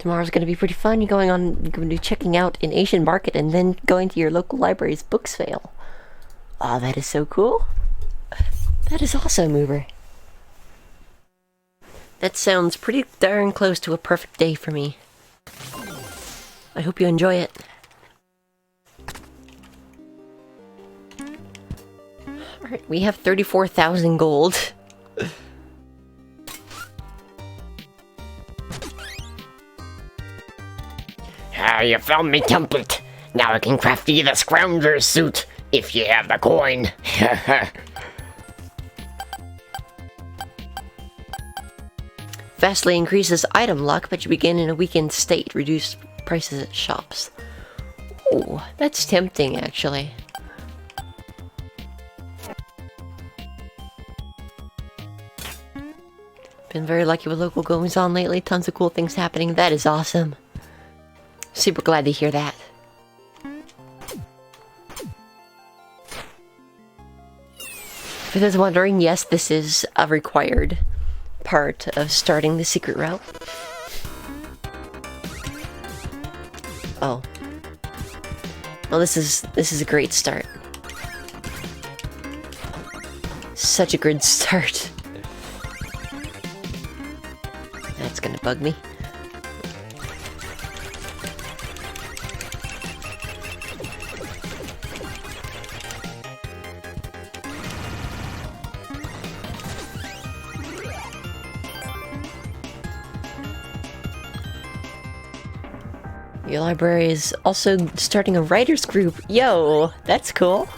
Tomorrow's going to be pretty fun. You're going to be checking out an Asian market and then going to your local library's book sale. Oh, that is so cool. That is awesome, Uber. That sounds pretty darn close to a perfect day for me. I hope you enjoy it. Alright, we have 34,000 gold. Ah, you found me template. Now I can craft you the scrounger's suit, if you have the coin. Vastly increases item luck, but you begin in a weakened state. Reduced prices at shops. Ooh, that's tempting, actually. Been very lucky with local goings on lately. Tons of cool things happening. That is awesome. Super glad to hear that. For those wondering, yes, this is a required part of starting the secret route. Oh. Well, this is a great start. Such a good start. That's gonna bug me. Your library is also starting a writers group. Yo, that's cool.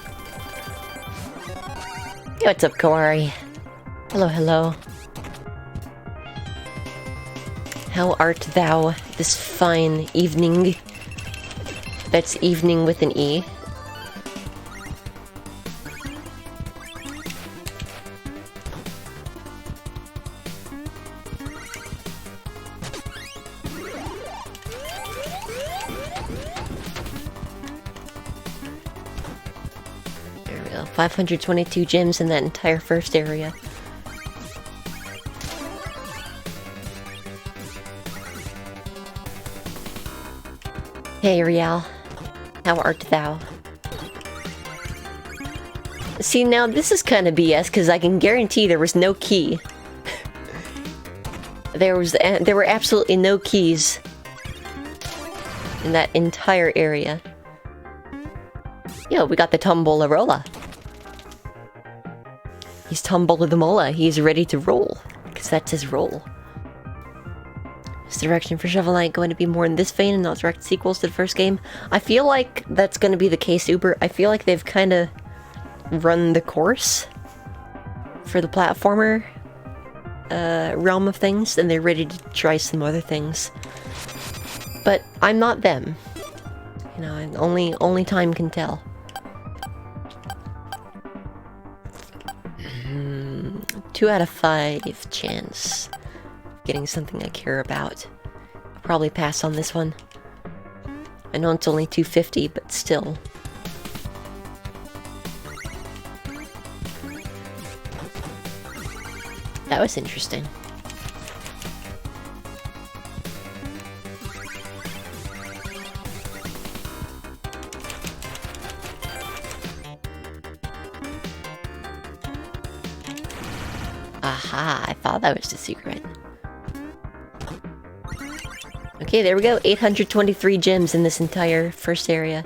Yo, what's up, Kawari? Hello, hello. How art thou this fine evening? That's evening with an E. There we go. 522 gems in that entire first area. Hey, Rial. How art thou? See, now this is kind of BS, because I can guarantee there was no key. There were absolutely no keys in that entire area. Yo, we got the Tumbolarola. He's Tumbolamola. He's ready to roll, because that's his role. Is the direction for Shovel Knight going to be more in this vein and not direct sequels to the first game? I feel like that's going to be the case, Uber. I feel like they've kind of run the course for the platformer realm of things, and they're ready to try some other things. But I'm not them. You know, only time can tell. 2 out of 5 chance. Getting something I care about. I'll probably pass on this one. I know it's only 250, but still. That was interesting. Aha, I thought that was the secret. Okay, there we go. 823 gems in this entire first area.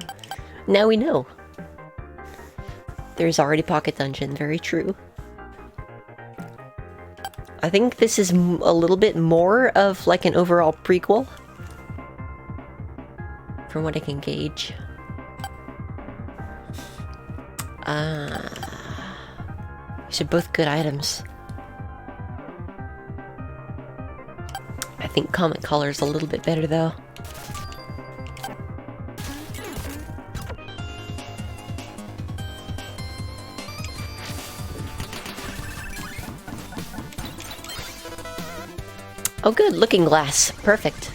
Now we know. There's already Pocket Dungeon, very true. I think this is a little bit more of like an overall prequel. From what I can gauge. These are both good items. I think Comet Color's a little bit better, though. Oh good, Looking Glass. Perfect.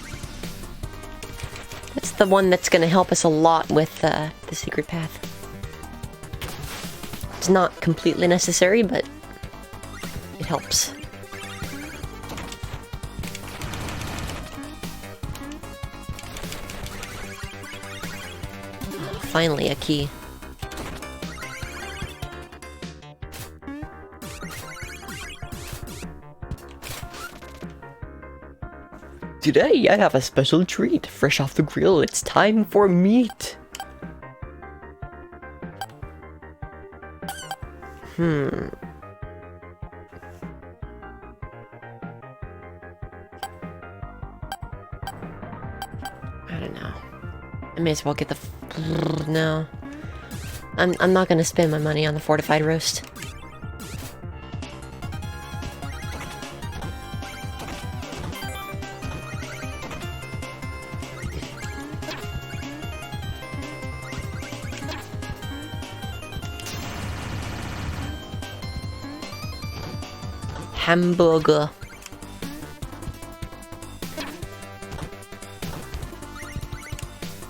That's the one that's going to help us a lot with the secret path. It's not completely necessary, but it helps. Finally, a key. Today, I have a special treat. Fresh off the grill, it's time for meat. I don't know. I may as well get the... No. I'm not gonna spend my money on the fortified roast. Hamburger.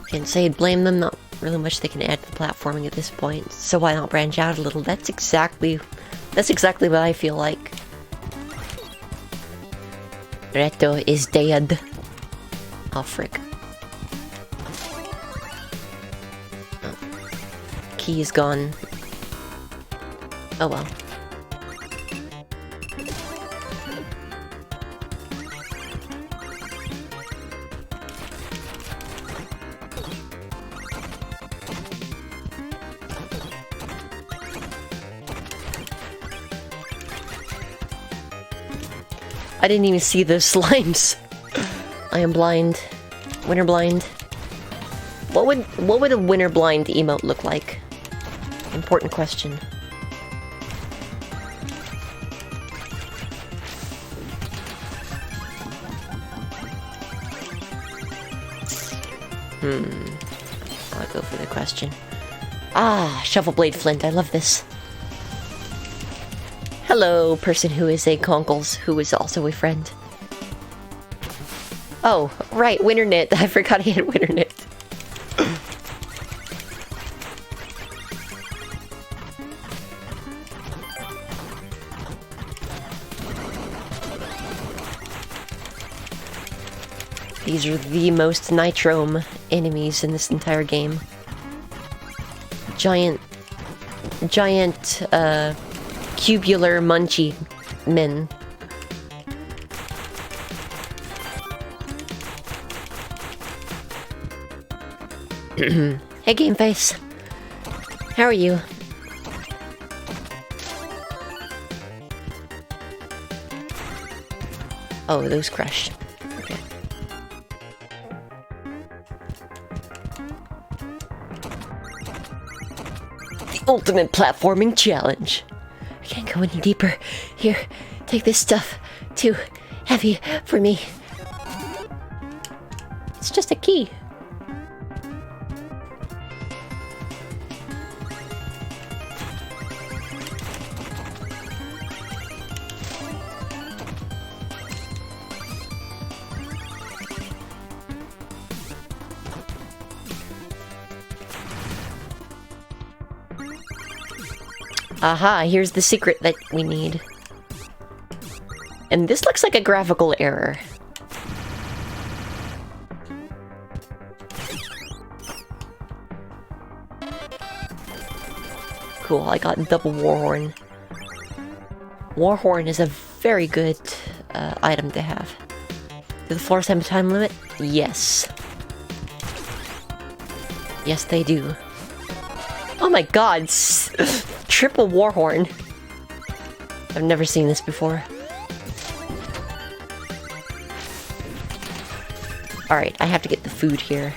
Can't say I'd blame them, not really much they can add to the platforming at this point, so why not branch out a little? That's exactly what I feel like. Reto is dead. Oh, frick. Oh. Key is gone. Oh well. I didn't even see those slimes. I am blind. Winter blind. What would a winter blind emote look like? Important question. I'll go for the question. Ah, shovel blade flint. I love this. Hello, person who is a conkles, who is also a friend. Oh, right, WinnerBit. I forgot he had WinnerBit. These are the most nitrome enemies in this entire game. Giant, cubular munchy men. Hey, Game Face. How are you? Oh, those crushed. Okay. The ultimate platforming challenge. I can't go any deeper. Here, take this stuff. Too heavy for me. It's just a key. Aha, here's the secret that we need. And this looks like a graphical error. Cool, I got double Warhorn. Warhorn is a very good item to have. Do the floors have a time limit? Yes. Yes, they do. Oh my god! Triple Warhorn. I've never seen this before. Alright, I have to get the food here.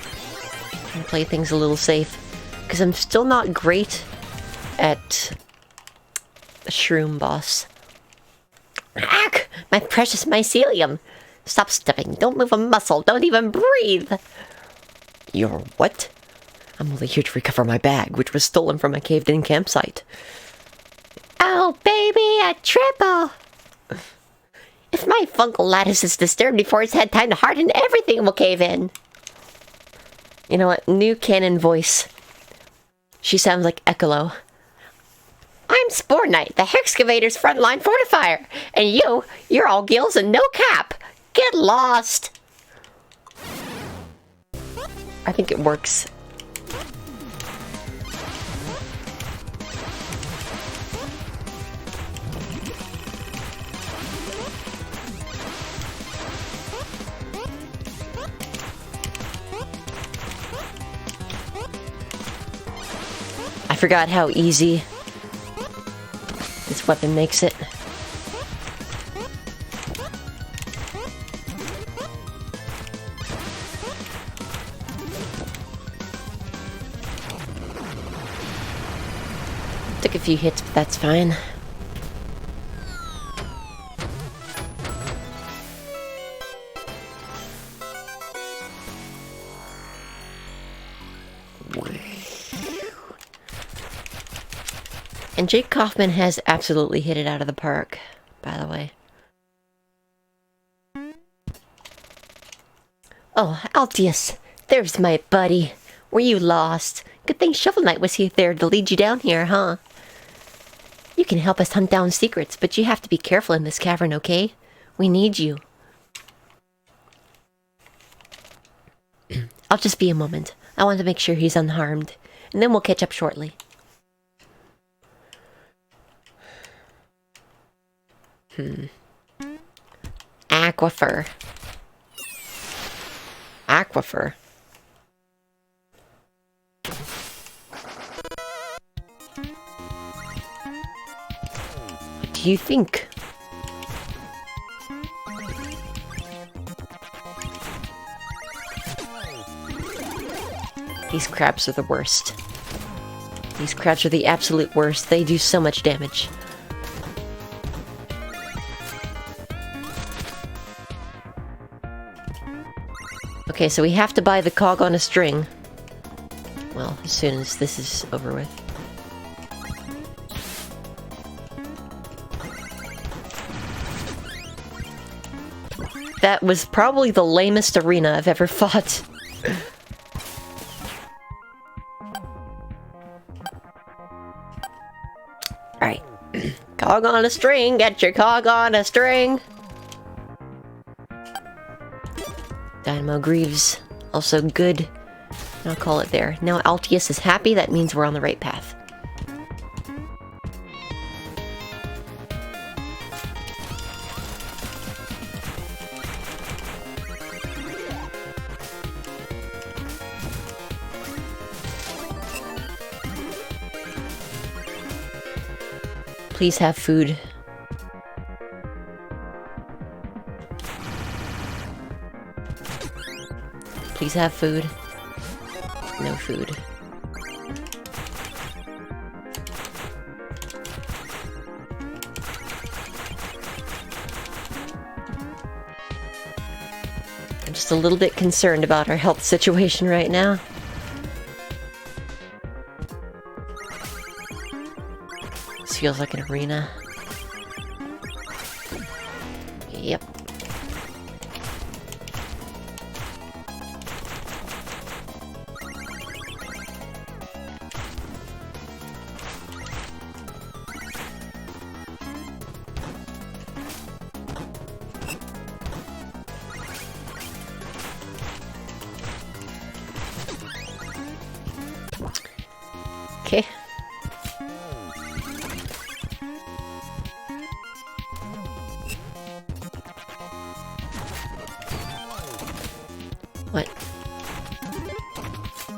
And play things a little safe. Because I'm still not great at the shroom boss. Ack! My precious mycelium! Stop stepping. Don't move a muscle. Don't even breathe! You're what? I'm only here to recover my bag, which was stolen from a caved-in campsite. Oh, baby, a triple! If my fungal lattice is disturbed before it's had time to harden, everything will cave in. You know what? New canon voice. She sounds like Ecolo. I'm Spore Knight, the Hexcavator's frontline fortifier. And you're all gills and no cap. Get lost! I think it works. forgot how easy this weapon makes it. Took a few hits, but that's fine. And Jake Kaufman has absolutely hit it out of the park, by the way. Oh, Altius, there's my buddy. Were you lost? Good thing Shovel Knight was there to lead you down here, huh? You can help us hunt down secrets, but you have to be careful in this cavern, okay? We need you. I'll just be a moment. I want to make sure he's unharmed, and then we'll catch up shortly. Aquifer. Aquifer. What do you think? These crabs are the worst. These crabs are the absolute worst. They do so much damage. Okay, so we have to buy the cog on a string. Well, as soon as this is over with. That was probably the lamest arena I've ever fought. Alright. Cog on a string, get your cog on a string! Dynamo Greaves, also good. I'll call it there. Now Altius is happy, that means we're on the right path. Please have food. Please have food. No food. I'm just a little bit concerned about our health situation right now. This feels like an arena. Yep. Okay. What?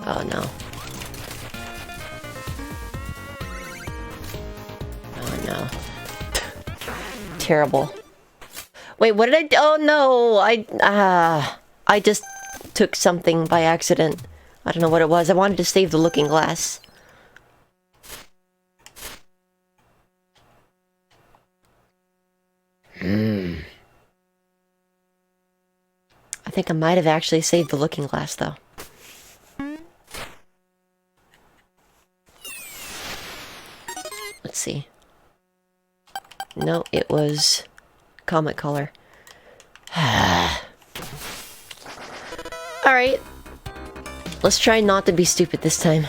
Oh no. Oh no. Terrible. Wait, what did I do? Oh no! I just took something by accident. I don't know what it was. I wanted to save the looking glass. I think I might have actually saved the looking glass, though. Let's see. No, it was Comet Color. Alright. Let's try not to be stupid this time.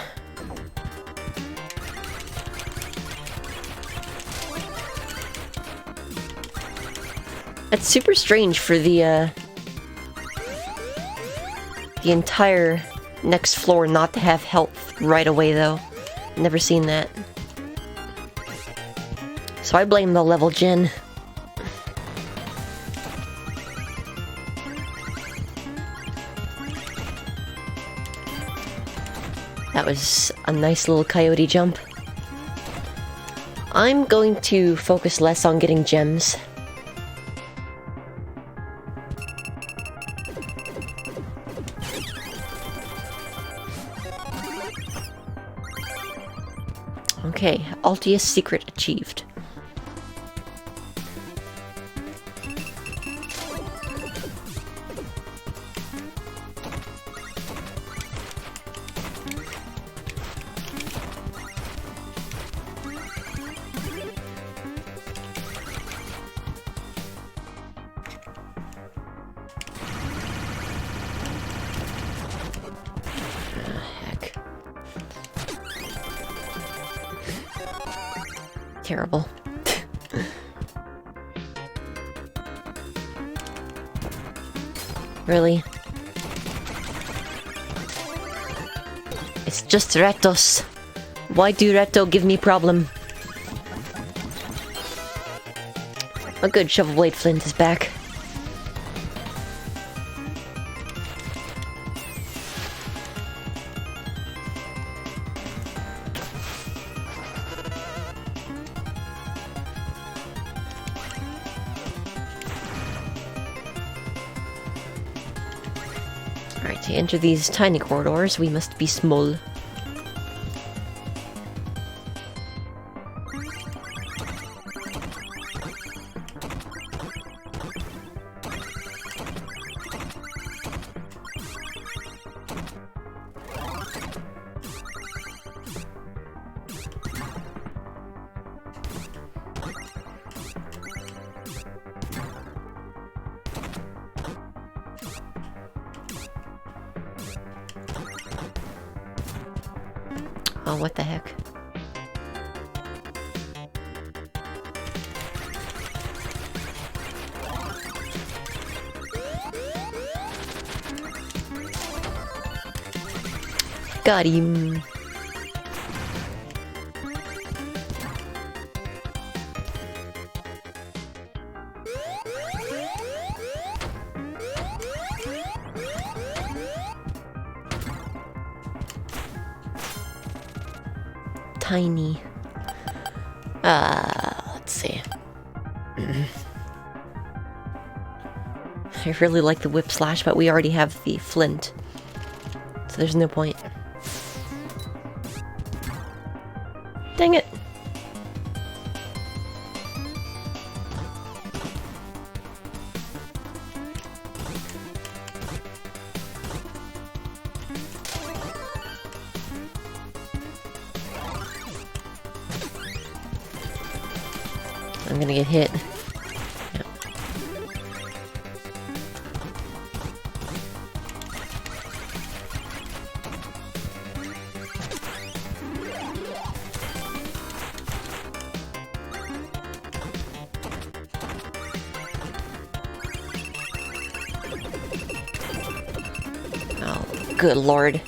It's super strange for the entire next floor not to have health right away, though. Never seen that. So I blame the level gen. That was a nice little coyote jump. I'm going to focus less on getting gems. Okay, Altius secret achieved. Terrible. Really? It's just Retos. Why do Reto give me problem? A good shovel blade flint is back. Alright, to enter these tiny corridors, we must be small. Oh, what the heck? Got him. Tiny. Let's see. I really like the whip slash, but we already have the flint. So there's no point. Dang it! I'm gonna get hit. Yep. Oh, good lord.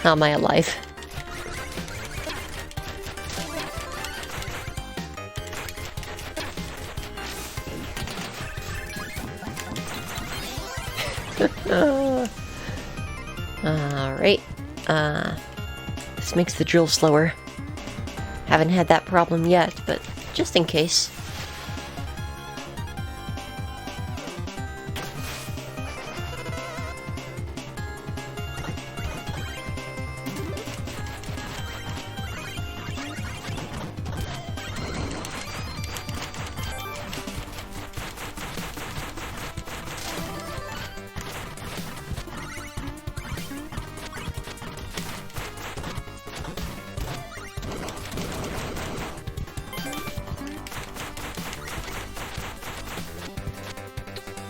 How am I alive? Alright. This makes the drill slower. Haven't had that problem yet, but just in case.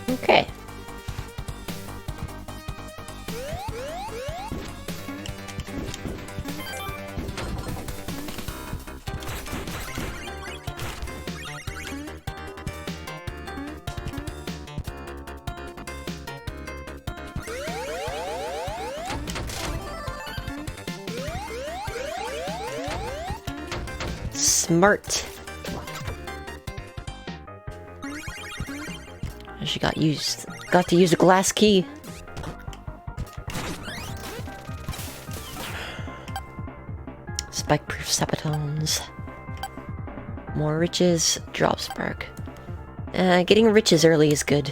Okay. Smart. She got to use a glass key. Sapatones. More riches. Drop spark. Getting riches early is good.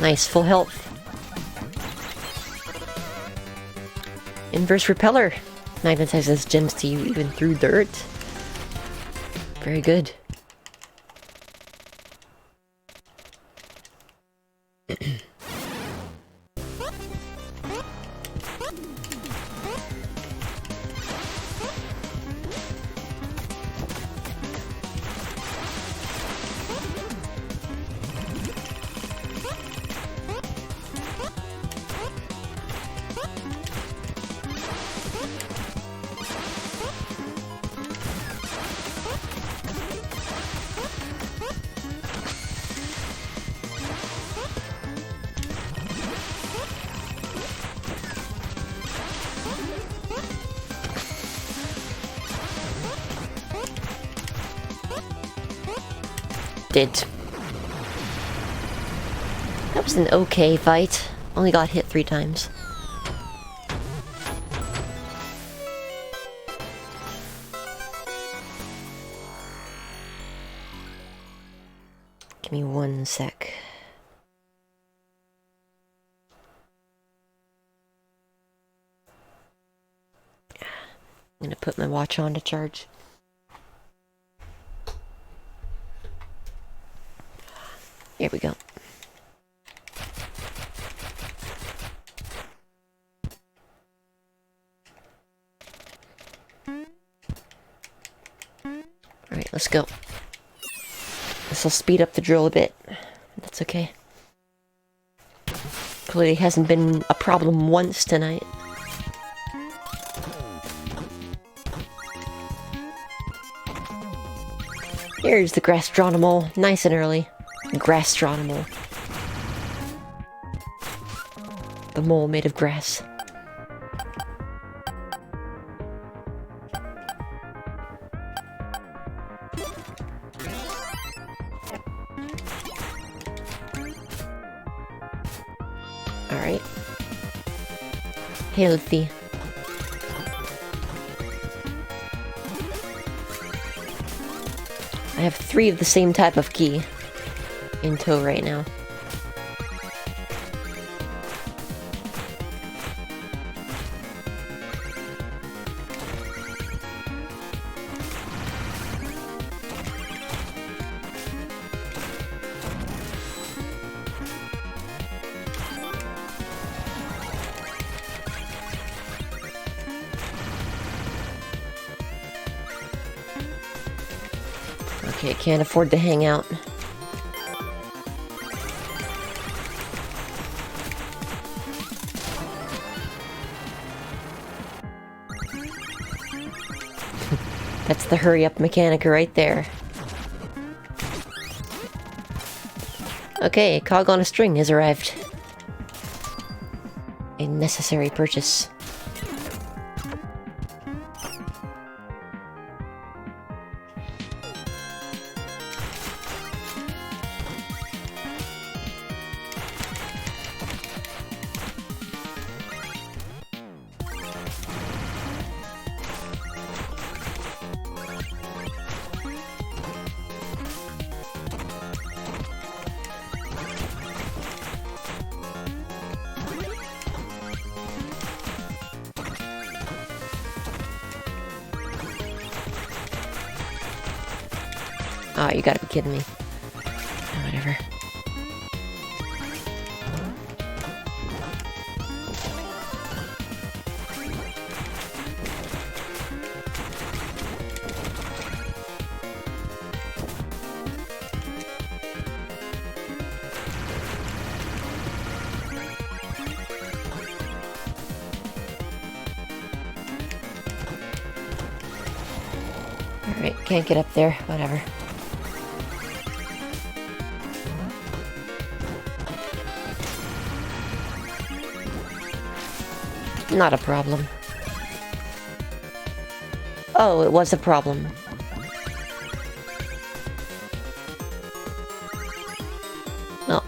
Nice, full health. Inverse repeller. Magnetizes gems to you even through dirt. Very good. Did. That was an okay fight. Only got hit 3 times. Give me 1 sec. I'm gonna put my watch on to charge. Here we go. Alright, let's go. This will speed up the drill a bit. That's okay. Clearly hasn't been a problem once tonight. Here's the Grastronomal, nice and early. Grastronomal. The mole made of grass. Alright. Healthy. I have 3 of the same type of key in tow right now. Okay, can't afford to hang out. That's the hurry-up mechanic right there. Okay, cog on a string has arrived. A necessary purchase. Oh, you gotta be kidding me. Oh, whatever. Can't get up there, whatever. Not a problem. Oh, it was a problem. Oh.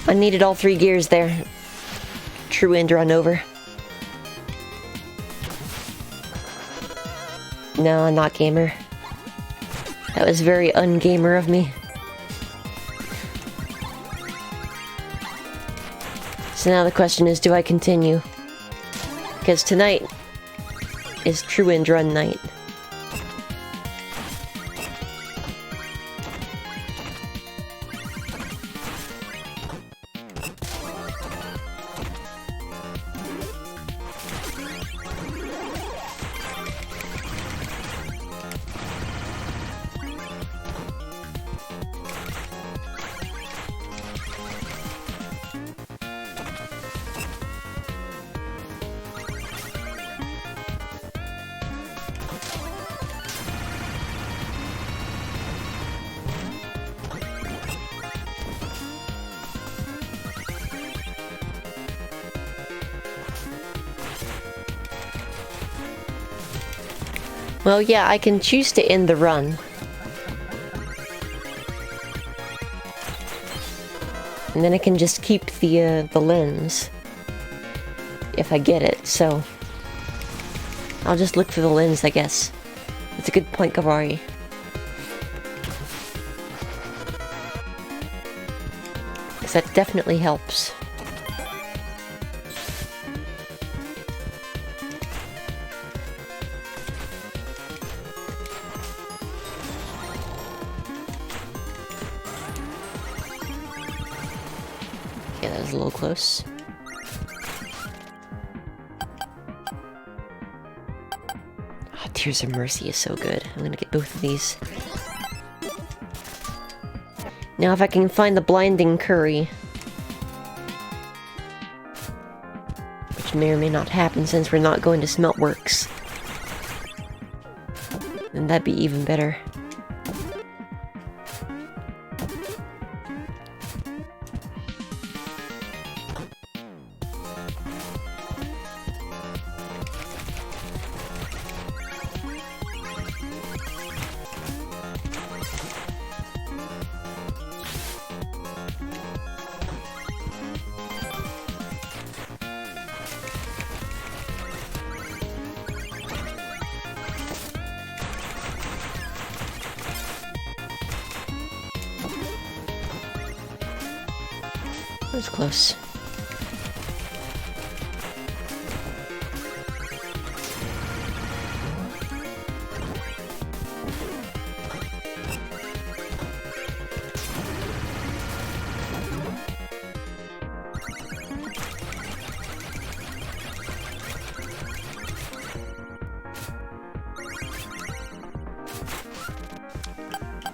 I needed all 3 gears there. True end run over. No, not gamer. That was very ungamer of me. So now the question is, do I continue? Because tonight is true end run night. Well, yeah, I can choose to end the run. And then I can just keep the lens. If I get it, so... I'll just look for the lens, I guess. That's a good point, Kavari. Because that definitely helps. Okay, that was a little close. Oh, Tears of Mercy is so good. I'm gonna get both of these. Now if I can find the Blinding Curry, which may or may not happen since we're not going to Smeltworks, then that'd be even better. That was close.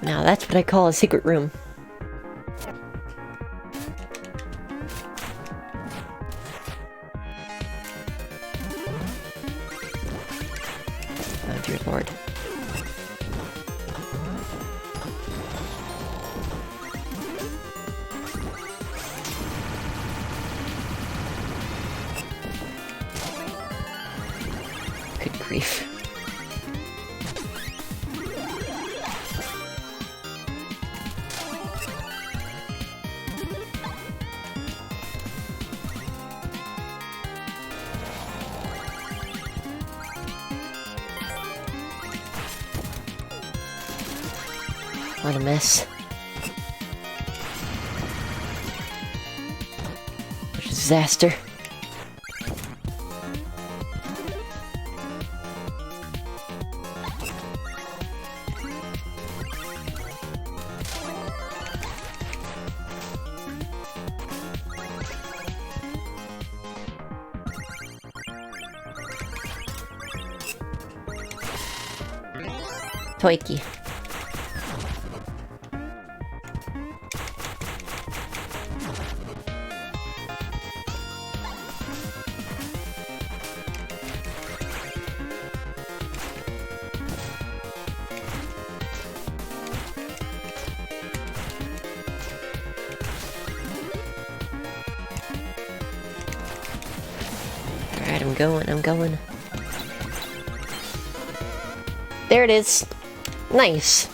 Now that's what I call a secret room. Oh dear lord. Good grief. What a mess. What a disaster. Toiki. Alright, I'm going, I'm going. There it is. Nice.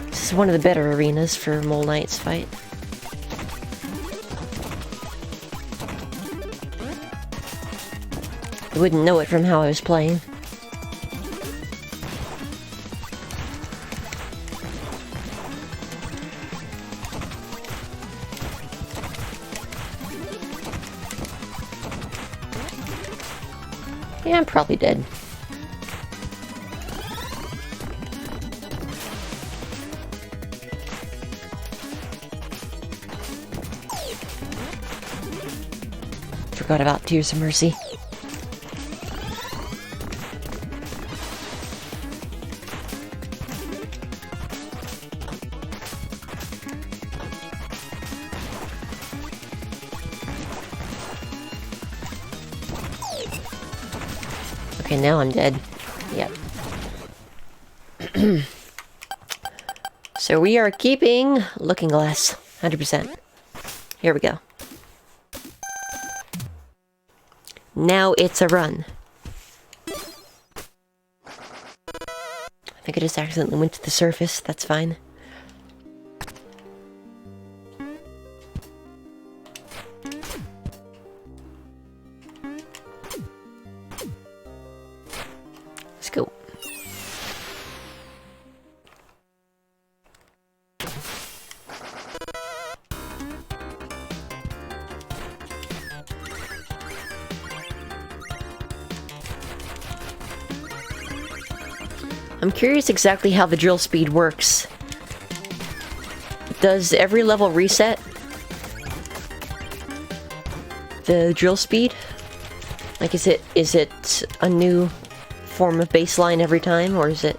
This is one of the better arenas for Mole Knight's fight. You wouldn't know it from how I was playing. Yeah, I'm probably dead. Forgot about Tears of Mercy. Okay, now I'm dead. Yep. So we are keeping Looking Glass. 100%. Here we go. Now it's a run. I think I just accidentally went to the surface. That's fine. Let's go. I'm curious exactly how the drill speed works. Does every level reset the drill speed? Like, is it a new form of baseline every time, or is it...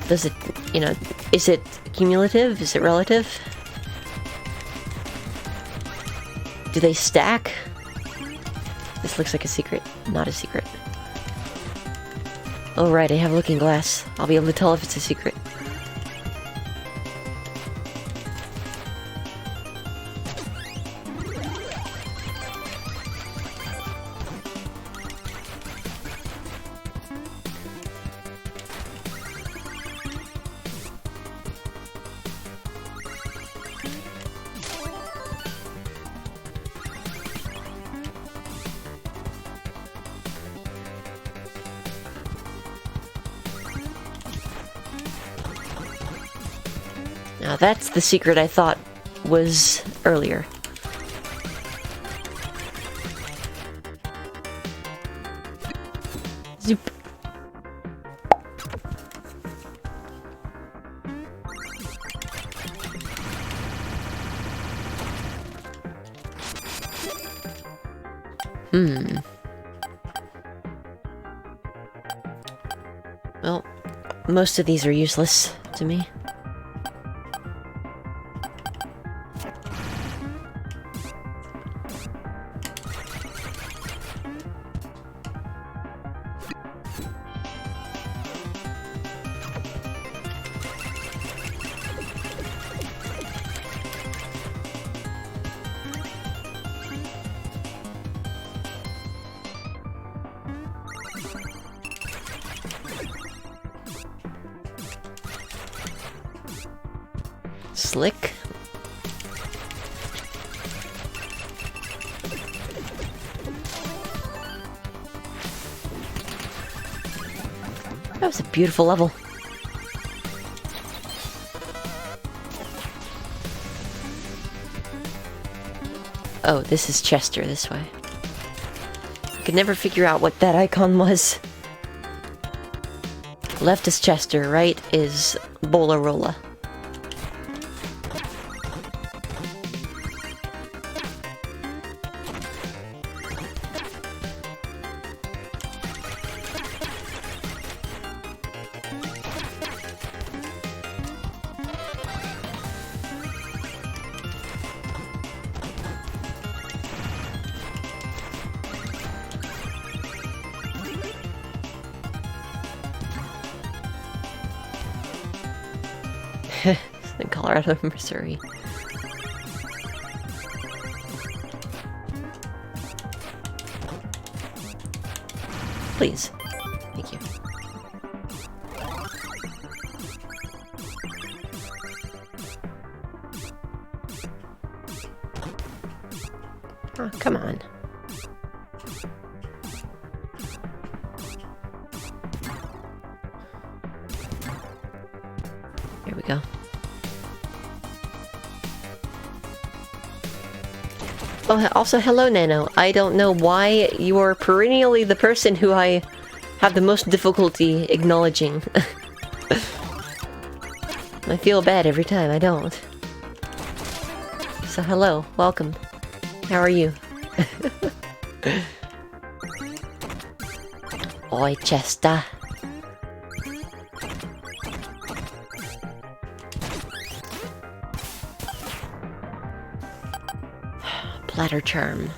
Does it, you know, is it cumulative? Is it relative? Do they stack? This looks like a secret. Not a secret. Oh right, I have a looking glass. I'll be able to tell if it's a secret. Now that's the secret I thought was earlier. Zoop. Well, most of these are useless to me. Slick. That was a beautiful level. Oh, this is Chester this way. I could never figure out what that icon was. Left is Chester, right is Bolarola. In Colorado, Missouri. Please. Thank you. Oh, come on. Here we go. Oh, also, hello, Nano. I don't know why you are perennially the person who I have the most difficulty acknowledging. I feel bad every time I don't. So, hello. Welcome. How are you? Oi, Chester. Platter charm.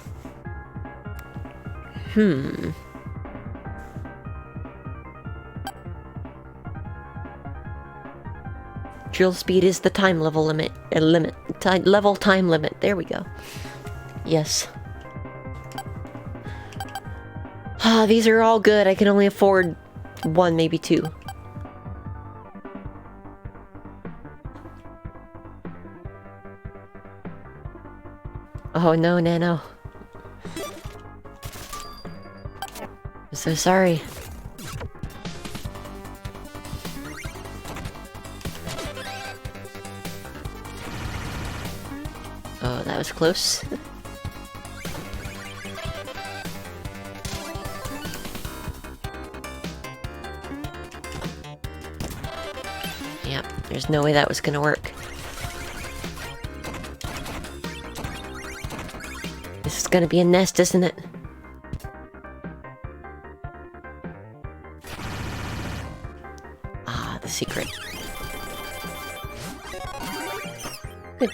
Drill speed is the time level limit. Time limit. There we go. Yes. Ah, these are all good. I can only afford one, maybe two. Oh no, Nano. I'm so sorry. Oh, that was close. Yep, there's no way that was gonna work. This is gonna be a nest, isn't it? Ah, the secret. Good.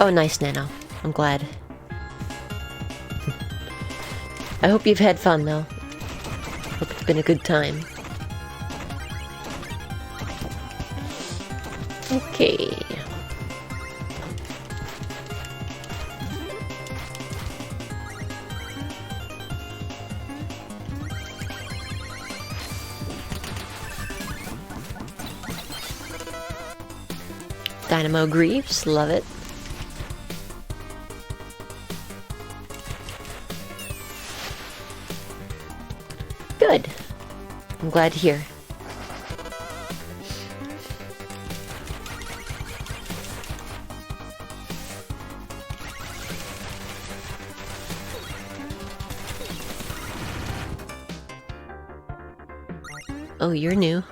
Oh, nice, Nano. I'm glad. I hope you've had fun, though. Hope it's been a good time. Okay. Dynamo Greaves, love it. Good. I'm glad to hear. Oh, you're new.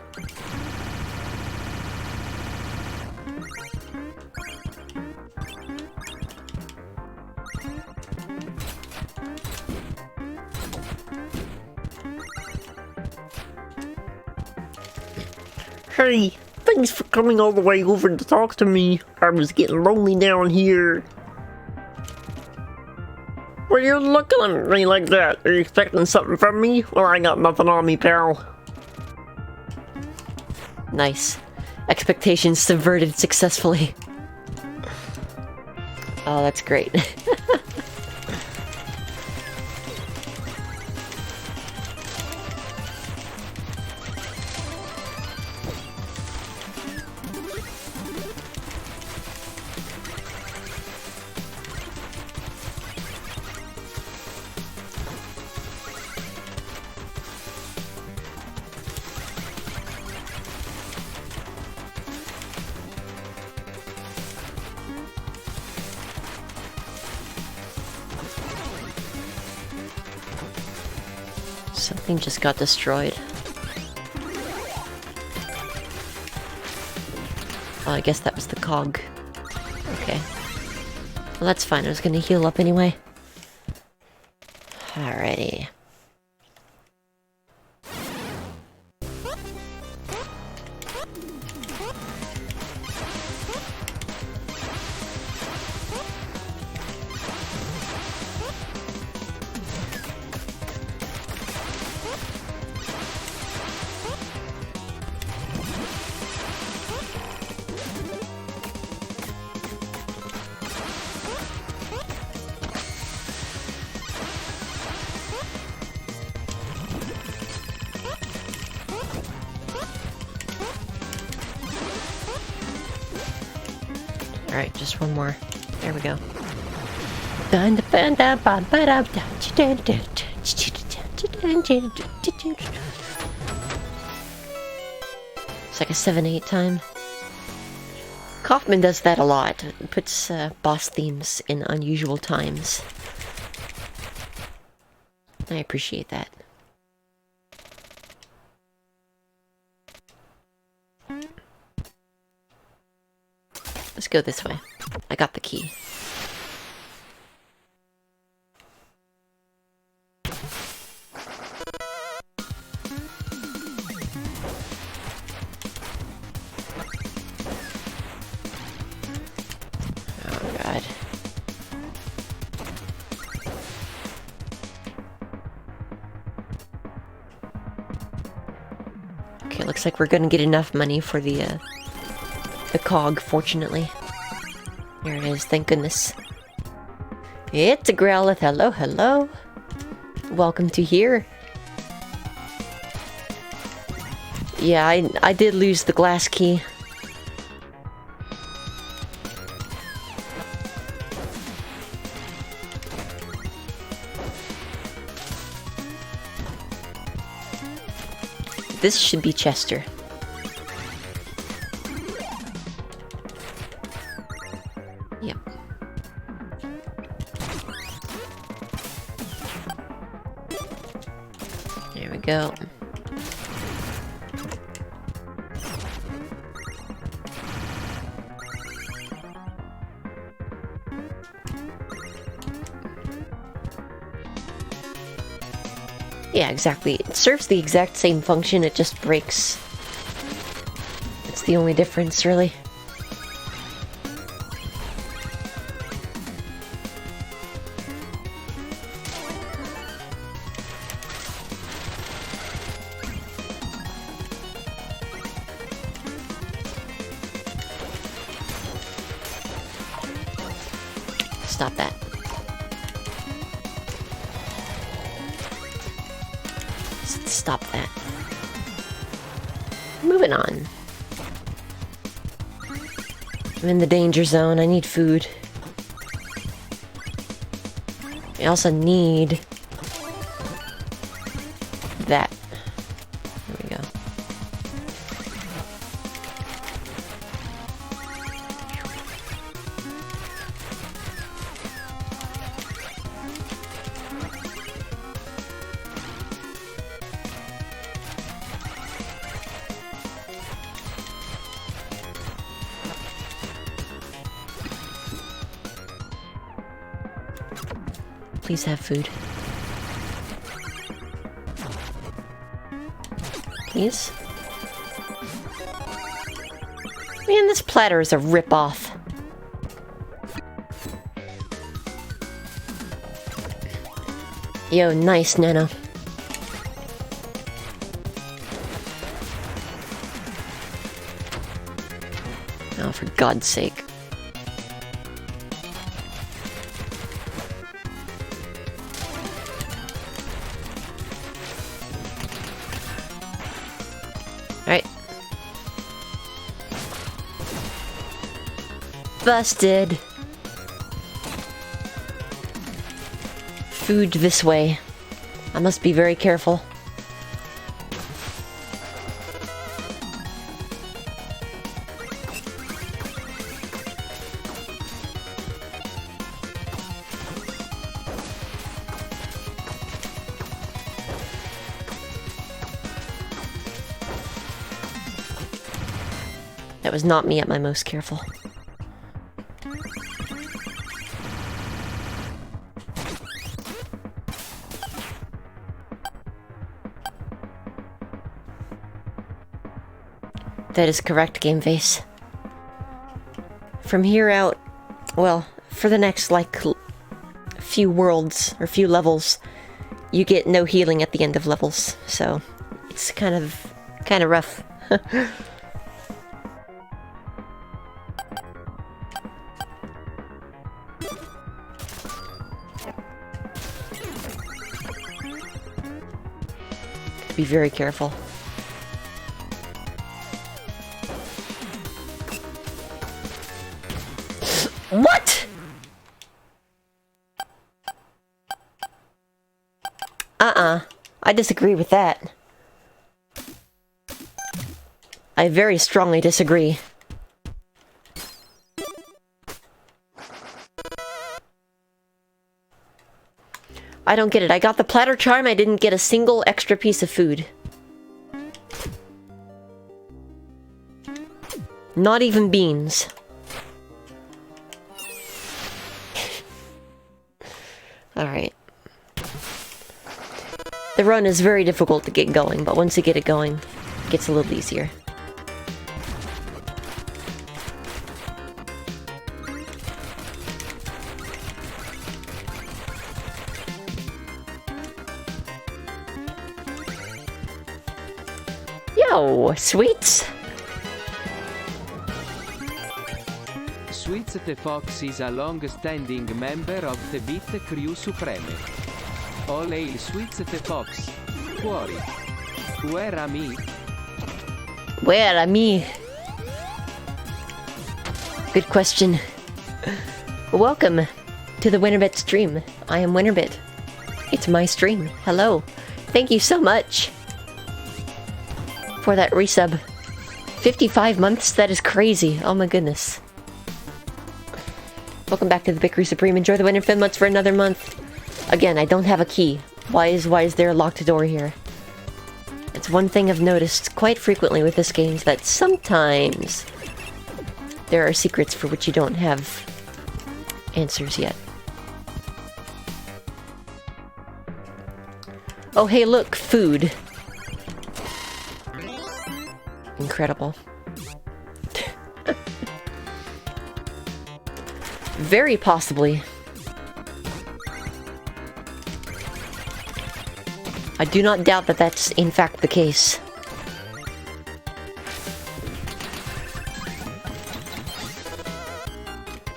Hey, thanks for coming all the way over to talk to me. I was getting lonely down here. What are you looking at me like that? Are you expecting something from me? Well, I got nothing on me, pal. Nice. Expectations subverted successfully. Oh, that's great. Something just got destroyed. Oh, I guess that was the cog. Okay. Well, that's fine. I was gonna heal up anyway. Alrighty. Alright, just one more. There we go. It's like a 7-8 time. Kaufman does that a lot. Puts boss themes in unusual times. I appreciate that. Let's go this way. I got the key. Oh god. Okay, looks like we're gonna get enough money for the cog, fortunately. There it is, thank goodness. It's a Growlithe. Hello, hello. Welcome to here. Yeah, I did lose the glass key. This should be Chester. Yep. There we go. Yeah, exactly. It serves the exact same function, it just breaks. It's the only difference, really. Stop that. Stop that. Moving on. I'm in the danger zone. I need food. I also need that. There we go. Please have food. Please? Man, this platter is a rip-off. Yo, nice, Nano. Oh, for God's sake. Alright. Busted. Food this way. I must be very careful. That was not me at my most careful. That is correct, Game Face. From here out, well, for the next, like, few worlds, or few levels, you get no healing at the end of levels, so it's kind of rough. Be very careful. What? I disagree with that. I very strongly disagree. I don't get it. I got the platter charm, I didn't get a single extra piece of food. Not even beans. Alright. The run is very difficult to get going, but once you get it going, it gets a little easier. Yo, sweets! Sweets the Fox is a long-standing member of the Bit Crew Supreme. All hail Sweets the Fox. Fuori. Where am I? Where am I? Good question. Welcome to the WinnerBit stream. I am WinnerBit. It's my stream. Hello. Thank you so much for that resub. 55 months? That is crazy. Oh my goodness. Welcome back to the Bit Crew Supreme. Enjoy the WinnerFin months for another month. Again, I don't have a key. Why is there a locked door here? It's one thing I've noticed quite frequently with this game is that sometimes there are secrets for which you don't have answers yet. Oh hey look, food. Incredible. Very possibly. I do not doubt that that's in fact the case.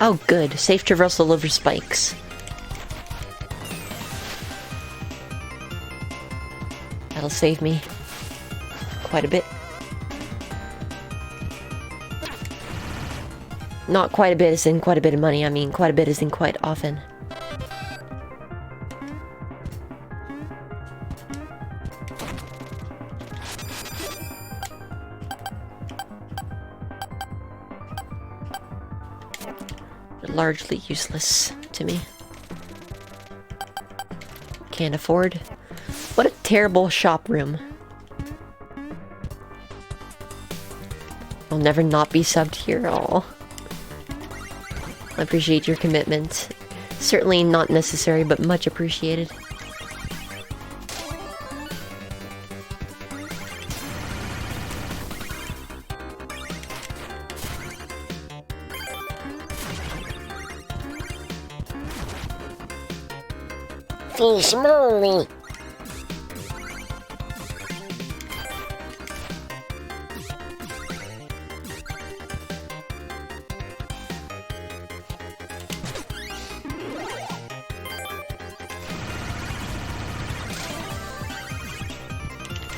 Oh good, safe traversal over spikes. That'll save me quite a bit. Not quite a bit as in quite a bit of money, I mean quite a bit as in quite often. Largely useless to me. Can't afford. What a terrible shop room. I'll never not be subbed here. All. I appreciate your commitment. Certainly not necessary, but much appreciated. Fish moly.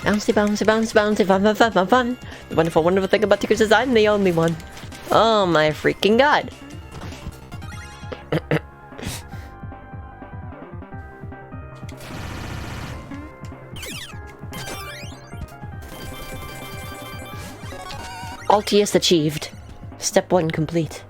Bouncy, bouncy, bouncy, bouncy, fun, fun, fun, fun, fun. The wonderful, wonderful thing about Tickers is I'm the only one. Oh my freaking god. Altius achieved. Step 1 complete.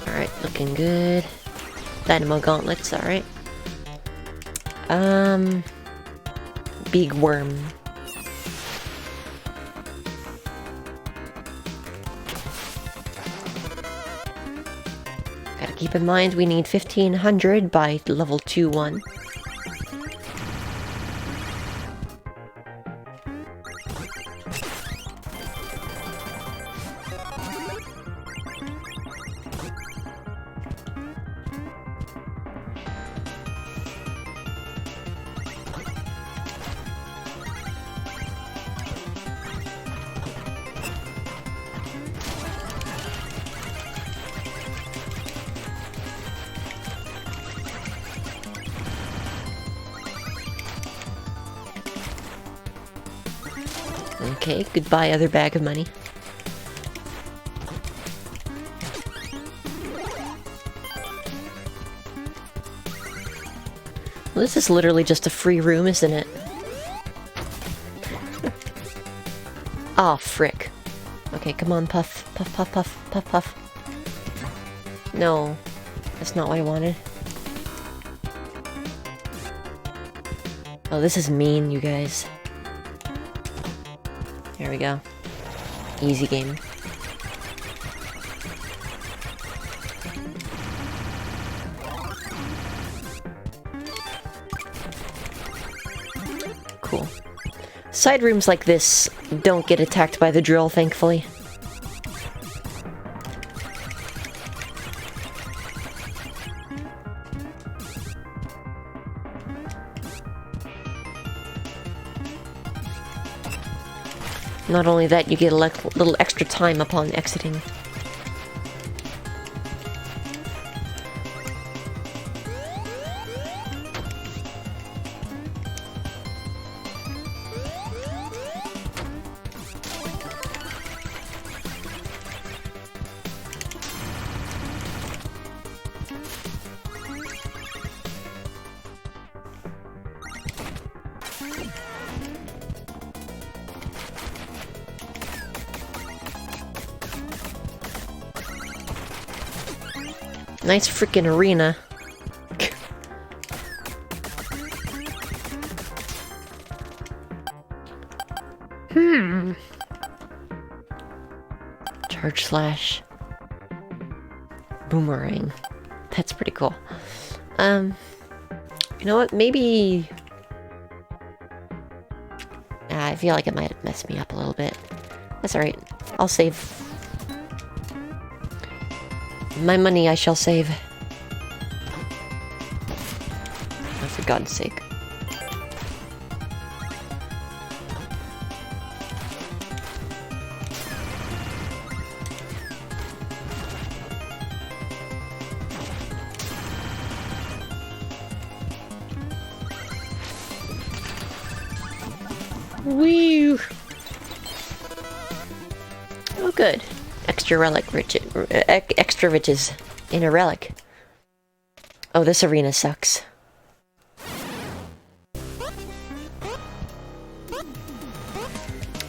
Alright, looking good. Dynamo gauntlets, alright. Big worm. Gotta keep in mind we need 1500 by level 2-1. Okay, goodbye, other bag of money. Well, this is literally just a free room, isn't it? Ah, frick. Okay, come on, puff. Puff, puff, puff, puff, puff. No, that's not what I wanted. Oh, this is mean, you guys. There we go. Easy game. Cool. Side rooms like this don't get attacked by the drill, thankfully. Not only that, you get a little extra time upon exiting. Nice freaking arena. Charge slash. Boomerang. That's pretty cool. You know what? Maybe... I feel like it might have messed me up a little bit. That's alright. I'll save. My money I shall save. Oh, for God's sake. Woo! Oh, good. Extra relic extra riches in a relic. Oh, this arena sucks.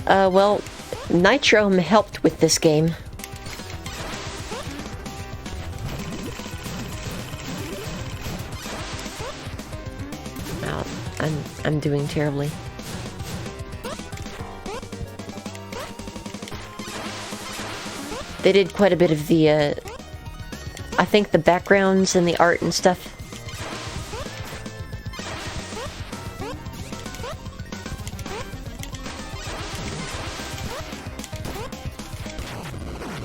Well, Nitro helped with this game. Oh, I'm doing terribly. They did quite a bit of the, I think the backgrounds and the art and stuff.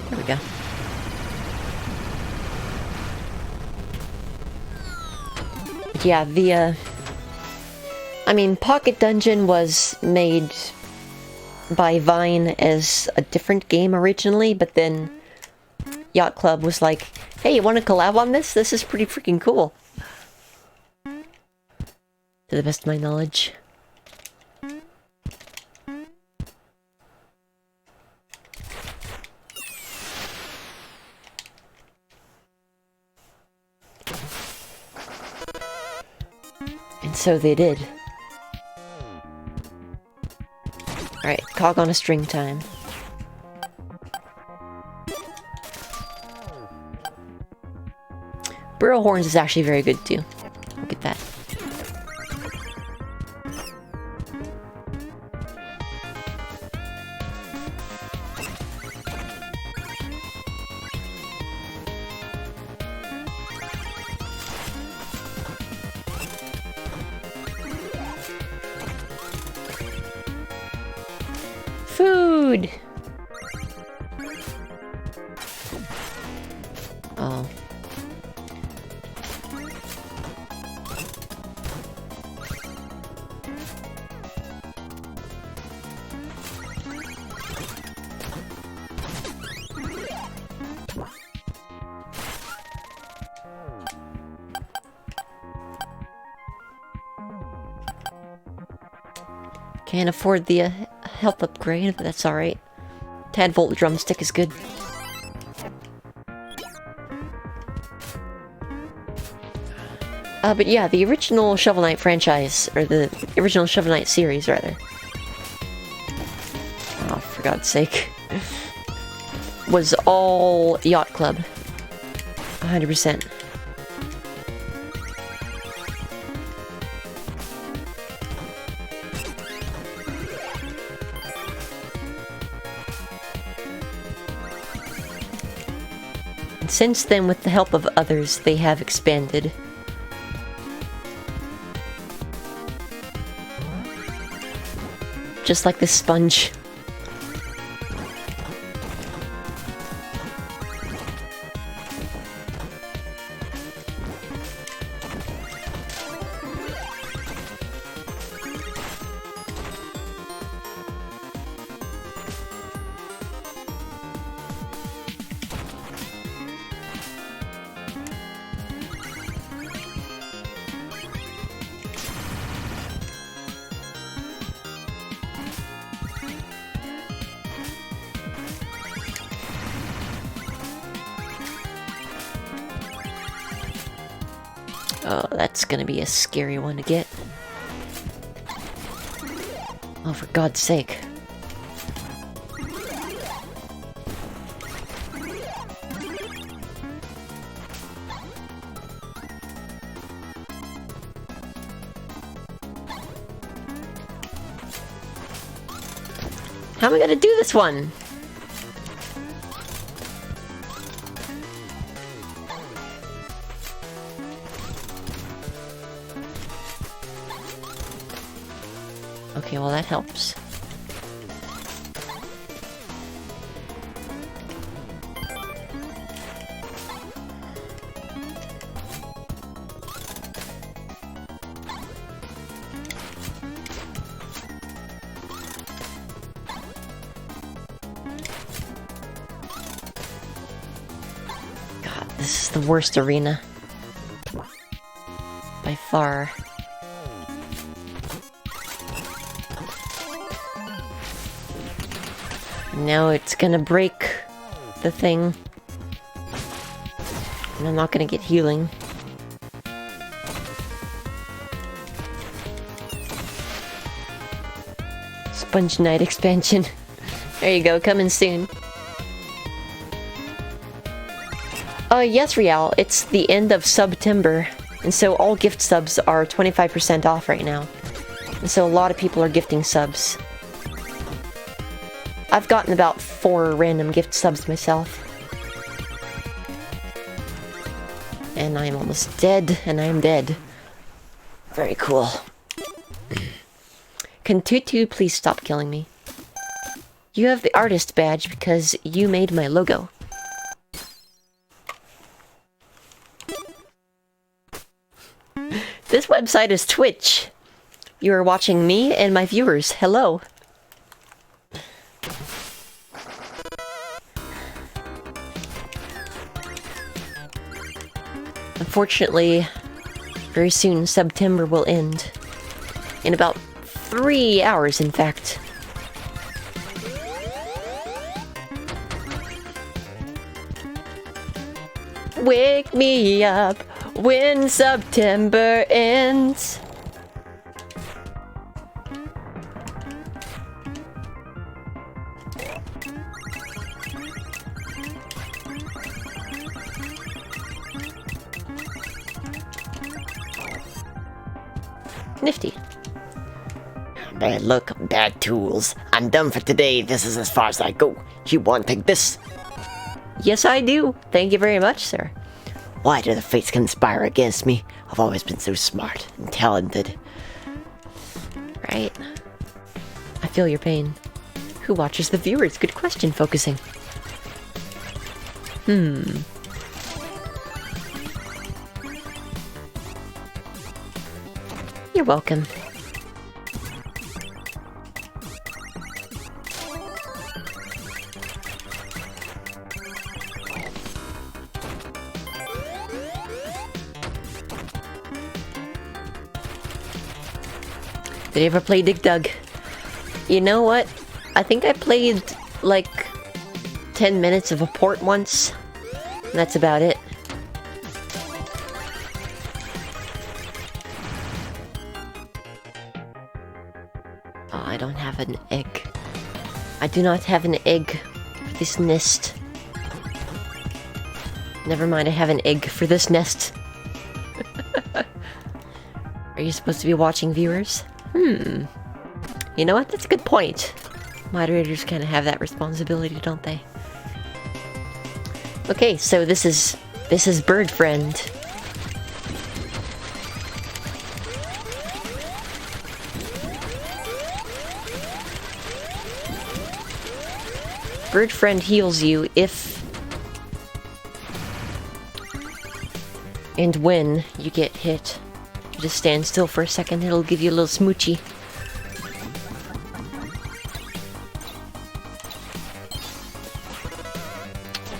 There we go. Yeah, the, I mean, Pocket Dungeon was made by Vine as a different game originally, but then Yacht Club was like, hey, you want to collab on this? This is pretty freaking cool. To the best of my knowledge. And so they did. Alright, cog on a string time. Burrow Horns is actually very good too. Look at that. Food! Oh. Can't afford the health upgrade, but that's alright. Tadvolt drumstick is good. But yeah, the original Shovel Knight franchise, or the original Shovel Knight series, rather. Oh, for God's sake. Was all Yacht Club. 100%. And since then, with the help of others, they have expanded. Just like this sponge. Oh, that's gonna be a scary one to get. Oh, for God's sake. How am I gonna do this one? Okay, well that helps. God, this is the worst arena. By far. Now it's gonna break the thing. And I'm not gonna get healing. Sponge Knight expansion. There you go, coming soon. Yes, Rial, it's the end of September, and so all gift subs are 25% off right now. And so a lot of people are gifting subs. I've gotten about 4 random gift subs myself. And I'm almost dead, and I'm dead. Very cool. Can Tutu please stop killing me? You have the artist badge because you made my logo. This website is Twitch. You are watching me and my viewers. Hello. Unfortunately, very soon September will end. In about 3 hours, in fact. Wake me up when September ends. Nifty. Bad luck, bad tools. I'm done for today. This is as far as I go. You want to take this? Yes, I do. Thank you very much, sir. Why do the fates conspire against me? I've always been so smart and talented. Right. I feel your pain. Who watches the viewers? Good question, focusing. You're welcome. Did you ever play Dig Dug? You know what? I think I played like 10 minutes of a port once. And that's about it. Oh, I don't have an egg. I do not have an egg for this nest. Never mind, I have an egg for this nest. Are you supposed to be watching viewers? You know what? That's a good point. Moderators kind of have that responsibility, don't they? Okay, so this is Bird Friend. Bird Friend heals you if and when you get hit. You just stand still for a second, it'll give you a little smoochy.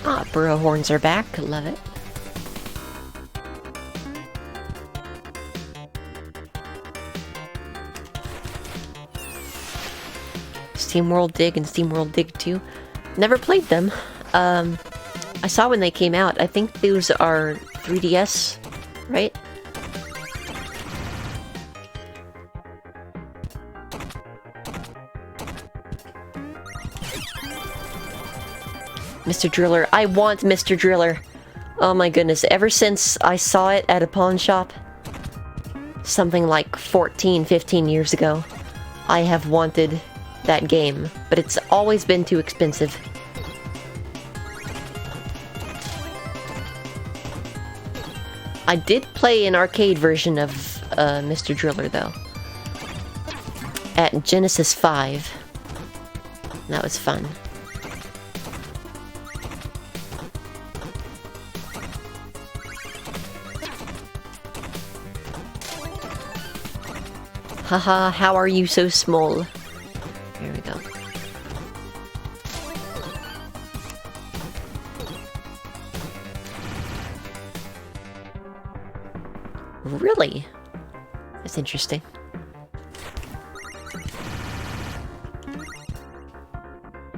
Ah, burrow horns are back. Love it. SteamWorld Dig and SteamWorld Dig 2. Never played them. I saw when they came out. I think those are 3DS, right? Mr. Driller. I want Mr. Driller. Oh my goodness. Ever since I saw it at a pawn shop, something like 14, 15 years ago, I have wanted that game, but it's always been too expensive. I did play an arcade version of Mr. Driller, though. At Genesis 5. That was fun. Haha, how are you so small? There we go. Really? That's interesting.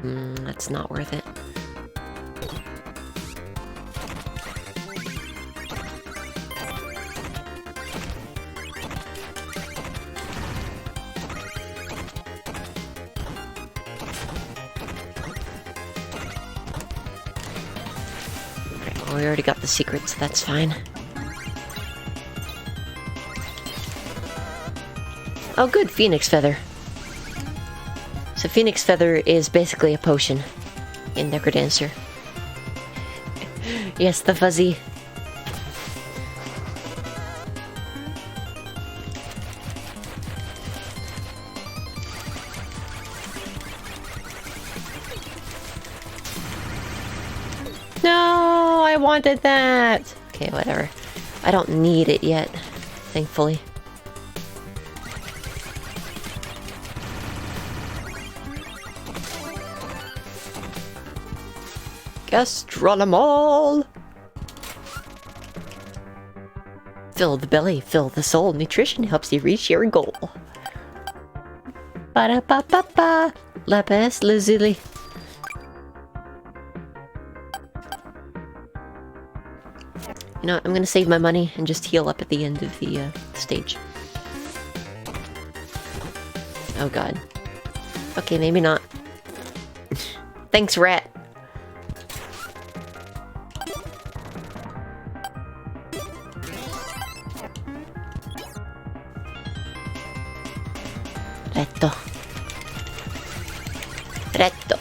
That's not worth it. Well, we already got the secrets, that's fine. Oh good, Phoenix Feather. So Phoenix Feather is basically a potion in Necrodancer. Yes, the fuzzy. No, I wanted that. Okay, whatever. I don't need it yet, thankfully. Gastronomal! Fill the belly, fill the soul. Nutrition helps you reach your goal. Ba-da-ba-ba-ba! Lapis lazuli. You know what, I'm gonna save my money and just heal up at the end of the stage. Oh god. Okay, maybe not. Thanks, rat. Retto. Retto.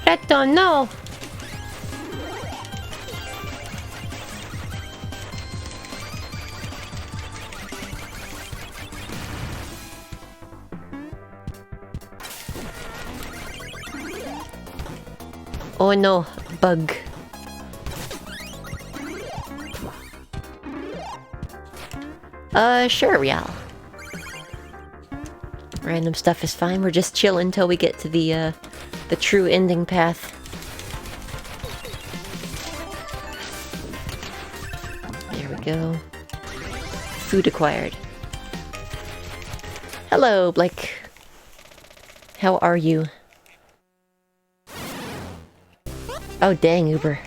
Retto, no! Oh no, bug. Sure, Rial. Random stuff is fine. We're just chilling until we get to the true ending path. There we go. food acquired. Hello, Blake. How are you? Oh, dang, Uber.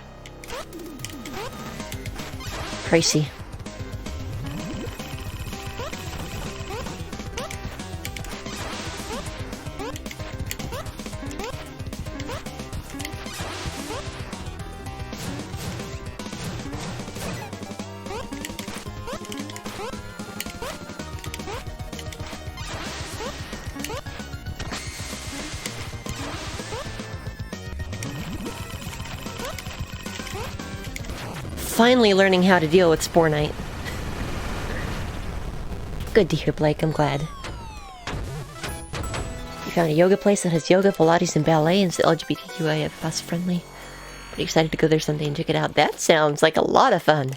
Pricey. Finally learning how to deal with Spore Knight. Good to hear, Blake. I'm glad. You found a yoga place that has yoga, Pilates, and ballet, and it's LGBTQIA plus friendly. Pretty excited to go there someday and check it out. That sounds like a lot of fun.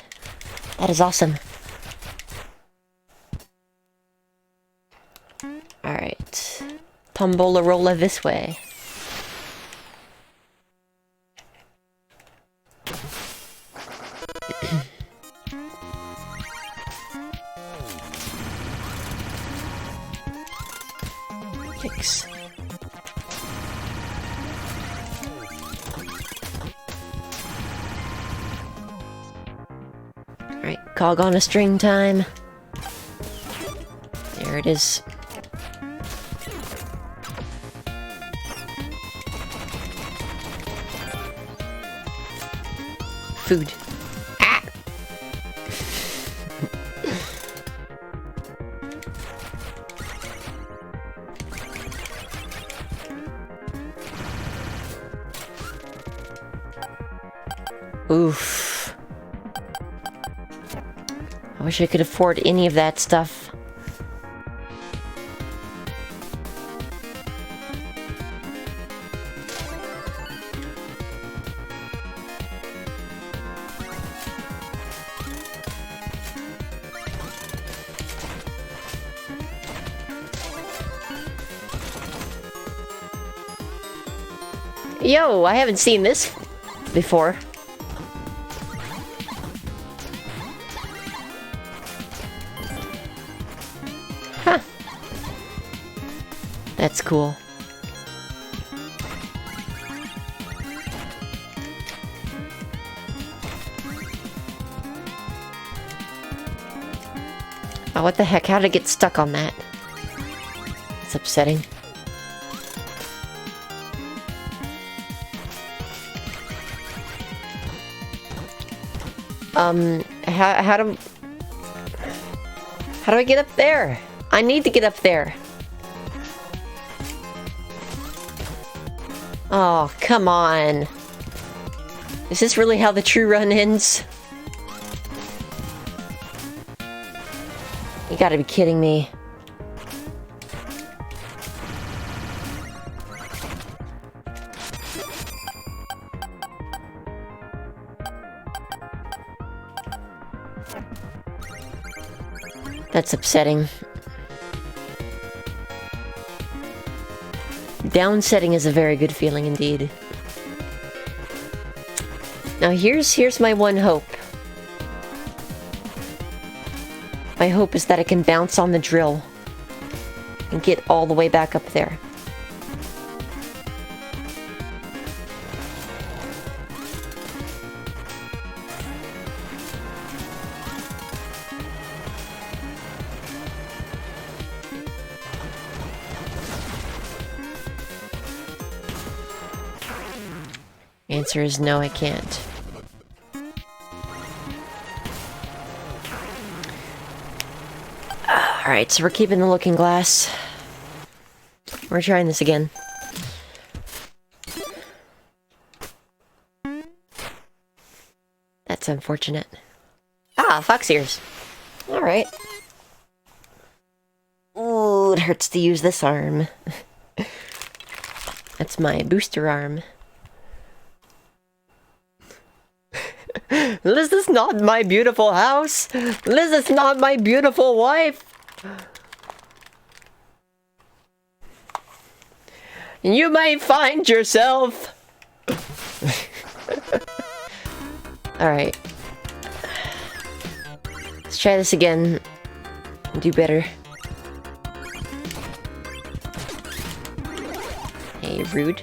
That is awesome. Alright. Tombola rolla this way. Thanks. Alright, cog on a string time. There it is. Food. Ah! Oof. I wish I could afford any of that stuff. Yo, I haven't seen this before. Huh. That's cool. Oh, what the heck? How did I get stuck on that? It's upsetting. How do I get up there? I need to get up there. Oh, come on. Is this really how the true run ends? You gotta be kidding me. That's upsetting. Downsetting is a very good feeling indeed. Now here's my one hope. My hope is that I can bounce on the drill and get all the way back up there. Answer is no, I can't. Alright, so we're keeping the looking glass. We're trying this again. That's unfortunate. Ah, fox ears. Alright. Ooh, it hurts to use this arm. That's my booster arm. This is not my beautiful house. This is not my beautiful wife. You may find yourself. Alright. Let's try this again. Do better. Hey, rude.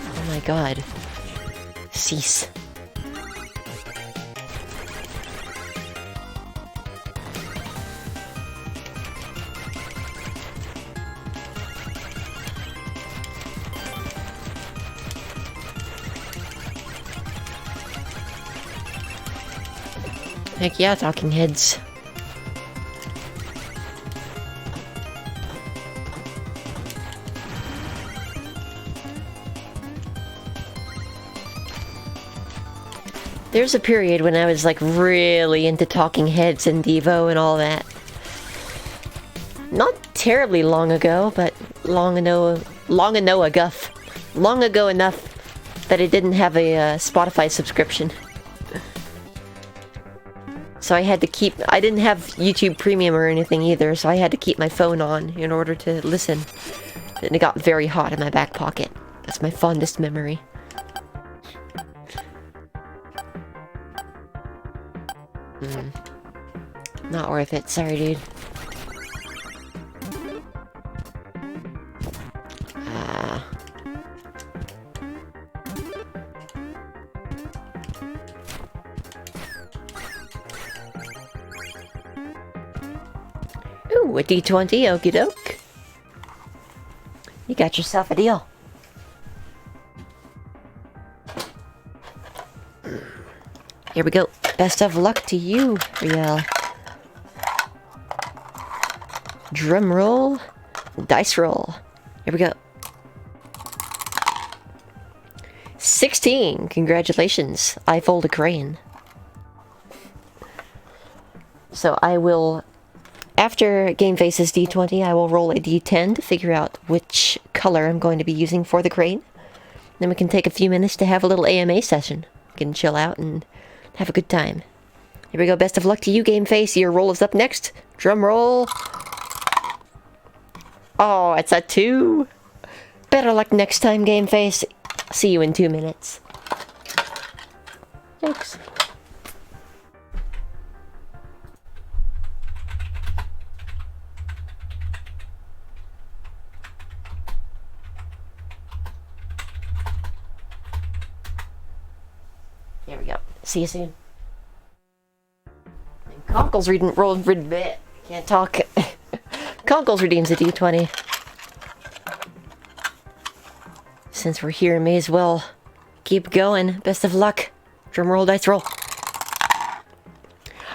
Oh my god. Cease. Heck yeah, talking heads. There's a period when I was like really into talking heads and Devo and all that. Not terribly long ago, but long ago enough that I didn't have a Spotify subscription. So I had to keep... I didn't have YouTube Premium or anything either, so I had to keep my phone on in order to listen. And it got very hot in my back pocket. That's my fondest memory. Not worth it. Sorry, dude. Ooh, a D20, okie doke. You got yourself a deal. Here we go. Best of luck to you, Riel. Drum roll, dice roll. Here we go. 16. Congratulations. I fold a crane. So I will... After Game Face's D20, I will roll a D10 to figure out which color I'm going to be using for the crane. Then we can take a few minutes to have a little AMA session. We can chill out and have a good time. Here we go. Best of luck to you, Game Face. Your roll is up next. Drum roll. Oh, it's a 2. Better luck next time, Game Face. See you in 2 minutes. Thanks. There we go. See you soon. And Conkles rolled WinnerBit. Can't talk. Conkles redeems a D20. Since we're here, may as well keep going. Best of luck. Drum roll, dice roll.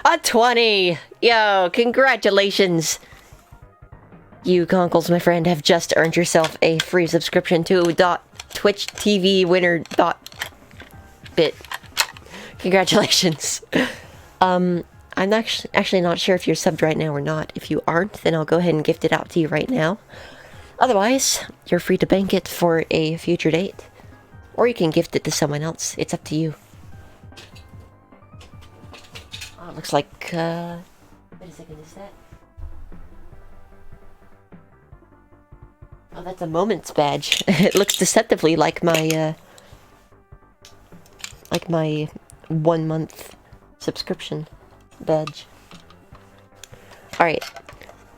A 20! Yo, congratulations! You, Conkles, my friend, have just earned yourself a free subscription to Twitch TV WinnerBit. Congratulations. I'm actually not sure if you're subbed right now or not. If you aren't, then I'll go ahead and gift it out to you right now. Otherwise, you're free to bank it for a future date. Or you can gift it to someone else. It's up to you. Oh, it looks like, wait a second, is that? Oh, that's a Moments badge. It looks deceptively like my 1 month subscription badge. Alright.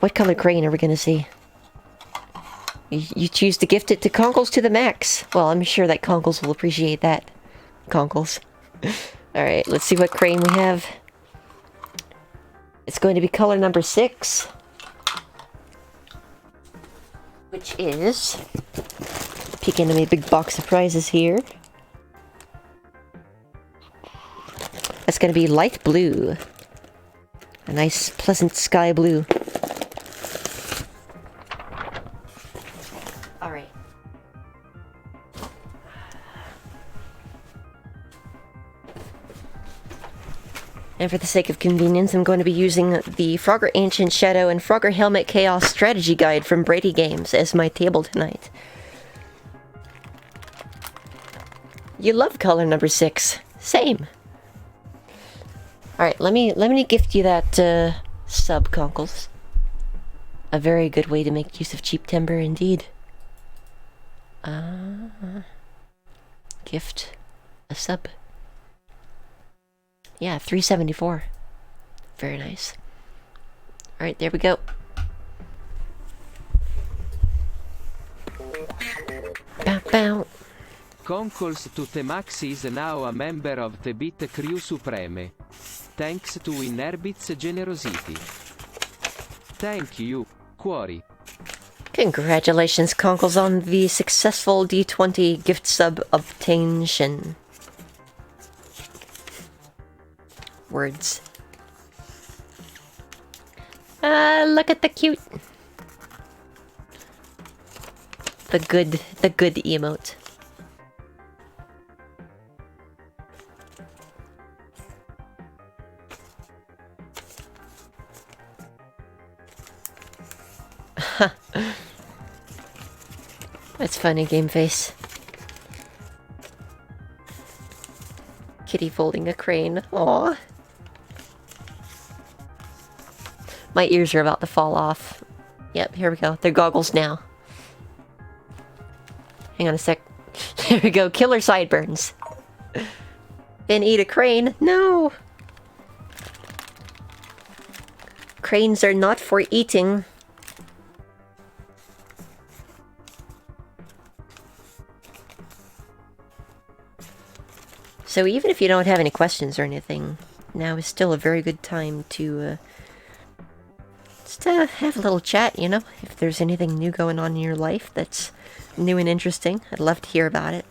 What color crane are we gonna see? You choose to gift it to Conkles to the max. Well, I'm sure that Conkles will appreciate that. Conkles. Alright, let's see what crane we have. It's going to be color number 6. Which is... Peek into my big box of prizes here. That's going to be light blue. A nice, pleasant sky blue. Alright. And for the sake of convenience, I'm going to be using the Frogger Ancient Shadow and Frogger Helmet Chaos Strategy Guide from Brady Games as my table tonight. You love color number 6. Same. Alright, let me gift you that sub, Conkles. A very good way to make use of cheap timber indeed. Gift a sub. Yeah, 374. Very nice. Alright, there we go. Bow, bow. Concols to the Max is now a member of the Bit Crew Supreme. Thanks to WinnerBit's generosity. Thank you, Quarry. Congratulations, Conkles, on the successful D20 gift sub obtaintion. Words. Look at the cute. The good emote. That's funny, game face. Kitty folding a crane. Aww. My ears are about to fall off. Yep, here we go. They're goggles now. Hang on a sec. Here we go. Killer sideburns. Then eat a crane. No! Cranes are not for eating. So even if you don't have any questions or anything, now is still a very good time to just have a little chat, you know? If there's anything new going on in your life that's new and interesting, I'd love to hear about it.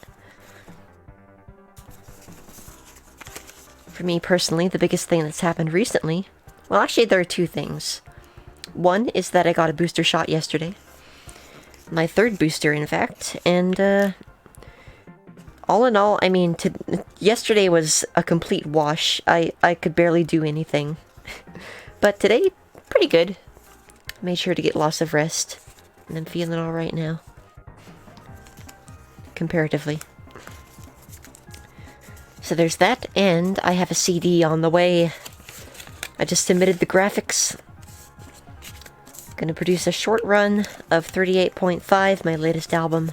For me personally, the biggest thing that's happened recently, well, actually there are two things. One is that I got a booster shot yesterday. My third booster, in fact, and all in all, I mean, yesterday was a complete wash. I could barely do anything. But today, pretty good. Made sure to get lots of rest. And I'm feeling alright now. Comparatively. So there's that, and I have a CD on the way. I just submitted the graphics. Gonna produce a short run of 38.5, my latest album.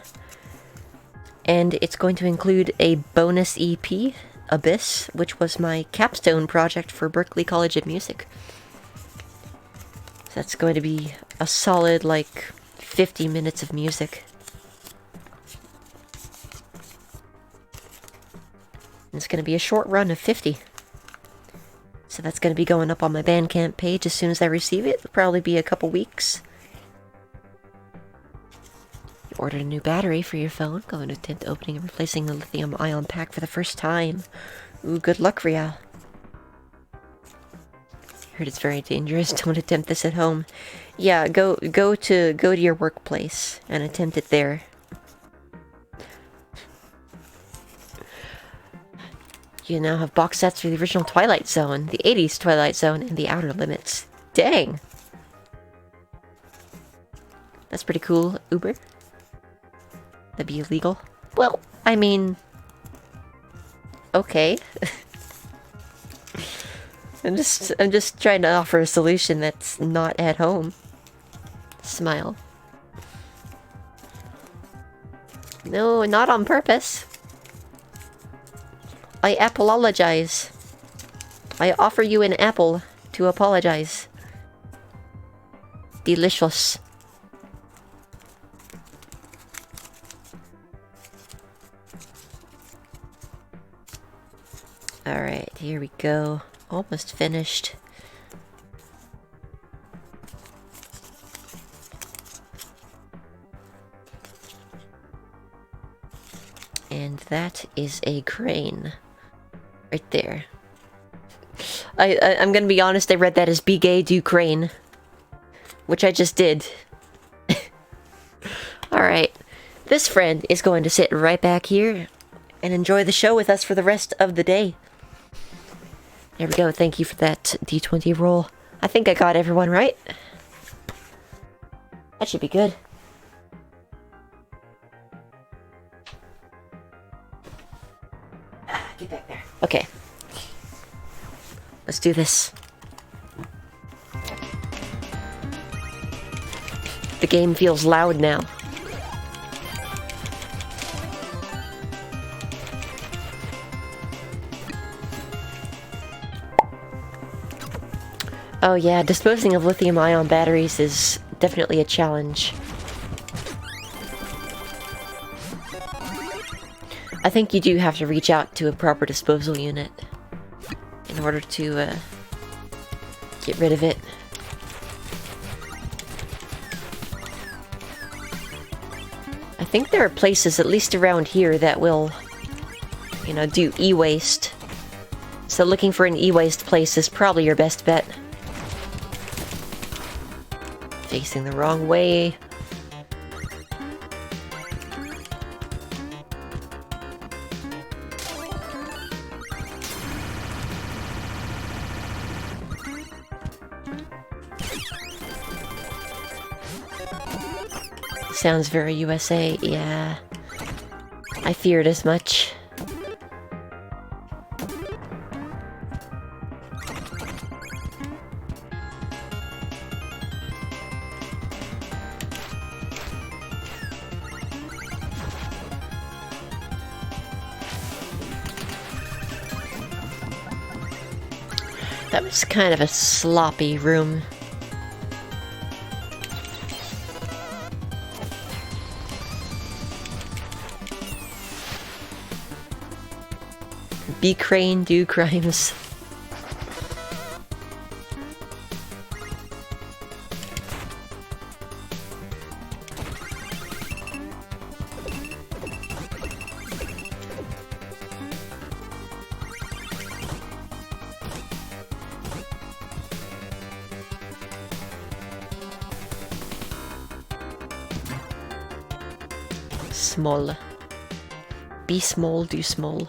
And it's going to include a bonus EP, Abyss, which was my capstone project for Berklee College of Music. So that's going to be a solid, like, 50 minutes of music. And it's going to be a short run of 50. So that's going to be going up on my Bandcamp page as soon as I receive it. It'll probably be a couple weeks. You ordered a new battery for your phone. Going to attempt opening and replacing the lithium-ion pack for the first time. Ooh, good luck, Ria. Heard it's very dangerous. Don't attempt this at home. Yeah, go to your workplace and attempt it there. You now have box sets for the original Twilight Zone, the 80s Twilight Zone, and the Outer Limits. Dang! That's pretty cool, Uber. That'd be illegal. Well, I mean... okay. I'm just trying to offer a solution that's not at home. Smile. No, not on purpose. I apologize. I offer you an apple to apologize. Delicious. Alright, here we go. Almost finished. And that is a crane. Right there. I'm gonna be honest, I read that as Be Gay, Do Crane. Which I just did. Alright. This friend is going to sit right back here and enjoy the show with us for the rest of the day. There we go. Thank you for that D20 roll. I think I got everyone right. That should be good. Get back there. Okay. Let's do this. The game feels loud now. Oh yeah, disposing of lithium-ion batteries is definitely a challenge. I think you do have to reach out to a proper disposal unit in order to get rid of it. I think there are places, at least around here, that will, you know, do e-waste. So looking for an e-waste place is probably your best bet. Facing the wrong way. Sounds very USA, yeah. I feared as much. That was kind of a sloppy room. Be crane, do crimes. Small. Be small, do small.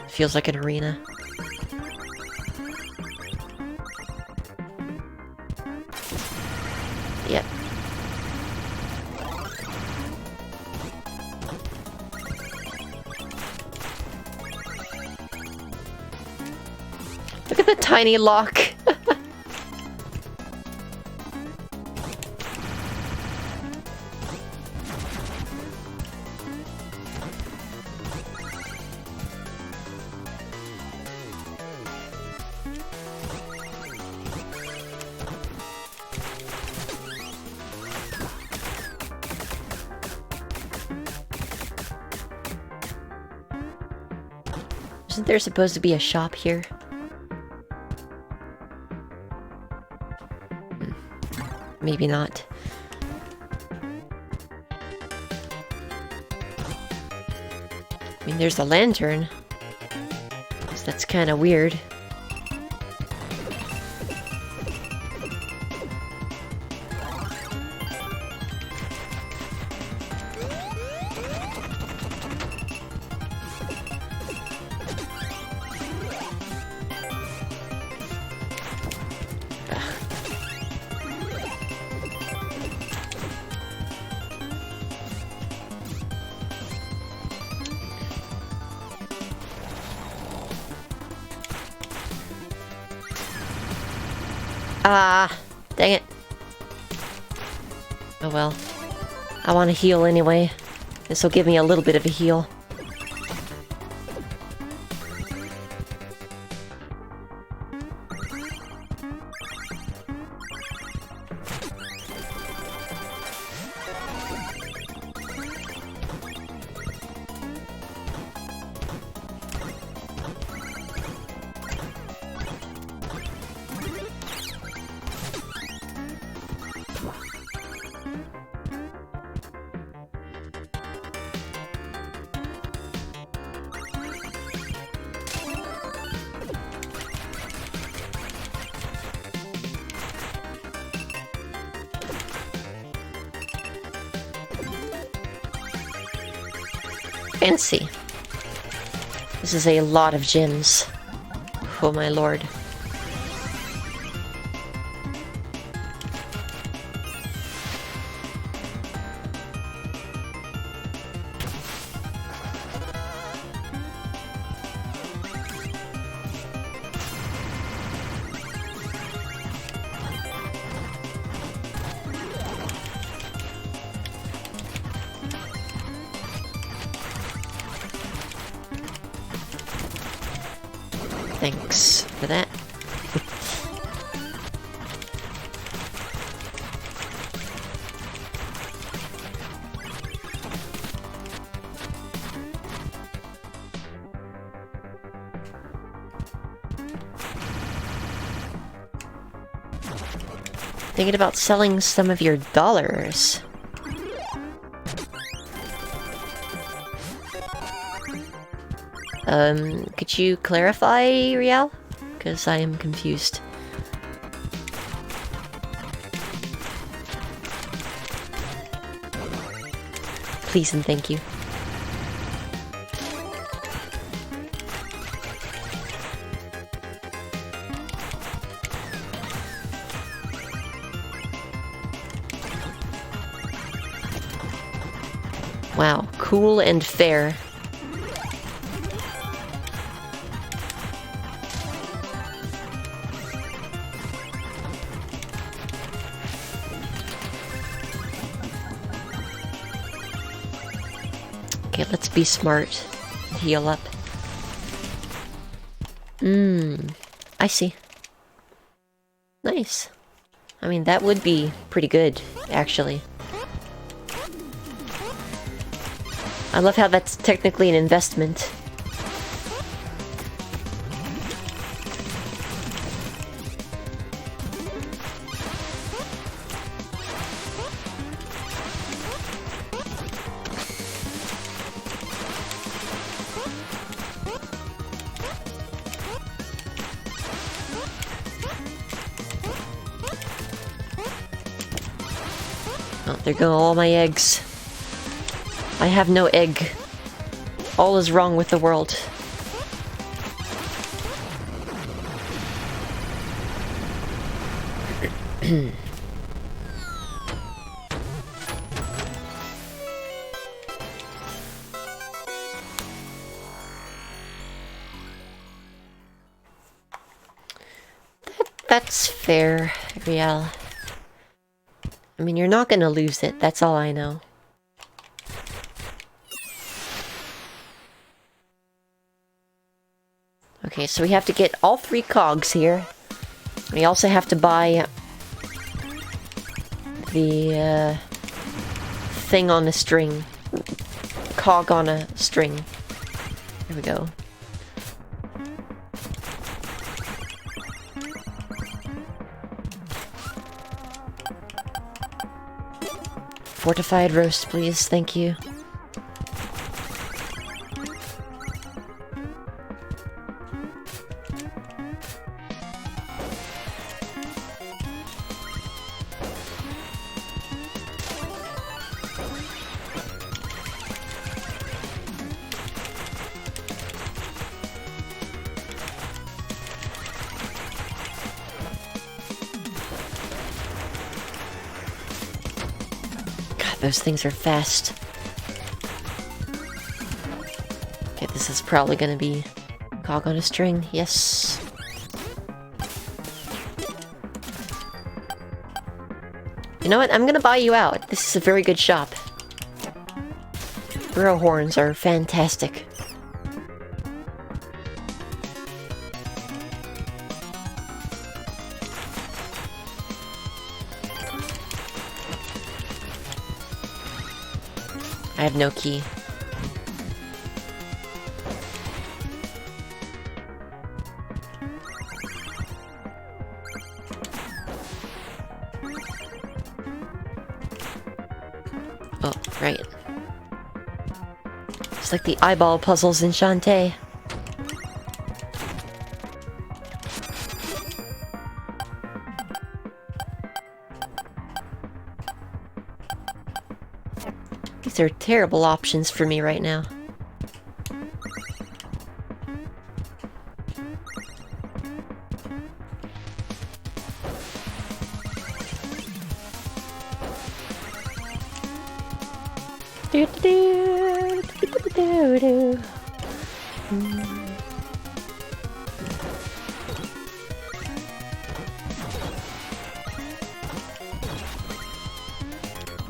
Feels like an arena. Yep. Look at the tiny lock. Isn't there supposed to be a shop here? Maybe not. I mean, there's a lantern. So that's kind of weird. Ah, dang it. Oh well. I want to heal anyway. This will give me a little bit of a heal. Fancy. This is a lot of gems. Oh my lord. Thanks for that. Thinking about selling some of your dollars. Could you clarify, Riel? Because I am confused. Please and thank you. Wow, cool and fair. Okay, let's be smart. Heal up. I see. Nice. I mean, that would be pretty good, actually. I love how that's technically an investment. Oh, there go all my eggs. I have no egg. All is wrong with the world. That's fair, Riel. I mean, you're not gonna lose it, that's all I know. Okay, so we have to get all 3 cogs here. We also have to buy the thing on a string. Cog on a string. There we go. Fortified roast, please. Thank you. Those things are fast. Okay, this is probably gonna be cog on a string. Yes. You know what? I'm gonna buy you out. This is a very good shop. Burrow horns are fantastic. I have no key. Oh, right. It's like the eyeball puzzles in Shantae. These are terrible options for me right now.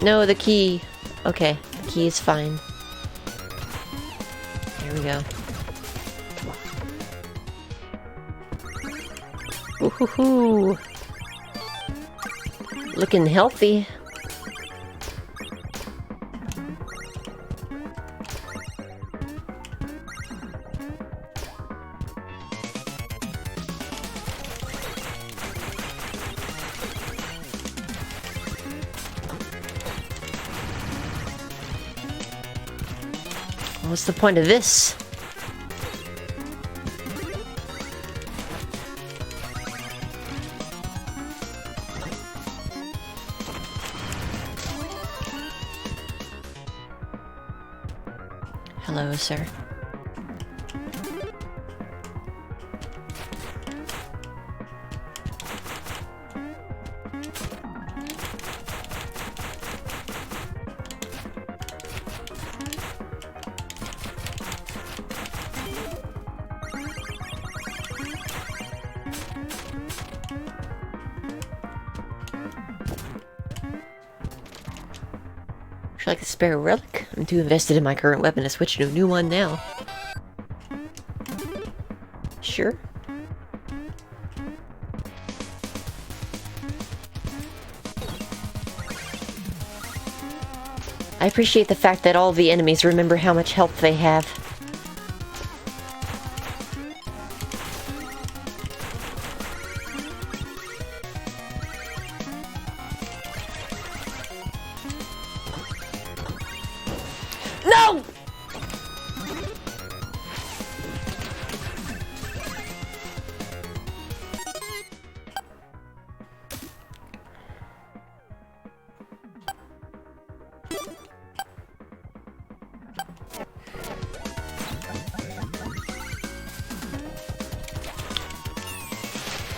No, the key. Okay, the key is fine. There we go. Ooh-hoo-hoo. Looking healthy. What's the point of this? Hello, sir. Would you like a spare relic? I'm too invested in my current weapon to switch to a new one now. Sure. I appreciate the fact that all the enemies remember how much health they have. No!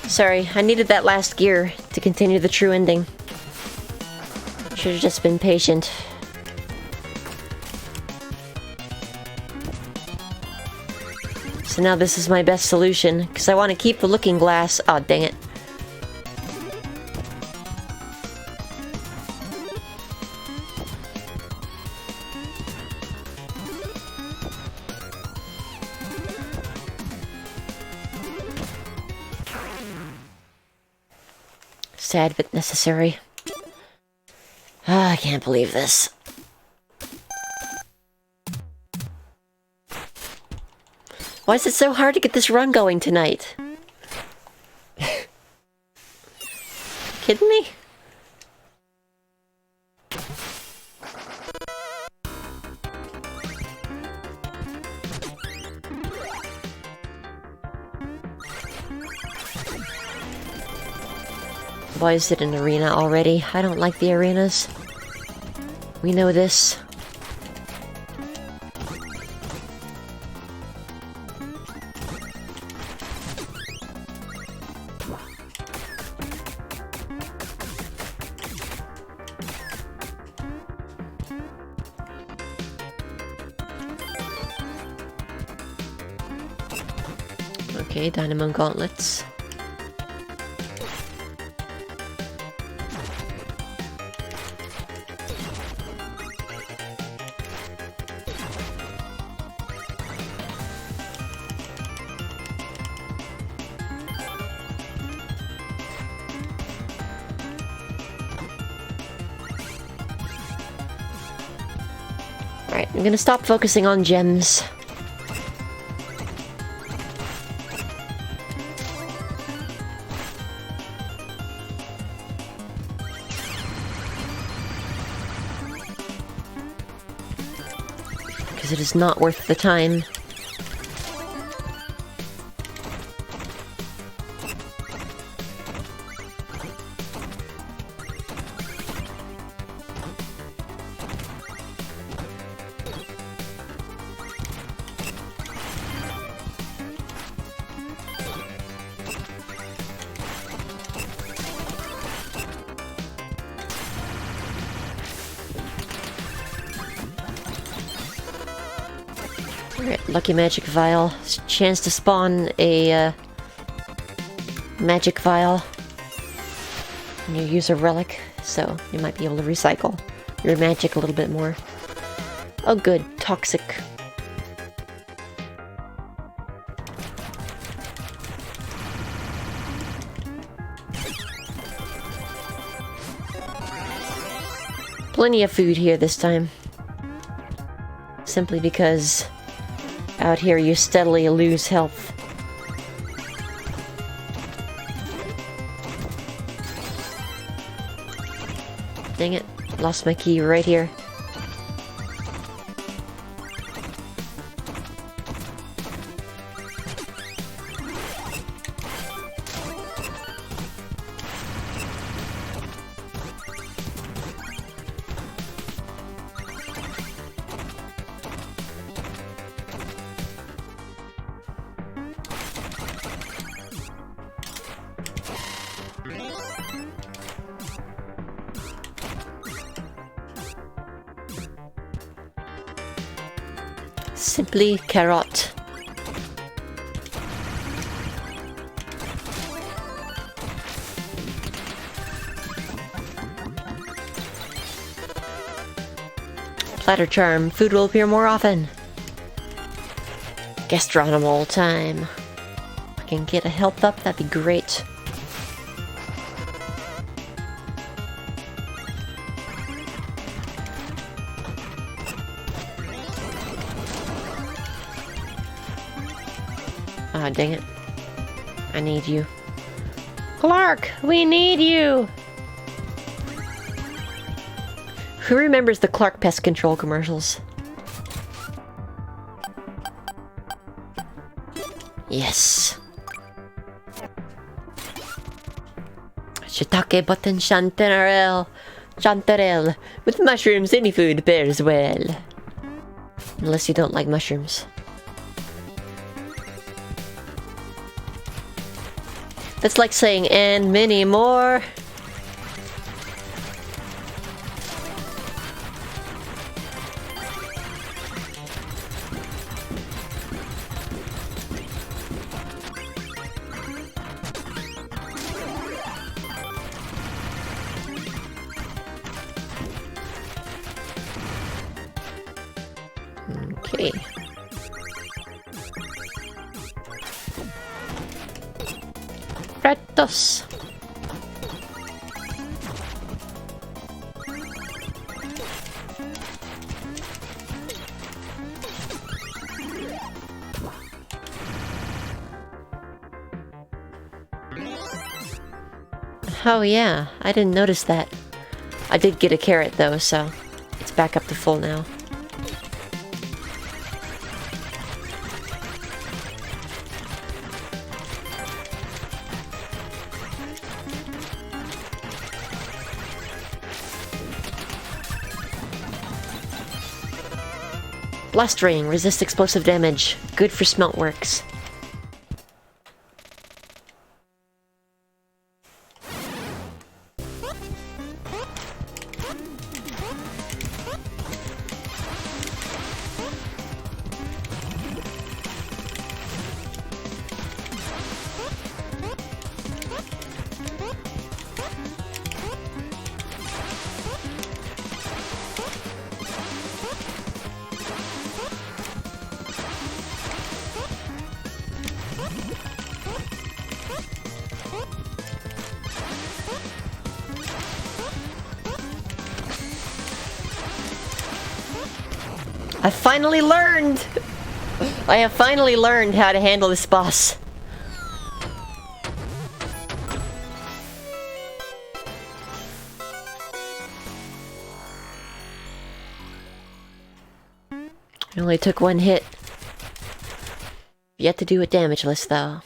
Sorry, I needed that last gear to continue the true ending. Should've just been patient. So now this is my best solution, because I want to keep the looking glass. Aw, dang it. Sad but necessary. Ah, I can't believe this. Why is it so hard to get this run going tonight? Kidding me? Why is it an arena already? I don't like the arenas. We know this. Okay, Dynamo Gauntlets. Alright, I'm gonna stop focusing on gems. Because it is not worth the time. Alright, Lucky Magic Vial. Chance to spawn a Magic Vial. And you use a relic, so you might be able to recycle your magic a little bit more. Oh good, toxic. Plenty of food here this time. Simply because out here you steadily lose health. Dang it, lost my key right here. Simply carrot. Platter charm. Food will appear more often. Gastronomal time. If I can get a health up, that'd be great. Ah, dang it. I need you. Clark, we need you! Who remembers the Clark Pest Control commercials? Yes. Shiitake button chanterelle. Chanterelle. With mushrooms, any food pairs well. Unless you don't like mushrooms. That's like saying, and many more. Okay. Pretos. Oh yeah, I didn't notice that. I did get a carrot though, so it's back up to full now. Blast ring, resist explosive damage. Good for smelt works. I finally learned! I have finally learned how to handle this boss. It only took one hit. Yet to do it damageless, though.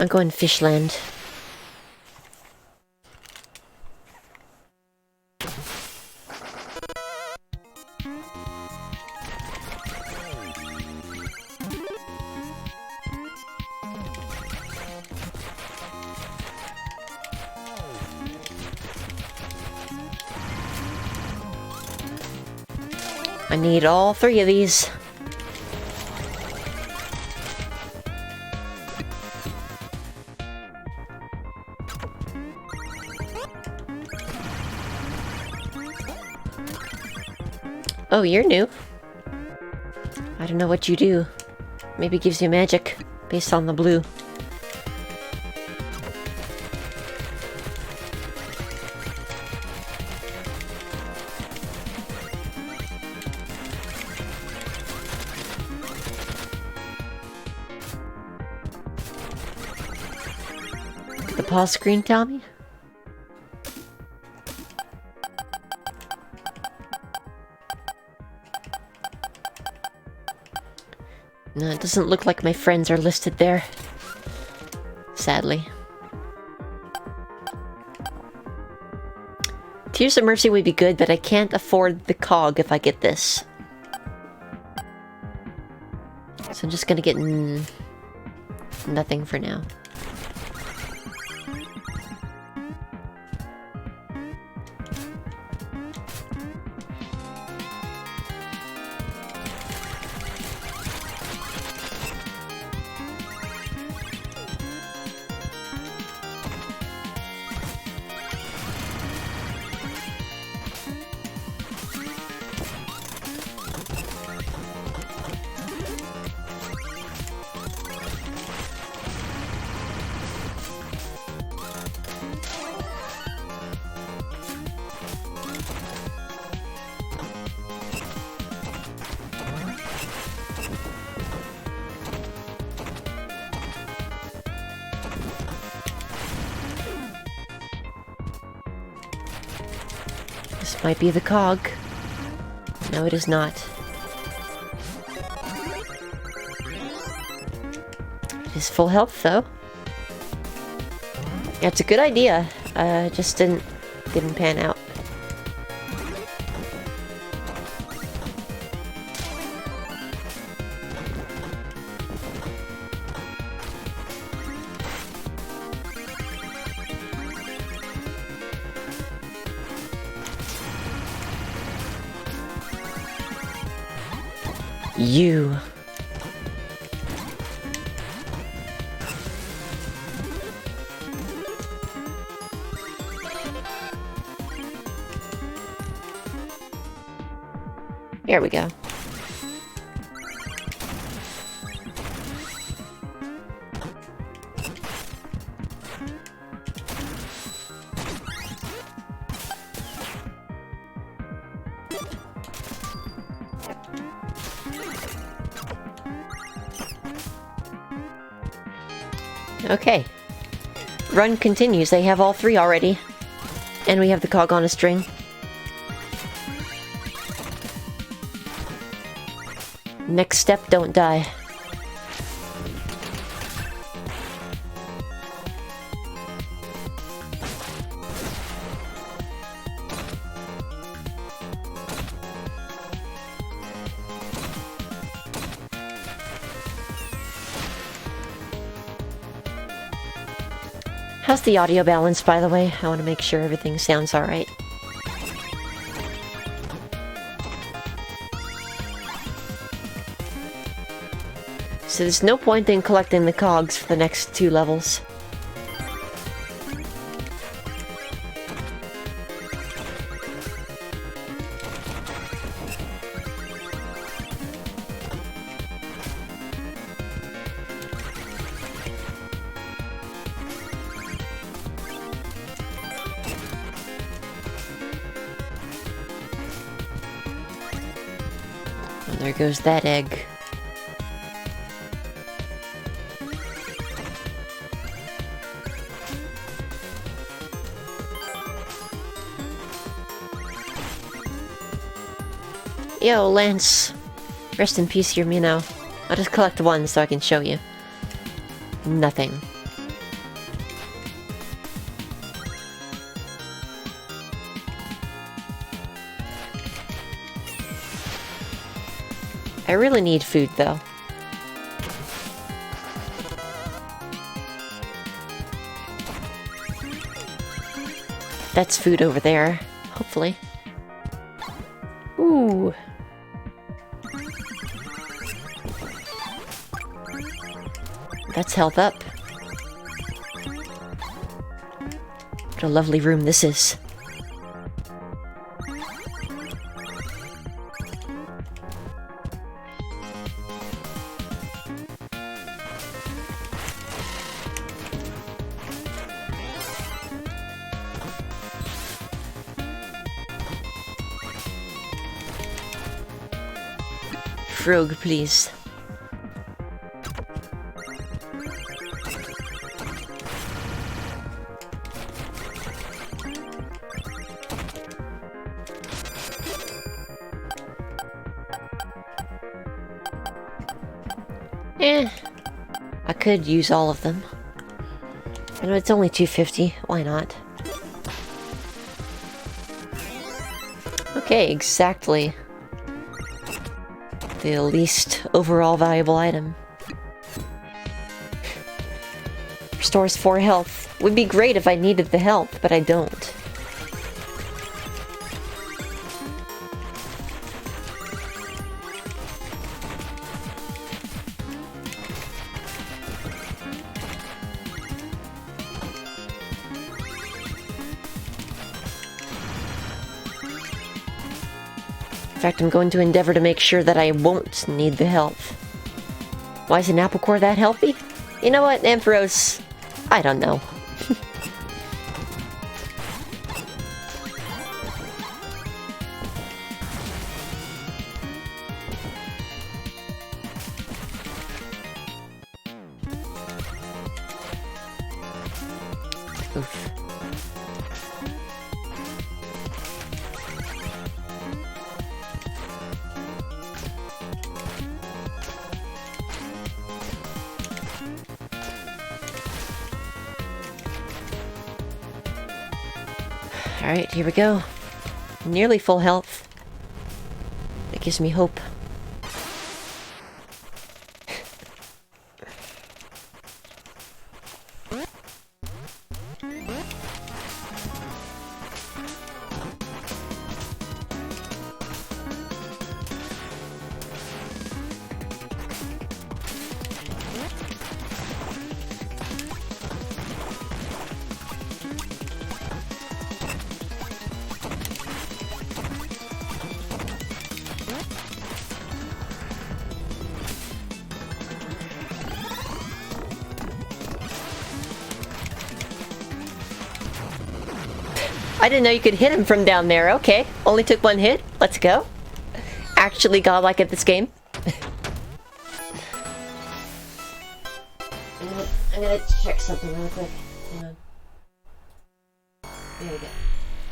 I'm going Fishland. I need all three of these. Oh, you're new. I don't know what you do. Maybe it gives you magic based on the blue. The pause screen tell me? No, it doesn't look like my friends are listed there. Sadly. Tears of Mercy would be good, but I can't afford the cog if I get this. So I'm just gonna get nothing for now. This might be the cog. No, it is not. It is full health, though. Yeah, it's a good idea. Just didn't pan out. You. There we go. Okay. Run continues. They have all three already. And we have the cog on a string. Next step, don't die. How's the audio balance, by the way? I want to make sure everything sounds alright. So there's no point in collecting the cogs for the next 2 levels. And there goes that egg. Yo, Lance. Rest in peace, your Mino. I'll just collect one so I can show you. Nothing. I really need food, though. That's food over there, hopefully. Ooh. That's health up. What a lovely room this is. Frog, please. I could use all of them. I know it's only 250. Why not? Okay, exactly. The least overall valuable item. restores 4 health. Would be great if I needed the health, but I don't. In fact, I'm going to endeavor to make sure that I won't need the health. Why is an apple core that healthy? You know what, Ampharos? I don't know. Oof. Alright, here we go. Nearly full health. That gives me hope. I didn't know you could hit him from down there. Okay, only took 1 hit. Let's go. Actually godlike at this game. I'm gonna check something real quick. Hang on. There we go.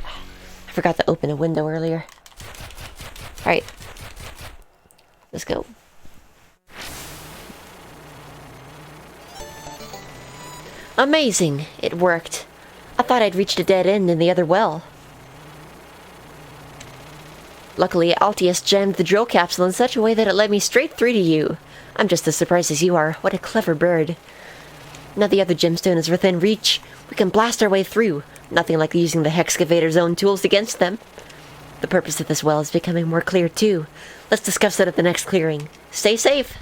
I forgot to open a window earlier. Alright. Let's go. Amazing! It worked. I thought I'd reached a dead end in the other well. Luckily, Altius jammed the drill capsule in such a way that it led me straight through to you. I'm just as surprised as you are. What a clever bird. Now the other gemstone is within reach. We can blast our way through. Nothing like using the Hexcavator's own tools against them. The purpose of this well is becoming more clear too. Let's discuss it at the next clearing. Stay safe!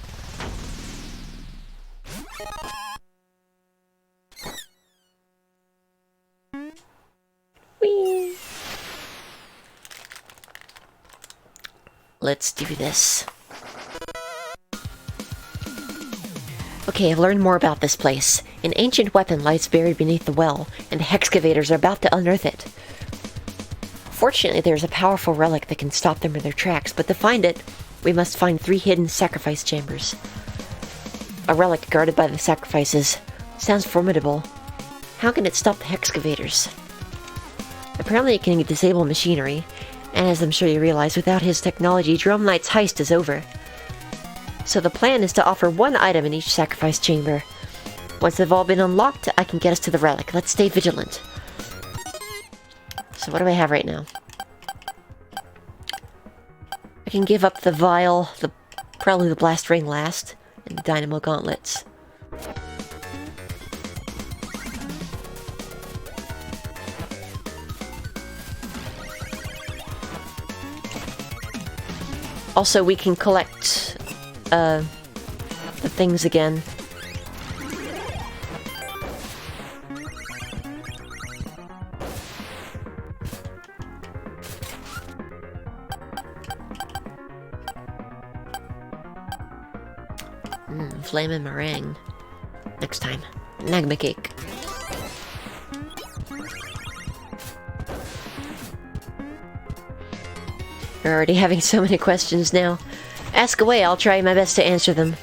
Whee! Let's do this. Okay, I've learned more about this place. An ancient weapon lies buried beneath the well, and the Hexcavators are about to unearth it. Fortunately, there's a powerful relic that can stop them in their tracks, but to find it, we must find 3 hidden sacrifice chambers. A relic guarded by the sacrifices. Sounds formidable. How can it stop the Hexcavators? Apparently it can disable machinery, and as I'm sure you realize, without his technology, Drum Knight's heist is over. So the plan is to offer 1 item in each sacrifice chamber. Once they've all been unlocked, I can get us to the relic. Let's stay vigilant. So what do I have right now? I can give up the vial, probably the blast ring last, and the dynamo gauntlets. Also, we can collect the things again. Flamin' meringue. Next time. Magma cake. You're already having so many questions now. Ask away, I'll try my best to answer them.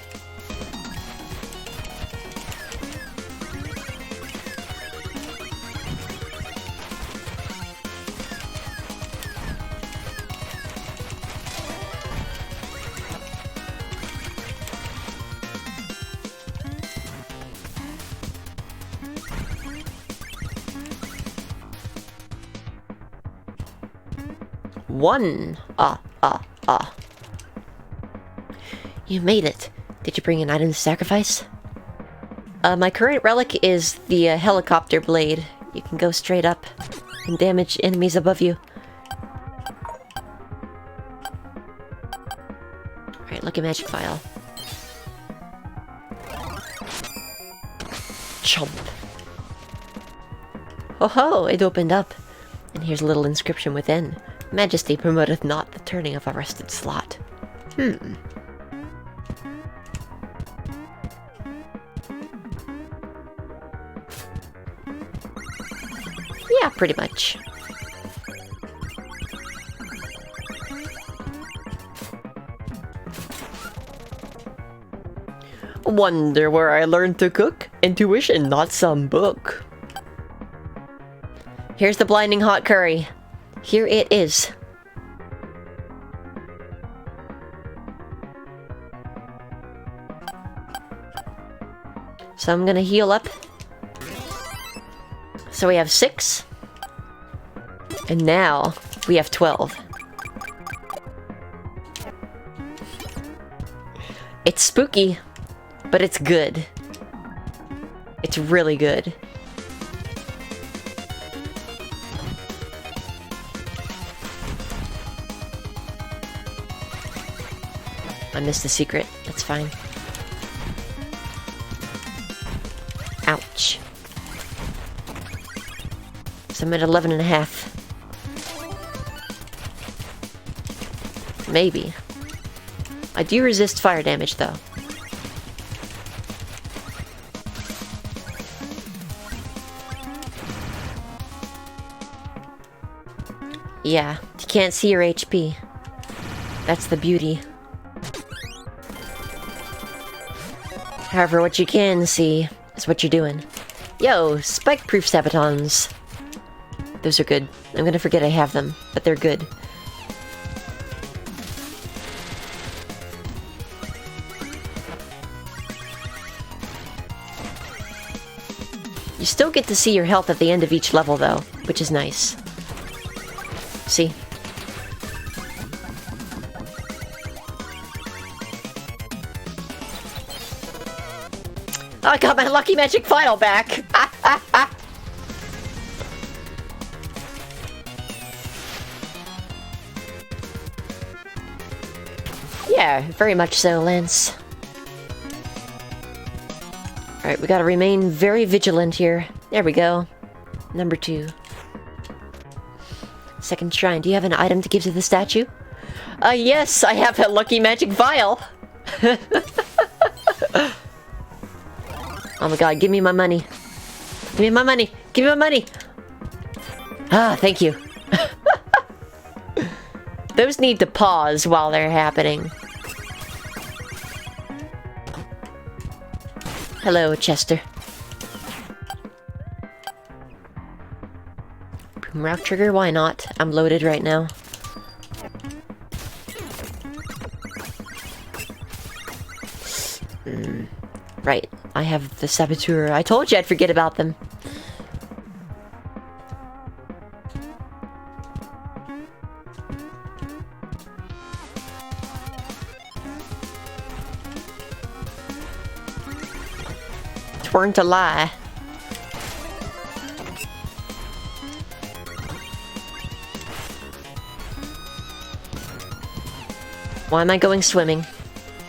One. You made it. Did you bring an item to sacrifice? My current relic is the helicopter blade. You can go straight up and damage enemies above you. Alright, lucky magic vial. Chomp. Oh ho! It opened up. And here's a little inscription within. Majesty promoteth not the turning of a rusted slot. Yeah, pretty much. Wonder where I learned to cook? Intuition, not some book. Here's the blinding hot curry. Here it is. So I'm gonna heal up. So we have 6. And now we have 12. It's spooky, but it's good. It's really good. I missed the secret. That's fine. Ouch. So I'm at 11 and a half. Maybe. I do resist fire damage, though. Yeah, you can't see your HP. That's the beauty. However, what you can see is what you're doing. Yo, spike-proof sabatons. Those are good. I'm gonna forget I have them, but they're good. You still get to see your health at the end of each level, though, which is nice. See? Oh, I got my lucky magic vial back! Yeah, very much so, Lance. Alright, we gotta remain very vigilant here. There we go. Number 2. Second shrine. Do you have an item to give to the statue? Yes, I have a lucky magic vial! Oh my god, give me my money. Give me my money! Give me my money! Ah, thank you. Those need to pause while they're happening. Hello, Chester. Boomrock trigger? Why not? I'm loaded right now. Right. I have the saboteur. I told you I'd forget about them. Weren't a lie. Why am I going swimming?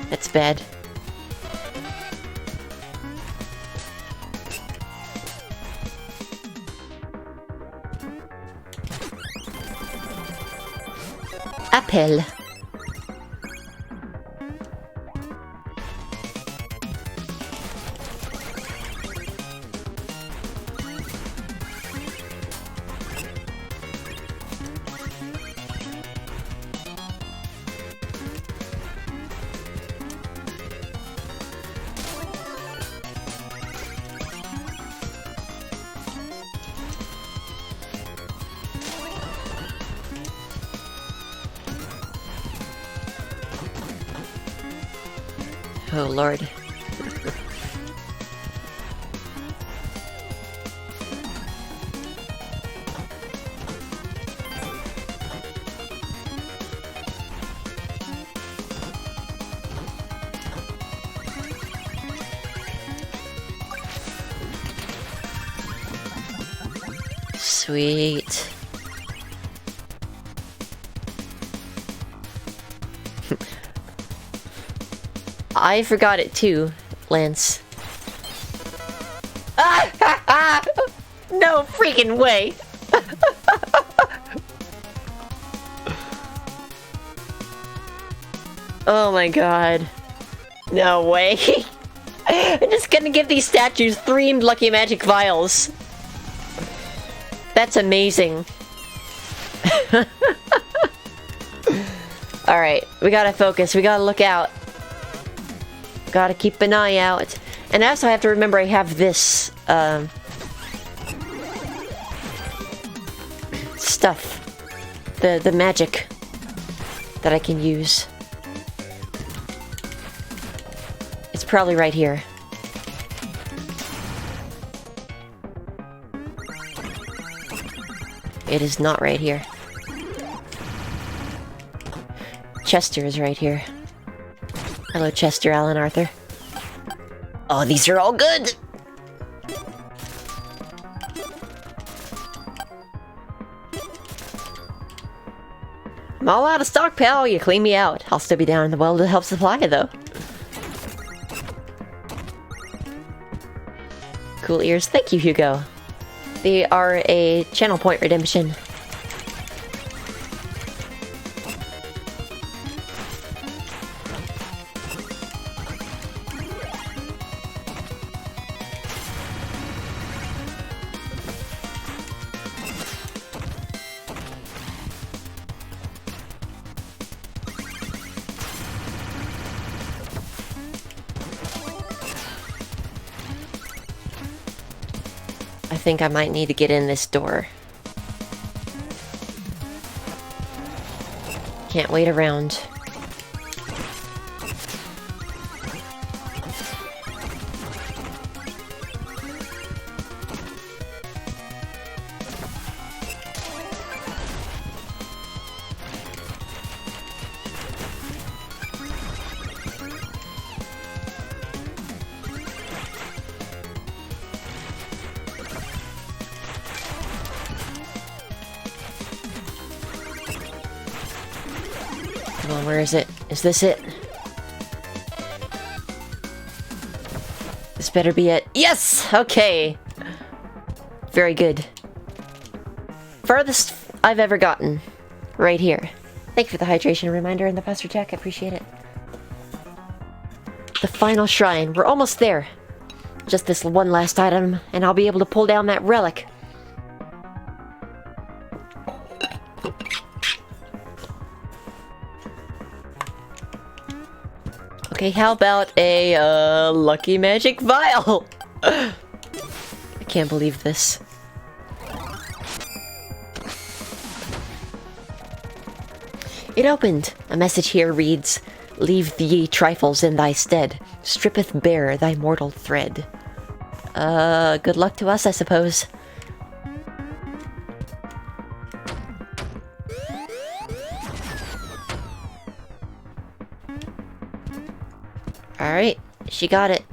That's bad. Appel. Oh, Lord. Sweet. I forgot it too, Lance. No freaking way! Oh my god. No way. I'm just gonna give these statues 3 lucky magic vials. That's amazing. Alright, we gotta focus, we gotta look out. Gotta keep an eye out. And also I have to remember I have this, stuff. The magic that I can use. It's probably right here. It is not right here. Chester is right here. Hello, Chester, Alan, Arthur. Oh, these are all good! I'm all out of stock, pal. You clean me out. I'll still be down in the well to help supply it, though. Cool ears. Thank you, Hugo. They are a channel point redemption. I think I might need to get in this door. Can't wait around. Come on, where is it? Is this it? This better be it. Yes! Okay. Very good. Farthest I've ever gotten. Right here. Thank you for the hydration reminder and the faster check. I appreciate it. The final shrine. We're almost there. Just this one last item, and I'll be able to pull down that relic. Okay, how about a, lucky magic vial? I can't believe this. It opened. A message here reads, "Leave ye trifles in thy stead, strippeth bare thy mortal thread." Good luck to us, I suppose. Alright, she got it.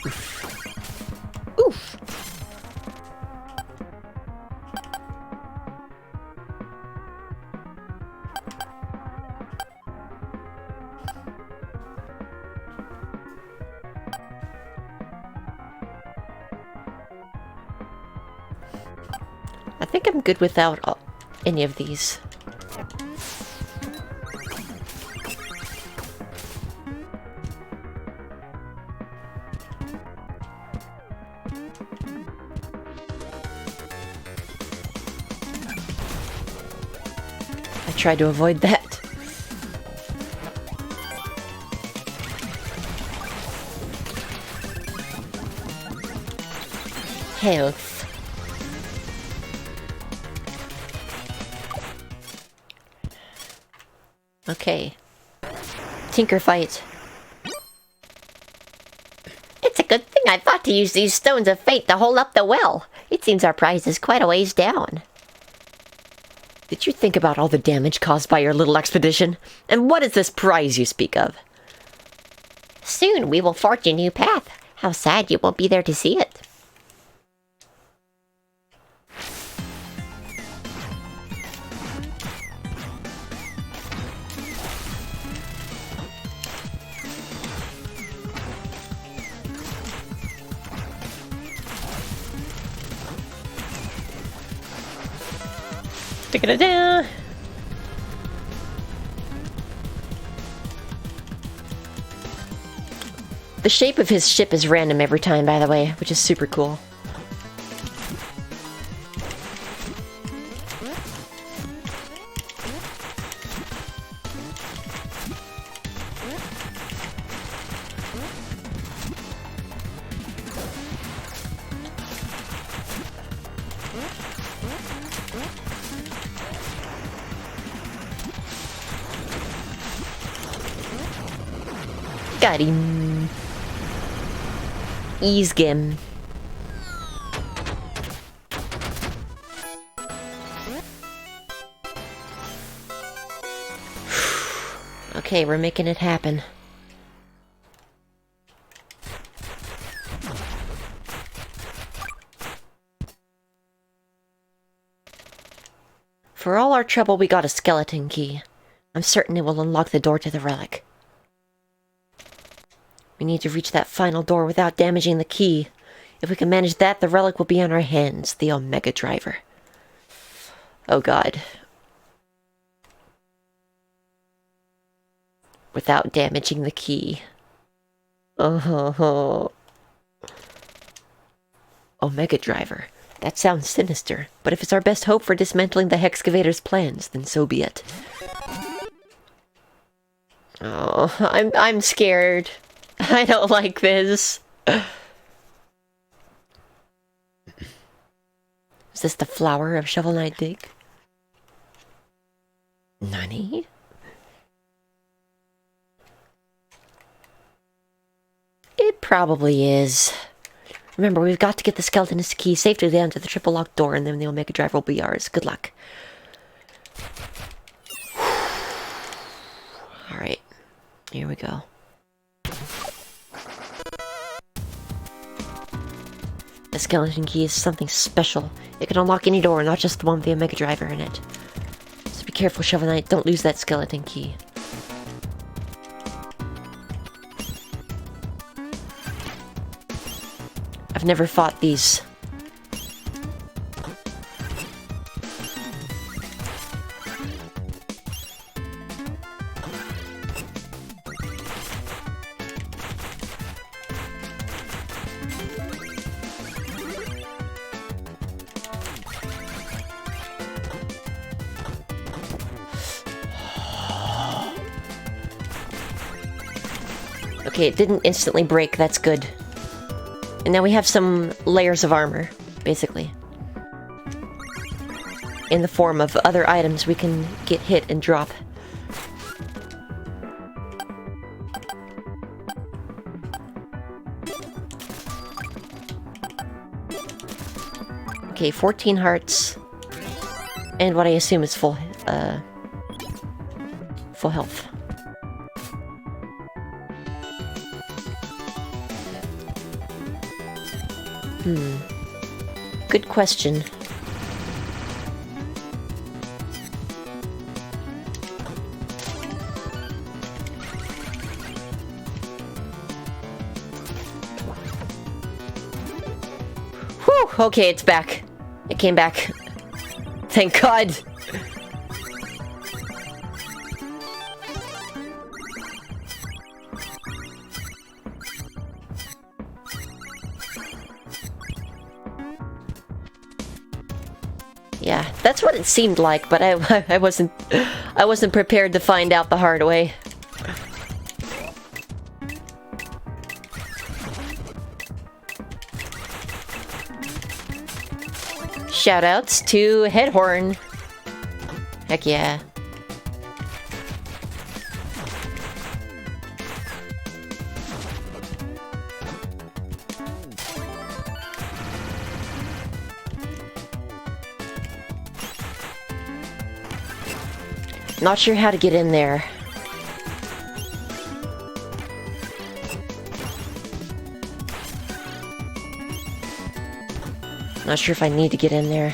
Oof. Oof. I think I'm good without any of these. I tried to avoid that. Health. Okay. Tinker fight. It's a good thing I thought to use these stones of fate to hold up the well. It seems our prize is quite a ways down. Did you think about all the damage caused by your little expedition? And what is this prize you speak of? Soon we will forge a new path. How sad you won't be there to see it. Da-da-da. The shape of his ship is random every time, by the way, which is super cool. Got him. Ease him. Okay, we're making it happen. For all our trouble, we got a skeleton key. I'm certain it will unlock the door to the relic. We need to reach that final door without damaging the key. If we can manage that, the relic will be on our hands, the Omega Driver. Oh god. Without damaging the key. Oh. Omega Driver. That sounds sinister, but if it's our best hope for dismantling the Hexcavator's plans, then so be it. Oh, I'm scared. I don't like this. Is this the flower of Shovel Knight Dig? Nani? It probably is. Remember, we've got to get the skeleton's key safely down to the triple locked door, and then the Omega Drive will be ours. Good luck. Alright. Here we go. The skeleton key is something special. It can unlock any door, not just the one with the Omega Driver in it. So be careful, Shovel Knight. Don't lose that skeleton key. I've never fought these. Okay, it didn't instantly break, that's good. And now we have some layers of armor, basically. In the form of other items we can get hit and drop. Okay, 14 hearts. And what I assume is full health. Good question. Whew! Okay, it's back. It came back. Thank God. Yeah, that's what it seemed like, but I wasn't prepared to find out the hard way. Shoutouts to Headhorn. Heck yeah. Not sure how to get in there. Not sure if I need to get in there.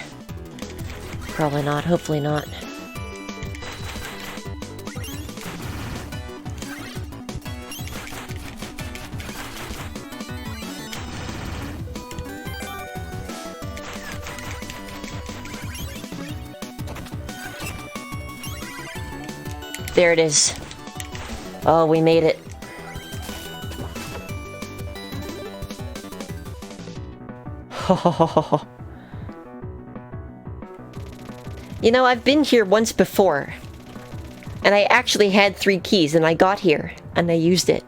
Probably not. Hopefully not. There it is. Oh, we made it. You know, I've been here once before. And I actually had 3 keys and I got here and I used it.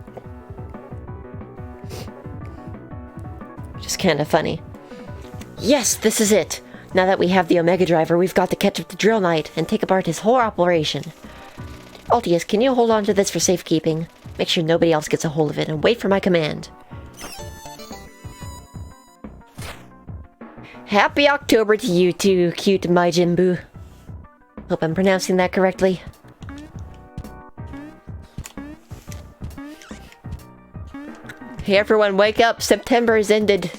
Just kind of funny. Yes, this is it. Now that we have the Omega Driver, we've got to catch up to Drill Knight and take apart his whole operation. Altius, can you hold on to this for safekeeping? Make sure nobody else gets a hold of it and wait for my command. Happy October to you too, cute Majin Buu. Hope I'm pronouncing that correctly. Hey everyone, wake up! September has ended.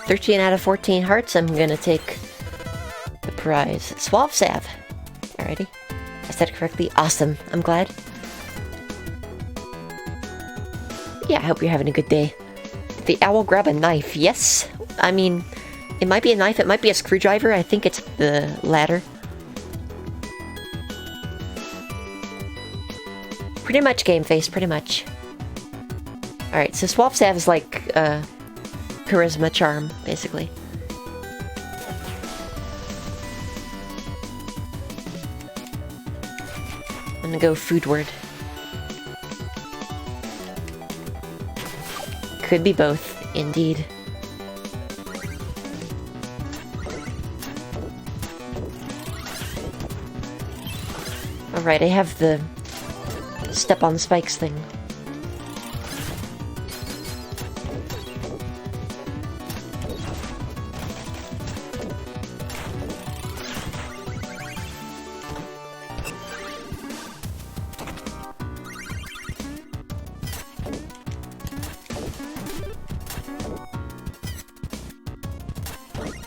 "13 out of 14 hearts, I'm gonna take the prize. Suave Sav. Alrighty. I said it correctly. Awesome. I'm glad. Yeah, I hope you're having a good day. Did the owl grab a knife? Yes. I mean, it might be a knife, it might be a screwdriver. I think it's the latter. Pretty much, Game Face, pretty much. Alright, so Suave Sav is like, charisma charm, basically. I'm gonna go foodward. Could be both, indeed. Alright, I have the step on spikes thing.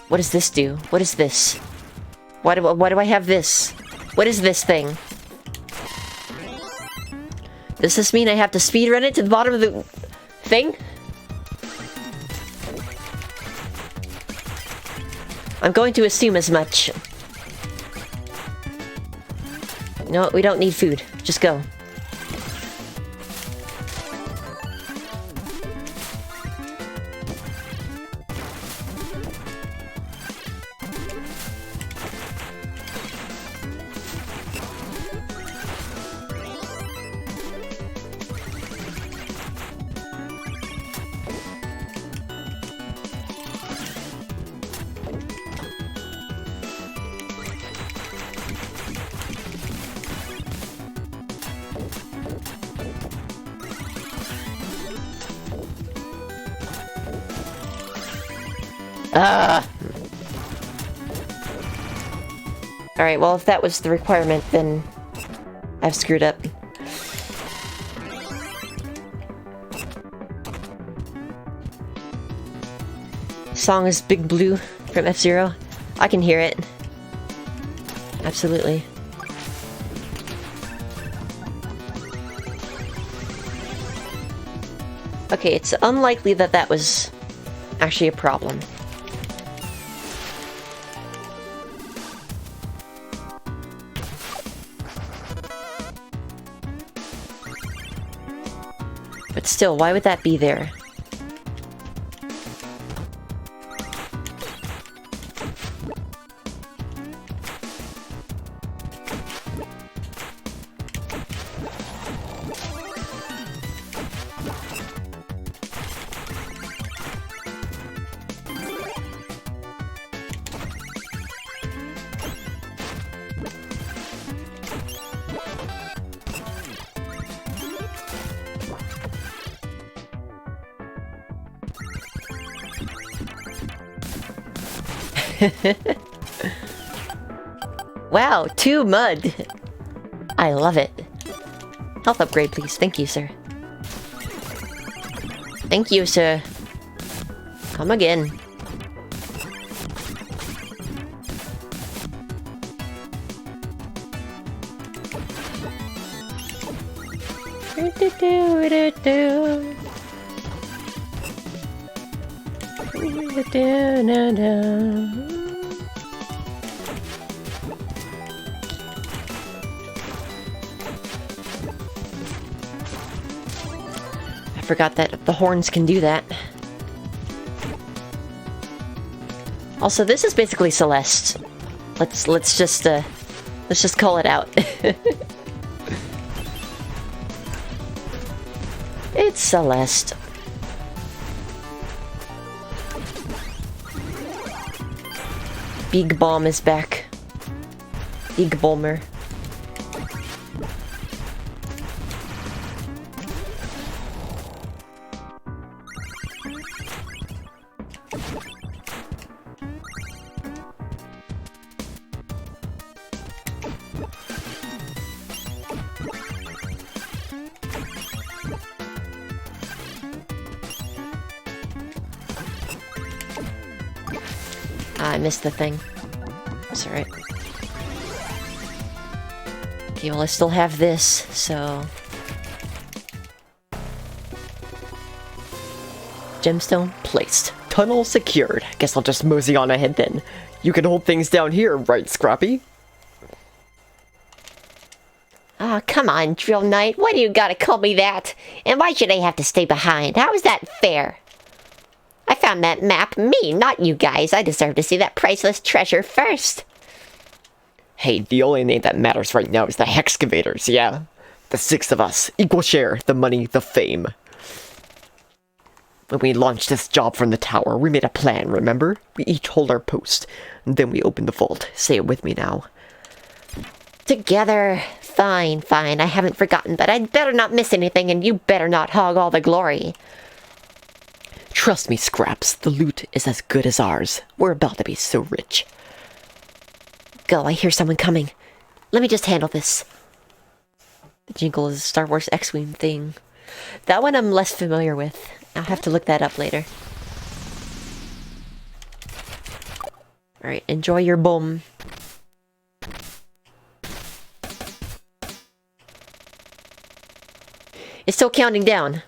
What does this do? What is this? Why do I have this? What is this thing? Does this mean I have to speedrun it to the bottom of the thing? I'm going to assume as much. No, we don't need food. Just go. Alright, well, if that was the requirement, then I've screwed up. Song is Big Blue from F-Zero. I can hear it. Absolutely. Okay, it's unlikely that that was actually a problem. But still, why would that be there? Wow, 2 mud. I love it. Health upgrade, please. Thank you, sir. Thank you, sir. Come again. I forgot that the horns can do that. Also, this is basically Celeste. Let's just call it out. It's Celeste. Big Bomb is back. Big Bomber. I missed the thing. That's alright. Okay, well I still have this, so... Gemstone placed. Tunnel secured. Guess I'll just mosey on ahead then. You can hold things down here, right, Scrappy? Ah, come on, Drill Knight. Why do you gotta call me that? And why should I have to stay behind? How is that fair? I found that map. Me, not you guys. I deserve to see that priceless treasure first. Hey, the only name that matters right now is the Hexcavators, yeah? The 6 of us. Equal share. The money, the fame. When we launched this job from the tower, we made a plan, remember? We each hold our post. And then we opened the vault. Say it with me now. Together. Fine, fine. I haven't forgotten, but I'd better not miss anything, and you better not hog all the glory. Trust me, Scraps. The loot is as good as ours. We're about to be so rich. Go, I hear someone coming. Let me just handle this. The jingle is a Star Wars X-Wing thing. That one I'm less familiar with. I'll have to look that up later. Alright, enjoy your bomb. It's still counting down.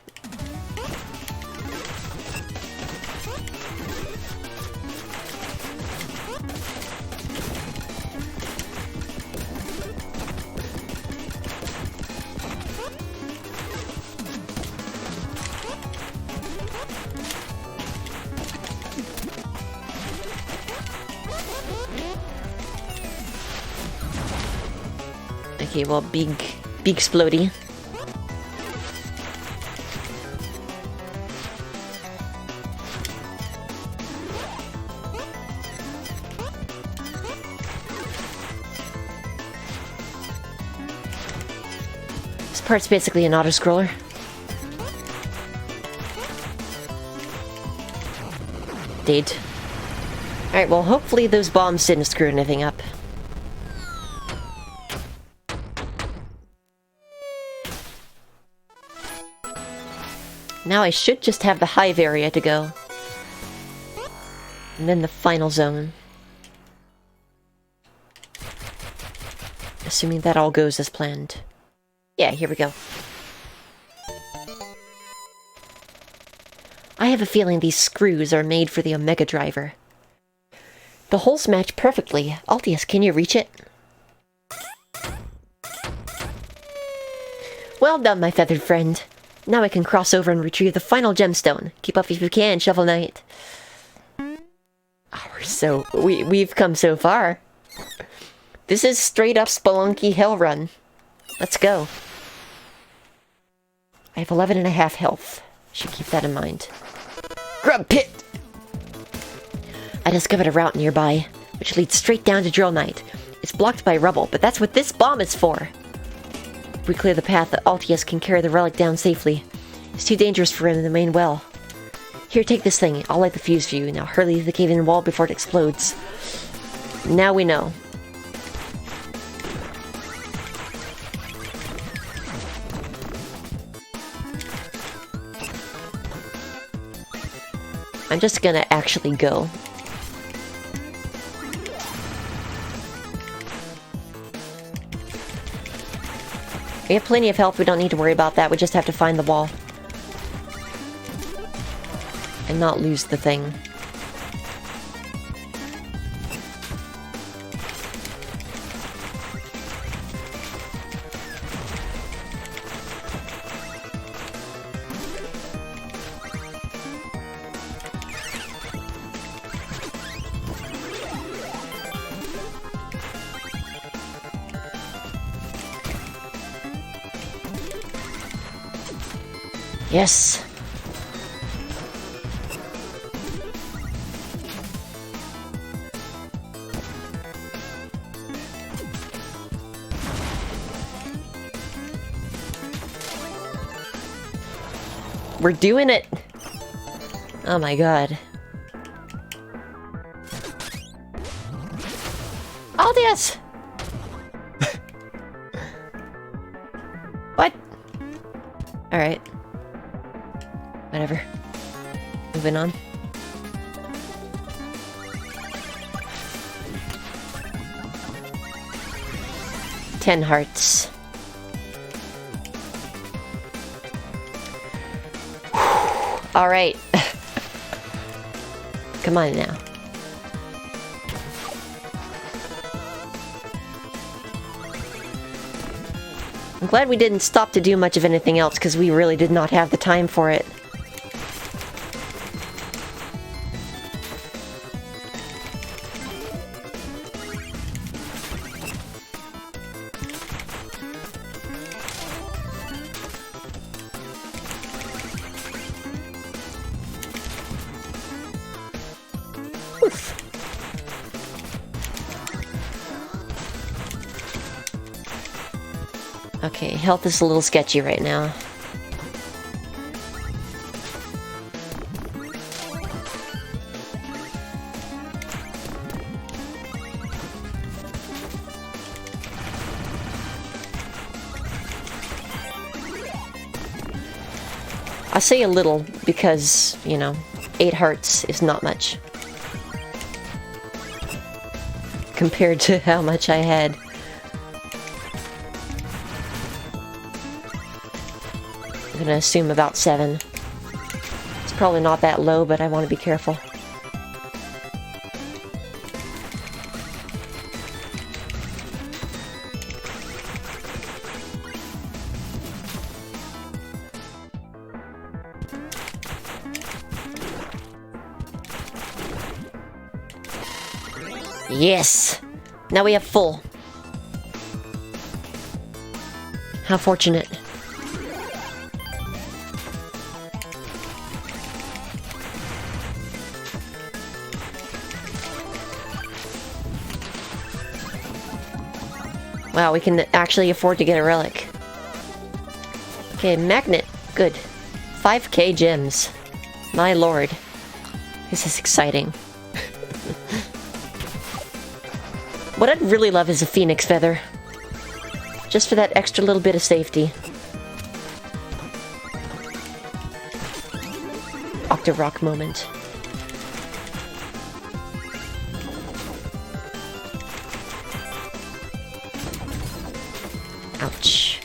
Okay, well, big explodey. This part's basically an auto-scroller. Dead. Alright, well, hopefully those bombs didn't screw anything up. Now I should just have the hive area to go. And then the final zone. Assuming that all goes as planned. Yeah, here we go. I have a feeling these screws are made for the Omega Driver. The holes match perfectly. Altius, can you reach it? Well done, my feathered friend. Now I can cross over and retrieve the final gemstone. Keep up if you can, Shovel Knight. Oh, we've come so far. This is straight up Spelunky Hell Run. Let's go. I have 11.5 health. Should keep that in mind. Grub pit! I discovered a route nearby, which leads straight down to Drill Knight. It's blocked by rubble, but that's what this bomb is for. If we clear the path, the Altius can carry the relic down safely. It's too dangerous for him in the main well. Here, take this thing. I'll light the fuse for you. Now hurry to the cave-in wall before it explodes. Now we know. I'm just gonna actually go. We have plenty of health, we don't need to worry about that, we just have to find the wall. And not lose the thing. Yes. We're doing it. Oh my god. All this. What? All right. Whatever. Moving on. $10 hearts. All right. Come on now. I'm glad we didn't stop to do much of anything else because we really did not have the time for it. Okay, health is a little sketchy right now. I say a little because, you know, 8 hearts is not much. Compared to how much I had. I'm gonna assume about 7. It's probably not that low, but I want to be careful. Yes! Now we have full. How fortunate. Wow, we can actually afford to get a relic. Okay, magnet. Good. 5k gems. My lord. This is exciting. What I'd really love is a phoenix feather. Just for that extra little bit of safety. Octorock moment. Ouch.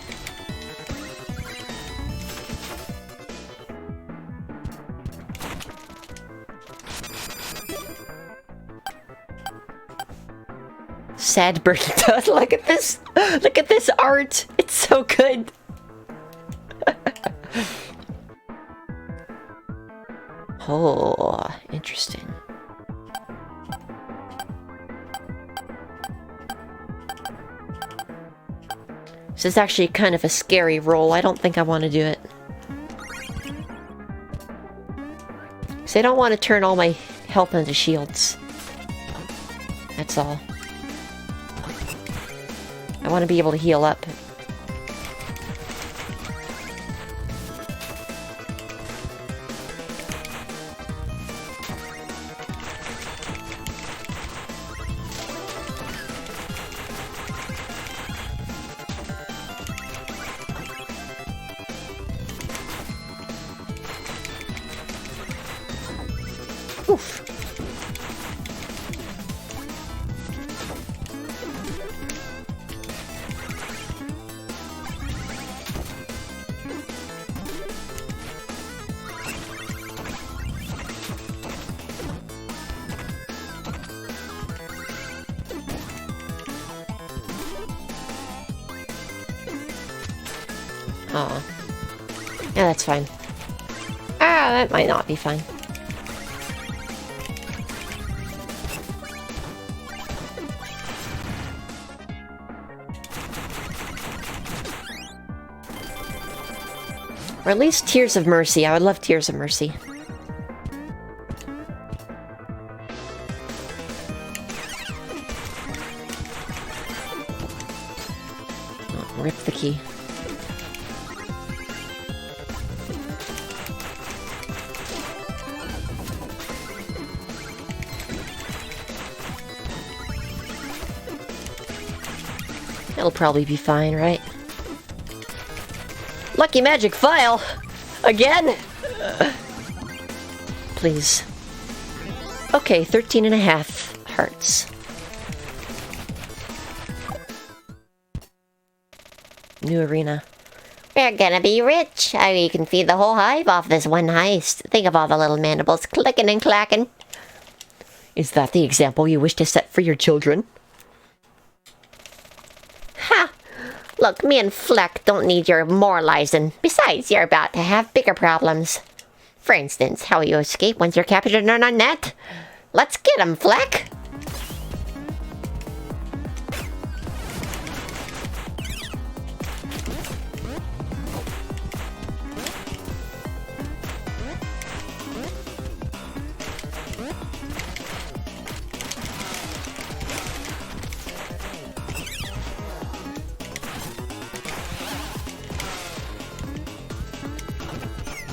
Sad bird. Look at this. Look at this art. It's so good. Oh, interesting. This is actually kind of a scary roll. I don't think I want to do it. So I don't want to turn all my health into shields. That's all. I want to be able to heal up. Oof. Oh. Yeah, that's fine. Ah, that might not be fine. Or at least Tears of Mercy. I would love Tears of Mercy. Oh, rip the key. It'll probably be fine, right? Lucky magic file! Again? Please. Okay, 13.5 hearts. New arena. We're gonna be rich. I mean, you can feed the whole hive off this one heist. Think of all the little mandibles clicking and clacking. Is that the example you wish to set for your children? Ha! Look, me and Fleck don't need your moralizing. Besides, you're about to have bigger problems. For instance, how you escape once you're captured on a net. Let's get him, Fleck!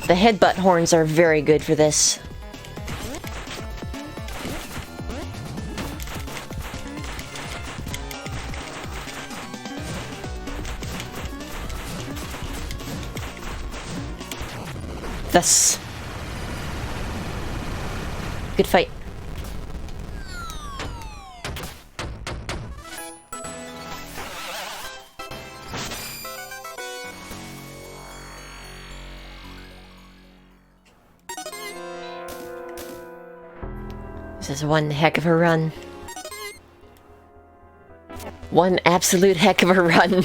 The headbutt horns are very good for this. Thus. Good fight. This is one heck of a run. One absolute heck of a run.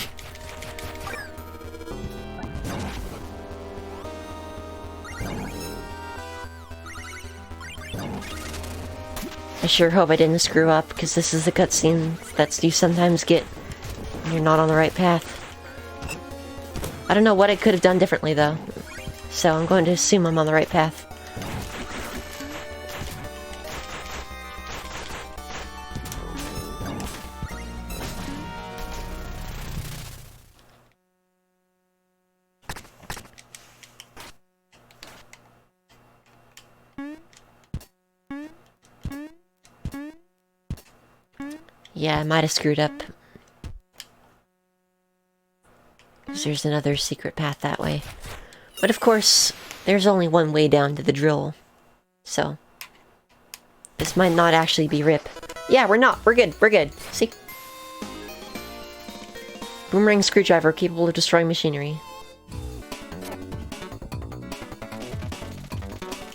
I sure hope I didn't screw up, because this is a cutscene that you sometimes get when you're not on the right path. I don't know what I could have done differently, though. So I'm going to assume I'm on the right path. Yeah, I might have screwed up. 'Cause there's another secret path that way. But of course, there's only one way down to the drill. So, this might not actually be RIP. Yeah, we're not. We're good. We're good. See? Boomerang screwdriver capable of destroying machinery.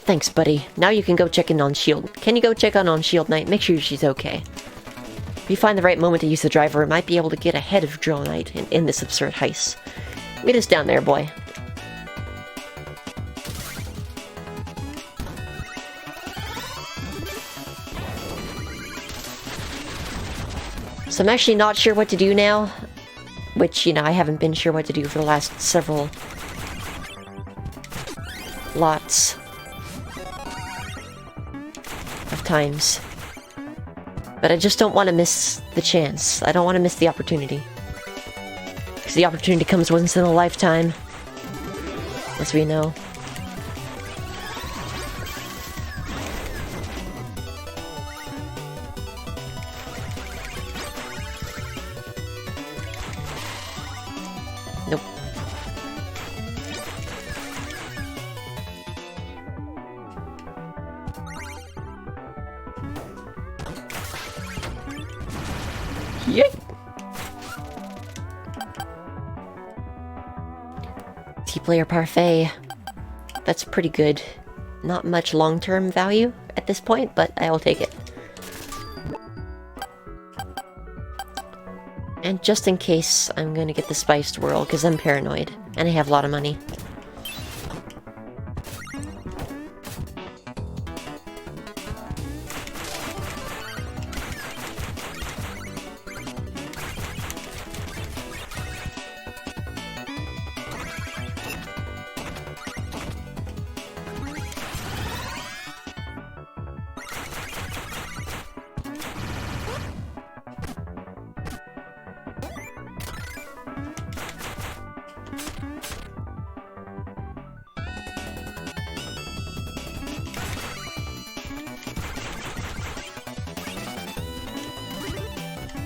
Thanks, buddy. Now you can go check in on S.H.I.E.L.D. Can you go check on S.H.I.E.L.D. Knight? Make sure she's okay. If you find the right moment to use the driver, it might be able to get ahead of Drill Knight in this absurd heist. Meet us down there, boy. So I'm actually not sure what to do now. Which, you know, I haven't been sure what to do for the last several lots of times. But I just don't want to miss the chance. I don't want to miss the opportunity. Because the opportunity comes once in a lifetime, as we know. Nope. Multiplayer parfait. That's pretty good. Not much long-term value at this point, but I will take it. And just in case, I'm gonna get the spiced whirl, because I'm paranoid. And I have a lot of money.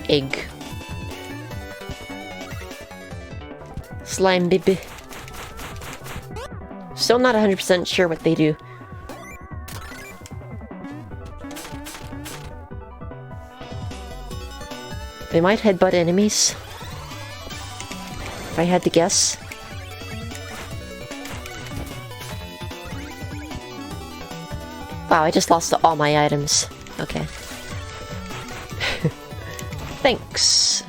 Egg. Slime baby. Still not 100% sure what they do. They might headbutt enemies. If I had to guess. Wow, I just lost all my items. Okay. Thanks.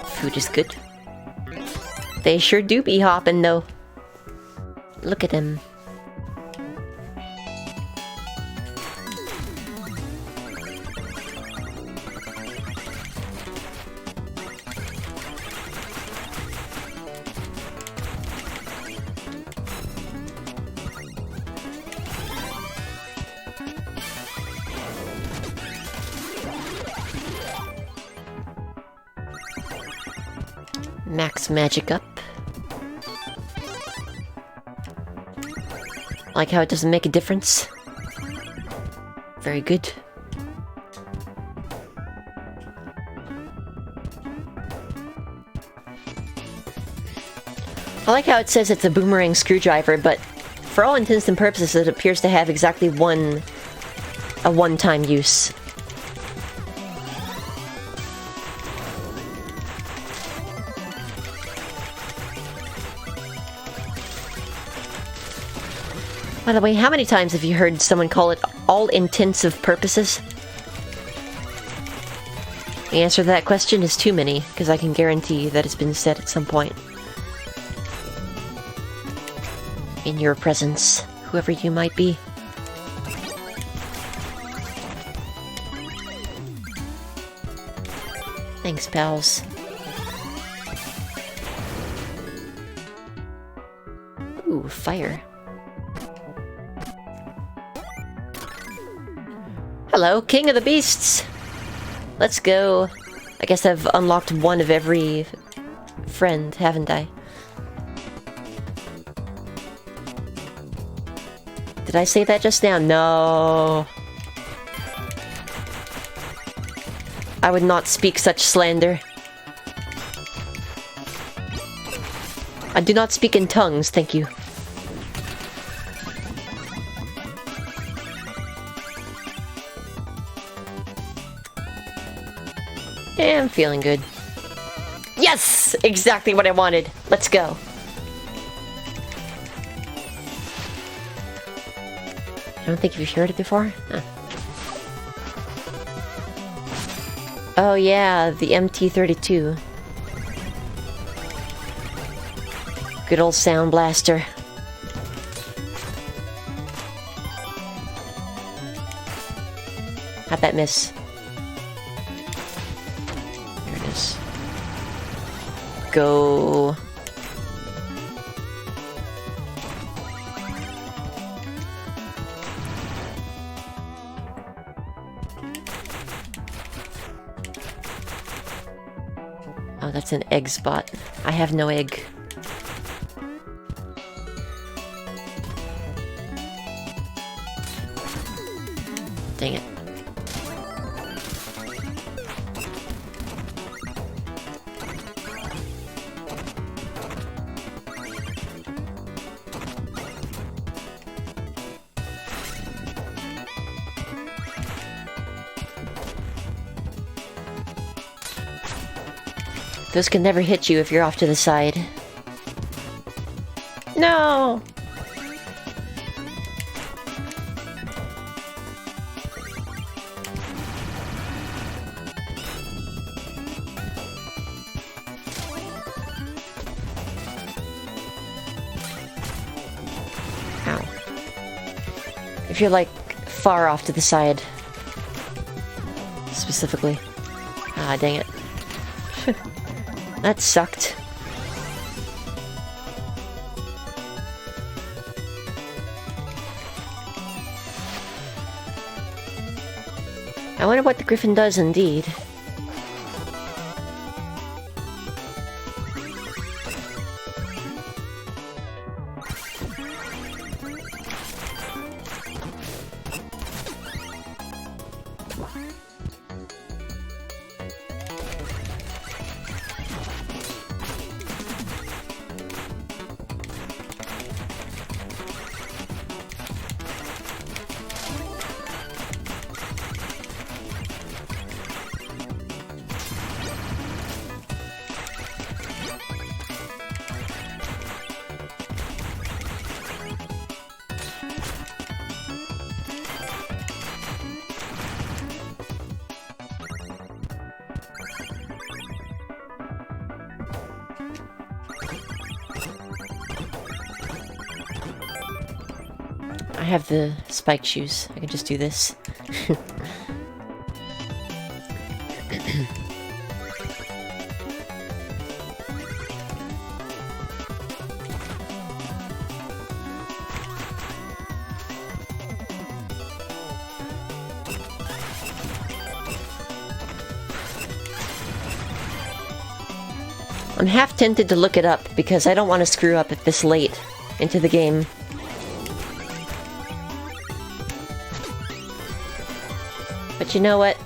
Food is good. They sure do be hopping though. Look at him. Max magic up. Like how it doesn't make a difference. Very good. I like how it says it's a boomerang screwdriver, but for all intents and purposes it appears to have exactly a one-time use. By the way, how many times have you heard someone call it all intensive purposes? The answer to that question is too many, because I can guarantee that it's been said at some point. In your presence, whoever you might be. Thanks, pals. Ooh, fire. Hello, King of the Beasts! Let's go. I guess I've unlocked one of every friend, haven't I? Did I say that just now? No. I would not speak such slander. I do not speak in tongues, thank you. Yeah, I'm feeling good. Yes! Exactly what I wanted. Let's go. I don't think you've heard it before? Huh. Oh yeah, the MT-32. Good old Sound Blaster. How'd that miss? There it is. Go. Oh, that's an egg spot. I have no egg. Dang it. Those can never hit you if you're off to the side. No! Ow. If you're like far off to the side. Specifically. Ah, dang it. That sucked. I wonder what the griffin does indeed. I have the spiked shoes. I can just do this. I'm half tempted to look it up because I don't want to screw up at this late into the game. But you know what?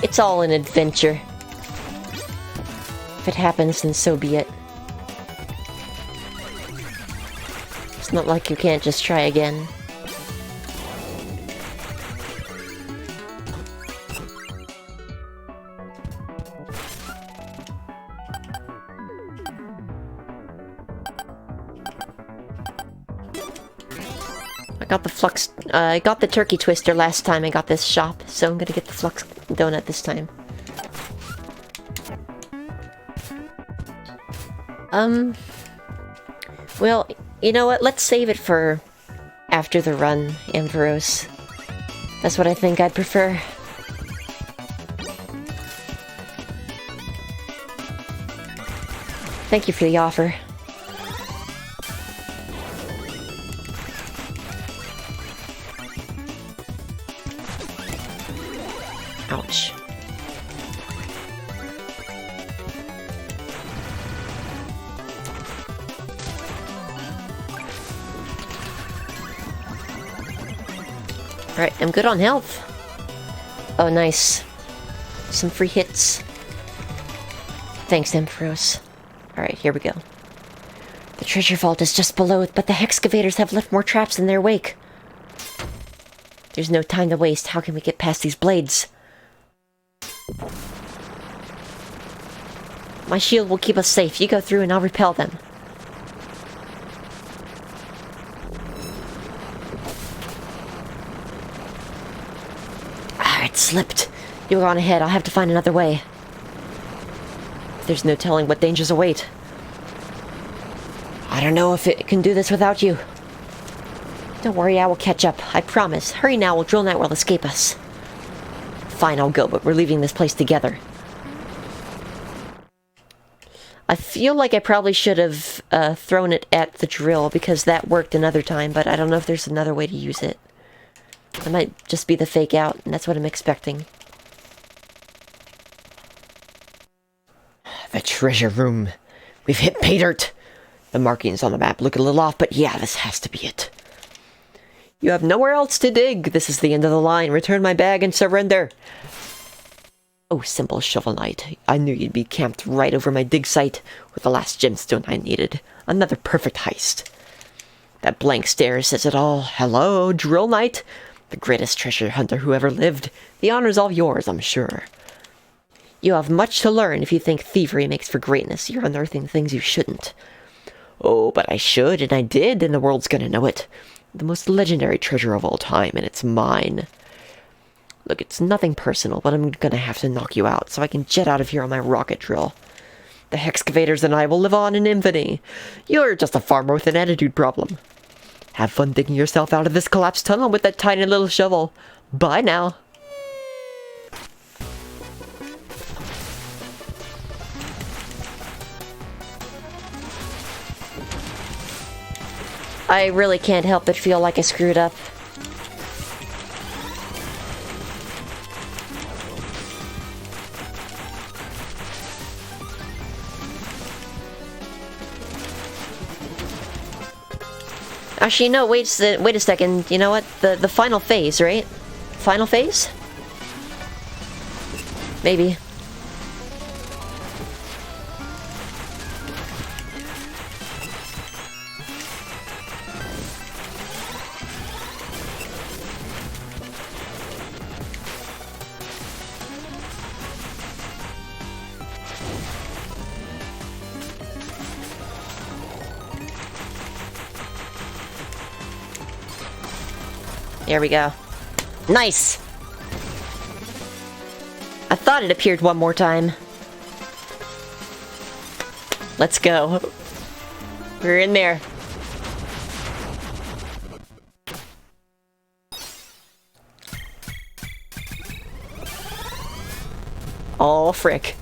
It's all an adventure. If it happens, then so be it. It's not like you can't just try again. I got the turkey twister last time I got this shop, so I'm gonna get the flux donut this time. Well, you know what? Let's save it for after the run, Ambrose. That's what I think I'd prefer. Thank you for the offer. Ouch. Alright, I'm good on health. Oh, nice. Some free hits. Thanks, Ampharos. Alright, here we go. The treasure vault is just below it, but the excavators have left more traps in their wake. There's no time to waste. How can we get past these blades? My shield will keep us safe. You go through and I'll repel them. Ah, it slipped. You go on ahead. I'll have to find another way. There's no telling what dangers await. I don't know if it can do this without you. Don't worry, I will catch up. I promise. Hurry now, or Drill Knight will escape us. Fine, I'll go, but we're leaving this place together. I feel like I probably should have thrown it at the drill, because that worked another time, but I don't know if there's another way to use it. It might just be the fake out, and that's what I'm expecting. The treasure room. We've hit pay dirt. The markings on the map look a little off, but yeah, this has to be it. You have nowhere else to dig. This is the end of the line. Return my bag and surrender. Oh, simple Shovel Knight. I knew you'd be camped right over my dig site with the last gemstone I needed. Another perfect heist. That blank stare says it all. Hello, Drill Knight. The greatest treasure hunter who ever lived. The honor's all yours, I'm sure. You have much to learn if you think thievery makes for greatness. You're unearthing things you shouldn't. Oh, but I should, and I did, and the world's gonna know it. The most legendary treasure of all time, and it's mine. Look, it's nothing personal, but I'm gonna have to knock you out so I can jet out of here on my rocket drill. The Hexcavators and I will live on in infamy. You're just a farmer with an attitude problem. Have fun digging yourself out of this collapsed tunnel with that tiny little shovel. Bye now. I really can't help but feel like I screwed up. Actually, no, wait a second. You know what? The final phase, right? Final phase? Maybe. There we go. Nice! I thought it appeared one more time. Let's go. We're in there. Oh, frick.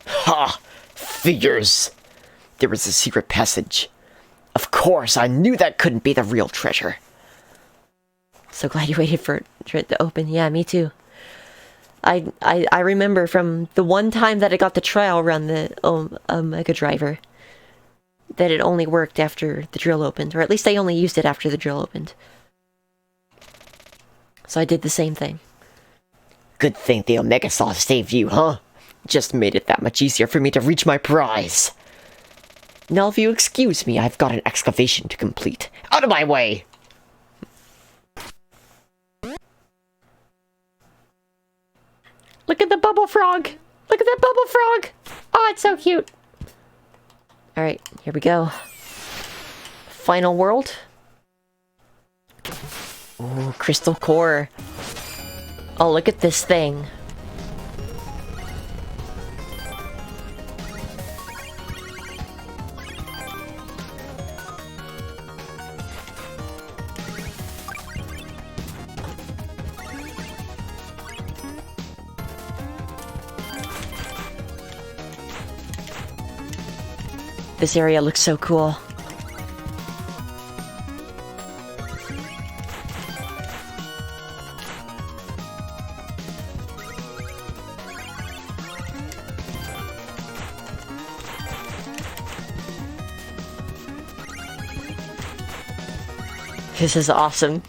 Ha! Figures! There was a secret passage. Of course, I knew that couldn't be the real treasure. So glad you waited for it to open. Yeah, me too. I remember from the one time that I got the trial run the Mega Driver that it only worked after the drill opened, or at least I only used it after the drill opened. So I did the same thing. Good thing the Omega Saw saved you, huh? Just made it that much easier for me to reach my prize. Now if you excuse me, I've got an excavation to complete. Out of my way! Look at the bubble frog! Look at that bubble frog! Oh, it's so cute! Alright, here we go. Final world. Ooh, crystal core. Oh, look at this thing. This area looks so cool. This is awesome.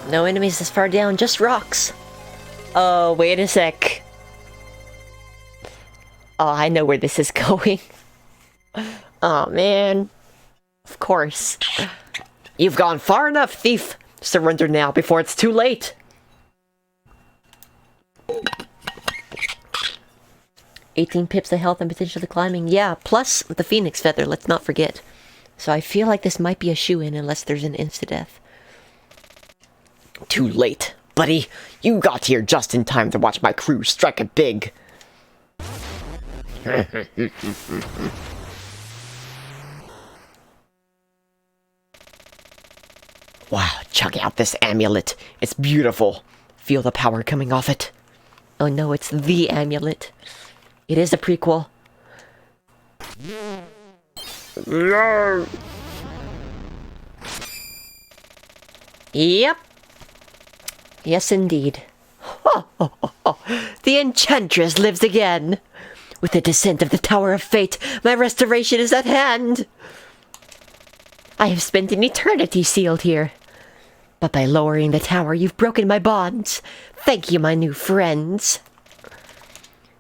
No enemies this far down, just rocks. Oh, wait a sec. Oh, I know where this is going. Oh, man. Of course. You've gone far enough, thief. Surrender now before it's too late. 18 pips of health and potentially climbing. Yeah, plus the Phoenix Feather, let's not forget. So I feel like this might be a shoo-in unless there's an insta-death. Too late. Buddy, you got here just in time to watch my crew strike it big. Wow, check out this amulet. It's beautiful. Feel the power coming off it. Oh no, it's the amulet. It is a prequel. Yeah. Yep. Yes, indeed. The Enchantress lives again. With the descent of the Tower of Fate, my restoration is at hand. I have spent an eternity sealed here. But by lowering the tower, you've broken my bonds. Thank you, my new friends.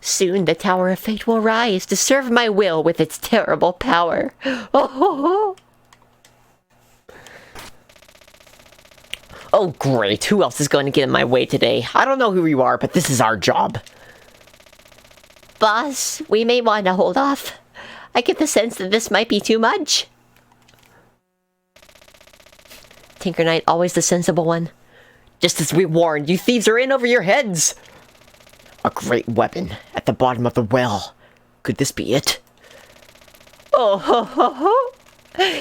Soon the Tower of Fate will rise to serve my will with its terrible power. Oh, great. Who else is going to get in my way today? I don't know who you are, but this is our job. Boss, we may want to hold off. I get the sense that this might be too much. Tinker Knight, always the sensible one. Just as we warned, you thieves are in over your heads. A great weapon at the bottom of the well. Could this be it? Oh, ho, ho, ho.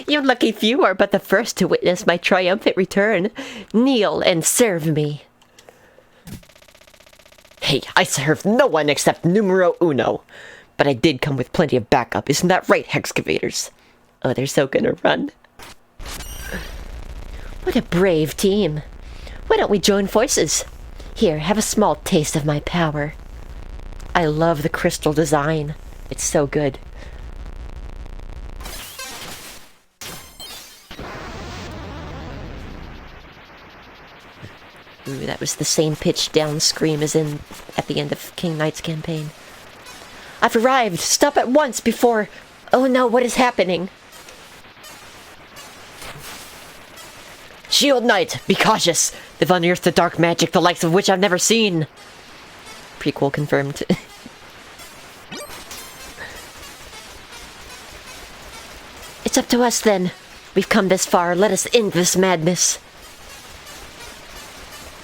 You lucky few are but the first to witness my triumphant return. Kneel and serve me. Hey, I serve no one except numero uno. But I did come with plenty of backup, isn't that right, Hexcavators? Oh, they're so gonna run. What a brave team. Why don't we join forces? Here, have a small taste of my power. I love the crystal design. It's so good. Ooh, that was the same pitch down scream as in at the end of King Knight's campaign. I've arrived! Stop at once before... Oh no, what is happening? Shield Knight, be cautious! They've unearthed the dark magic, the likes of which I've never seen. Prequel confirmed. It's up to us then. We've come this far. Let us end this madness.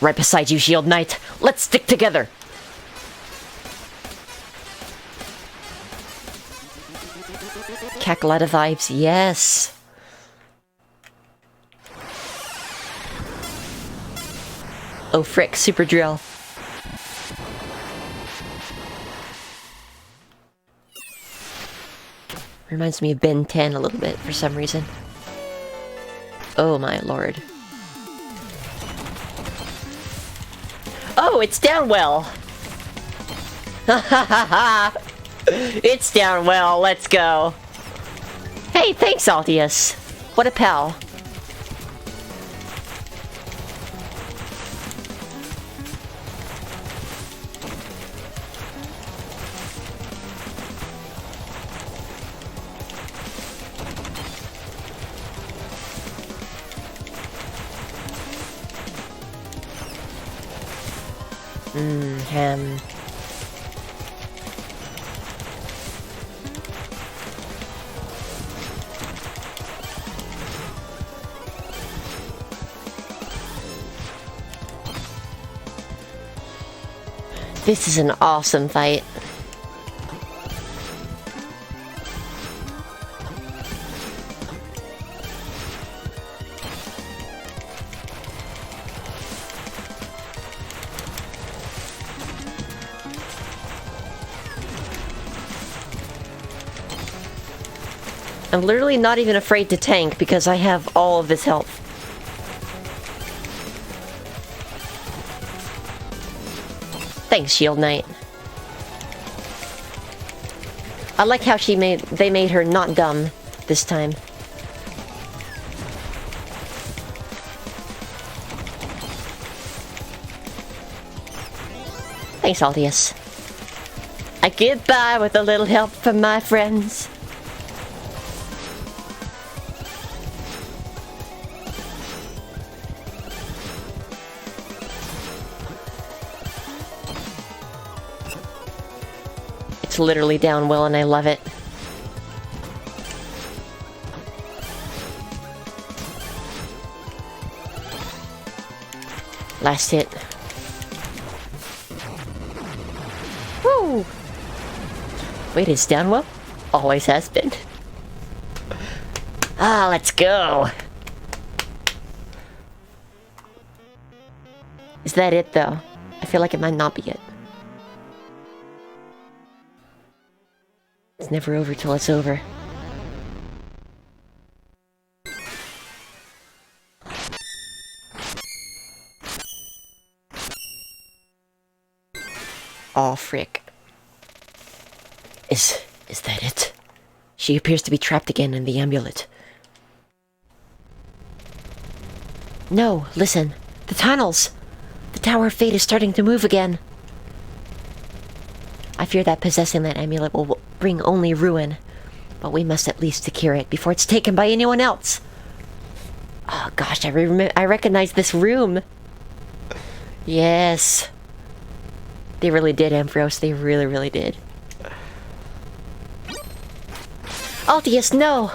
Right beside you, Shield Knight. Let's stick together. Kakalata vibes, yes. Oh frick, super drill. Reminds me of Ben 10 a little bit for some reason. Oh my lord. Oh, it's down well. Ha ha ha ha. It's down well, let's go. Hey, thanks, Altius. What a pal. Ham. This is an awesome fight. I'm literally not even afraid to tank because I have all of this health. Thanks, Shield Knight. I like how they made her not dumb this time. Thanks, Altius. I get by with a little help from my friends. It's literally down well and I love it. Last hit. Woo! Wait, it's down well? Always has been. Ah, let's go! Is that it though? I feel like it might not be it. It's never over till it's over. Aw, frick. Is that it? She appears to be trapped again in the amulet. No, listen. The tunnels! The Tower of Fate is starting to move again. I fear that possessing that amulet will bring only ruin. But we must at least secure it before it's taken by anyone else. Oh gosh, I recognize this room. Yes. They really did, Ambrose. They really, really did. Altius, no!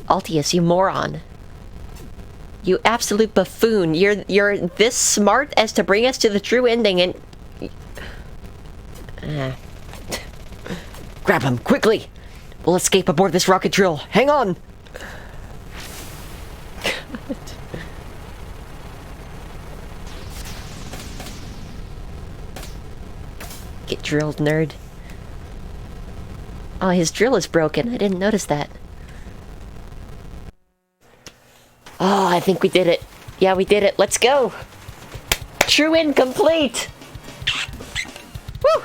Altius, you moron. You absolute buffoon. You're this smart as to bring us to the true ending and... Grab him, quickly! We'll escape aboard this rocket drill. Hang on! Get drilled, nerd. Oh, his drill is broken. I didn't notice that. Oh, I think we did it. Yeah, we did it. Let's go! True end complete! Woo!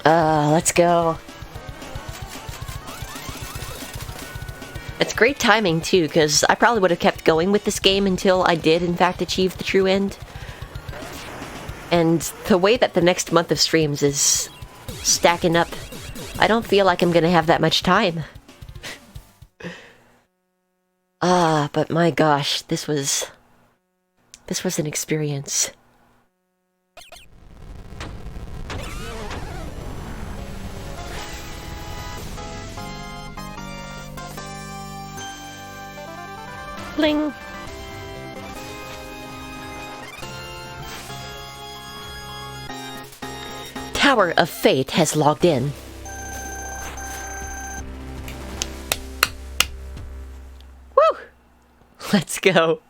Let's go. It's great timing, too, because I probably would have kept going with this game until I did, in fact, achieve the true end. And the way that the next month of streams is stacking up, I don't feel like I'm gonna have that much time. But my gosh, this was an experience. Bling! Tower of Fate has logged in. Woo! Let's go.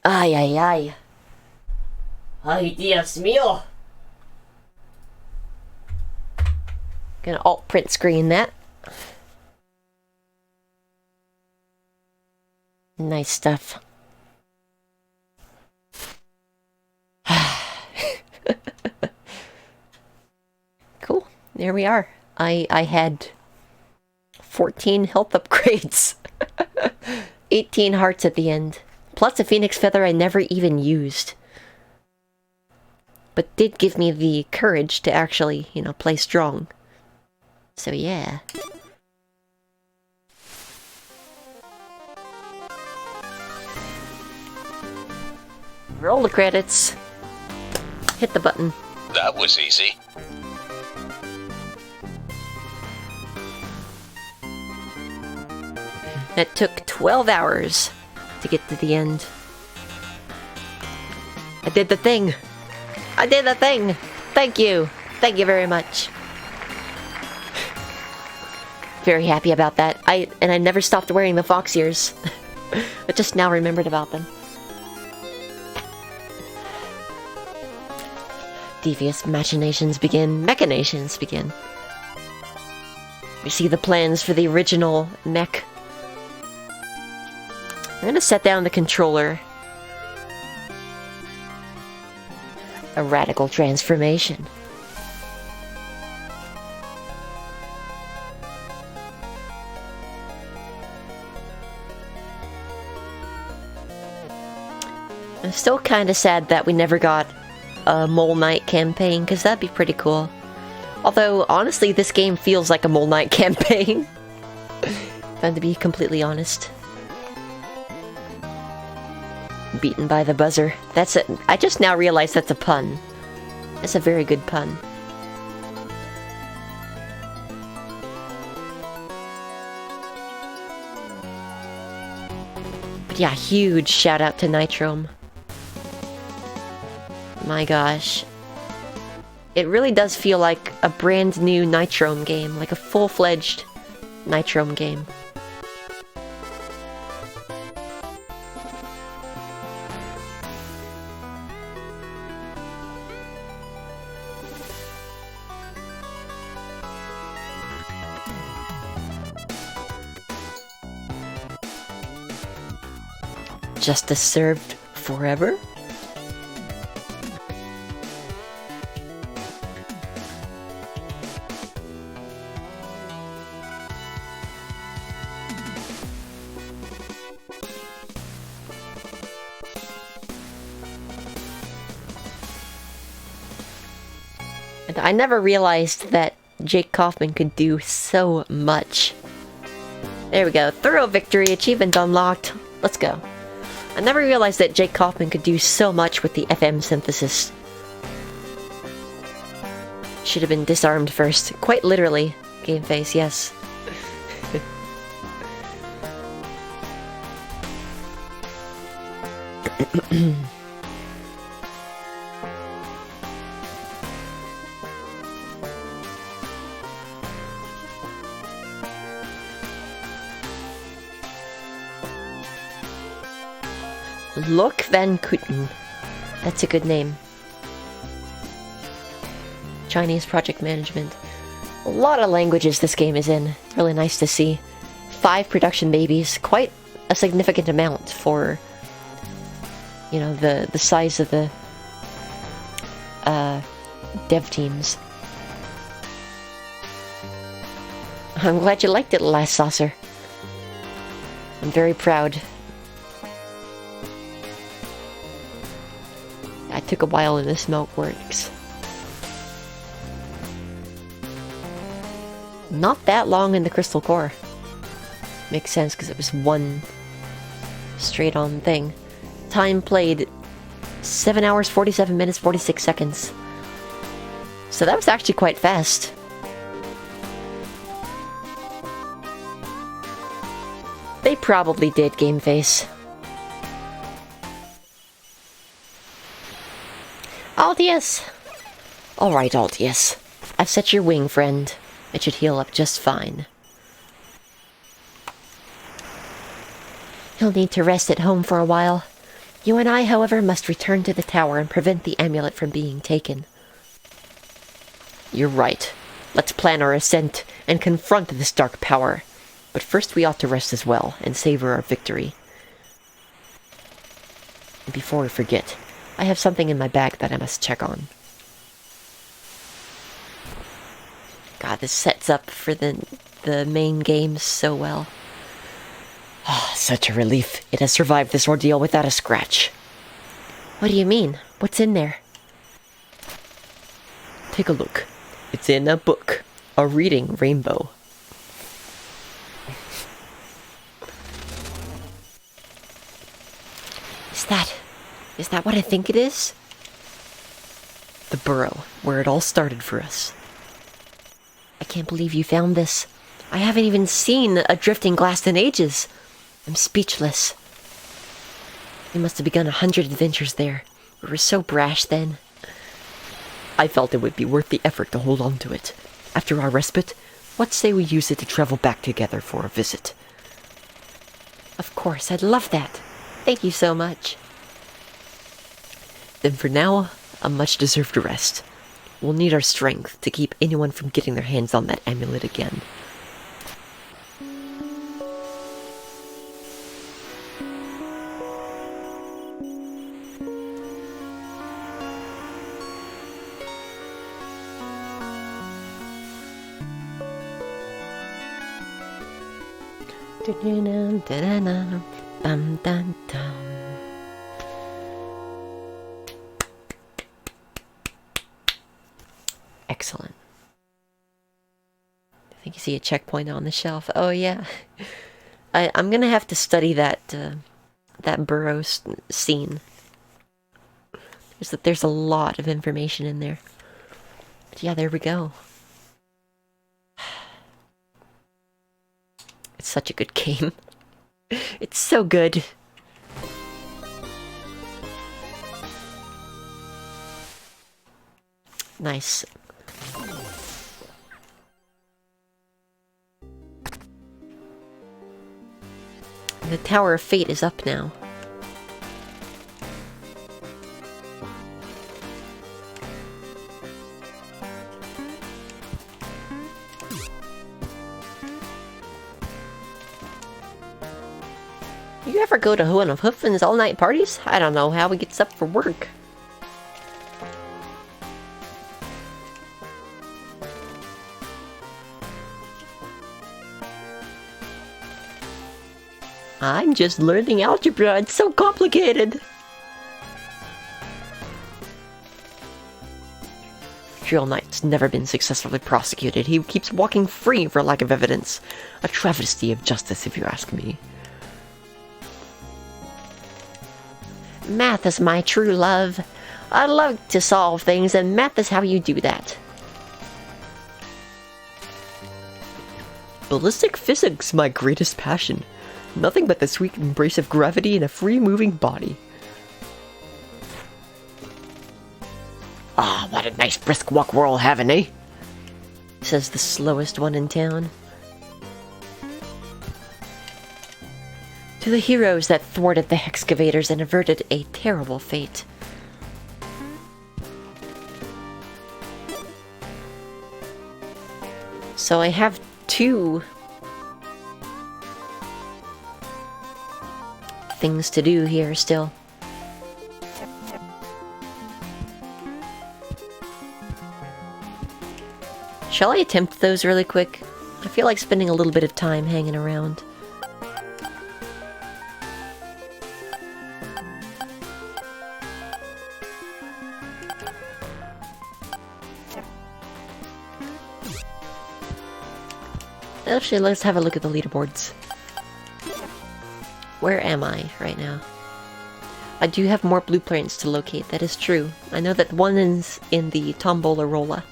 Ay, ay, ay. Ay, Dios mío. Gonna alt print screen that. Nice stuff. Cool. There we are. I had 14 health upgrades. 18 hearts at the end. Plus a phoenix feather I never even used. But did give me the courage to actually, you know, play strong. So yeah. Roll the credits. Hit the button. That was easy. It took 12 hours to get to the end. I did the thing. I did the thing. Thank you. Thank you very much. Very happy about that. I never stopped wearing the fox ears. I just now remembered about them. Devious machinations begin. Machinations begin. We see the plans for the original mech. I'm gonna set down the controller. A radical transformation. I'm still kinda sad that we never got a Mole Knight campaign, because that'd be pretty cool. Although, honestly, this game feels like a Mole Knight campaign. If I'm to be completely honest. Beaten by the buzzer. That's it. I just now realized that's a pun. That's a very good pun. But yeah, huge shout out to Nitrome. My gosh. It really does feel like a brand new Nitrome game, like a full-fledged Nitrome game. Justice served forever? And I never realized that Jake Kaufman could do so much. There we go. Thorough victory. Achievement unlocked. Let's go. I never realized that Jake Kaufman could do so much with the FM synthesis. Should have been disarmed first. Quite literally. Game face, yes. Lok Van Kooten. That's a good name. Chinese project management. A lot of languages this game is in. Really nice to see. 5 production babies. Quite a significant amount for, you know, the size of the dev teams. I'm glad you liked it, Last Saucer. I'm very proud. It took a while in the smoke works. Not that long in the Crystal Core. Makes sense because it was one straight on thing. Time played 7 hours, 47 minutes, 46 seconds. So that was actually quite fast. They probably did, Game Face. Altius! Alright, Altius. I've set your wing, friend. It should heal up just fine. You'll need to rest at home for a while. You and I, however, must return to the tower and prevent the amulet from being taken. You're right. Let's plan our ascent and confront this dark power. But first we ought to rest as well and savor our victory. And before we forget, I have something in my bag that I must check on. God, this sets up for the main game so well. Ah, such a relief. It has survived this ordeal without a scratch. What do you mean? What's in there? Take a look. It's in a book. A reading rainbow. Is that what I think it is? The burrow, where it all started for us. I can't believe you found this. I haven't even seen a drifting glass in ages. I'm speechless. We must have begun 100 adventures there. We were so brash then. I felt it would be worth the effort to hold on to it. After our respite, what say we use it to travel back together for a visit? Of course, I'd love that. Thank you so much. Then for now, a much-deserved rest. We'll need our strength to keep anyone from getting their hands on that amulet again. Excellent. I think you see a checkpoint on the shelf. Oh yeah. I'm gonna have to study that burrow scene. There's a lot of information in there. But yeah, there we go. It's such a good game. It's so good. Nice. The Tower of Fate is up now. You ever go to one of Hoofin's all-night parties? I don't know how he gets up for work. I'm just learning algebra. It's so complicated. Drill Knight's never been successfully prosecuted. He keeps walking free for lack of evidence. A travesty of justice, if you ask me. Math is my true love. I love to solve things, and math is how you do that. Ballistic physics, my greatest passion. Nothing but the sweet embrace of gravity in a free-moving body. Ah, what a nice brisk walk we're all having, eh? Says the slowest one in town. To the heroes that thwarted the excavators and averted a terrible fate. So I have 2 things to do here still. Shall I attempt those really quick? I feel like spending a little bit of time hanging around. Actually, let's have a look at the leaderboards. Where am I right now? I do have more blueprints to locate, that is true. I know that one is in the Tombola Rolla.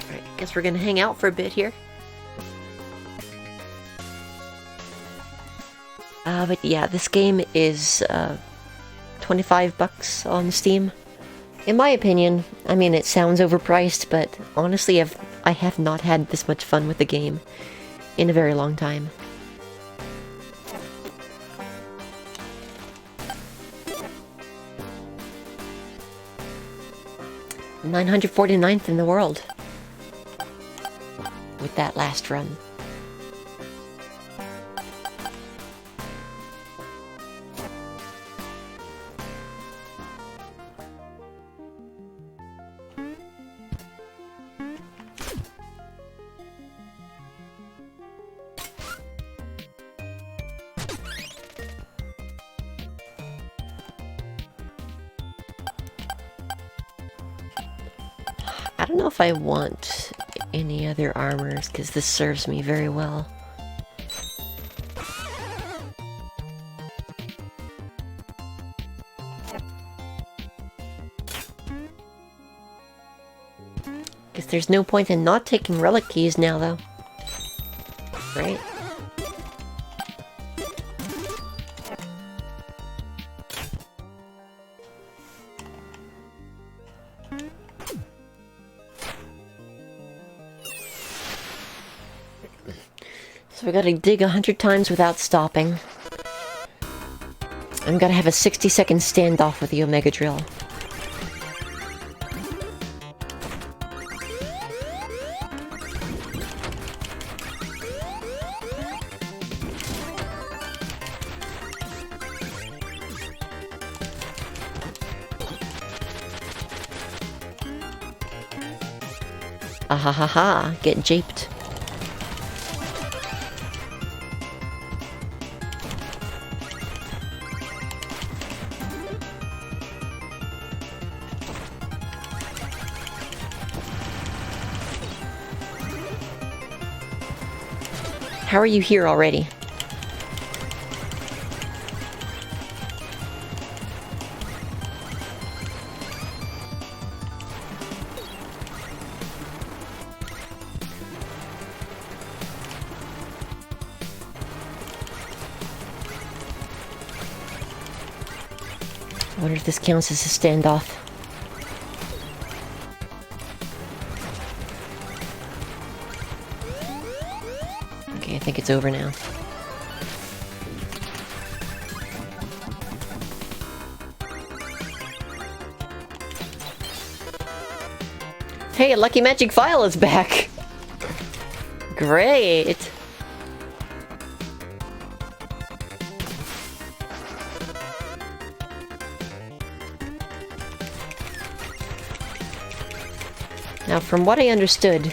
Alright, guess we're gonna hang out for a bit here. But yeah, this game is 25 bucks on Steam. In my opinion, I mean, it sounds overpriced, but honestly, I have not had this much fun with the game in a very long time. $949th in the world with that last run. I don't know if I want any other armors, because this serves me very well. Guess there's no point in not taking relic keys now, though. Right? So we gotta dig 100 times without stopping. I'm gonna have a 60-second standoff with the Omega Drill. Ahahaha, get japed. How are you here already? I wonder if this counts as a standoff. Okay, I think it's over now. Hey, Lucky Magic File is back! Great! Now, from what I understood,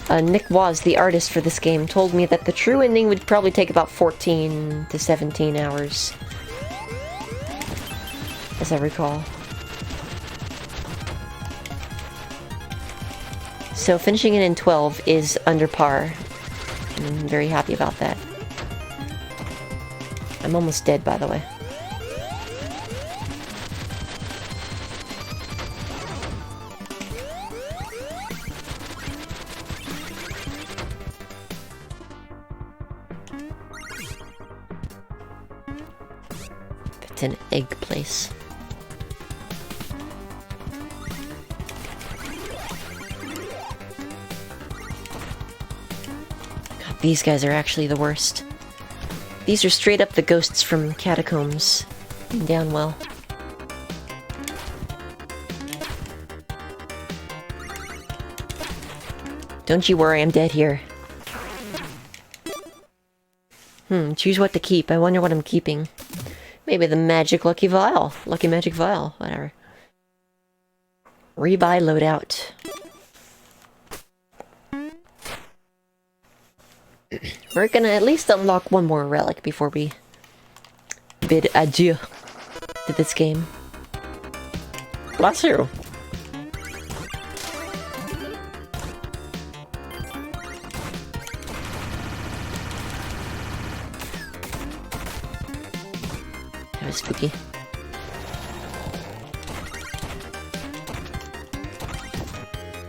Nick Waz, the artist for this game, told me that the true ending would probably take about 14 to 17 hours. As I recall. So finishing it in 12 is under par. I'm very happy about that. I'm almost dead, by the way. It's an egg place. God, these guys are actually the worst. These are straight up the ghosts from Catacombs in Downwell. Don't you worry, I'm dead here. Choose what to keep. I wonder what I'm keeping. Maybe the magic lucky vial. Lucky magic vial. Whatever. Rebuy loadout. We're gonna at least unlock one more relic before we bid adieu to this game. Bless you. That was spooky.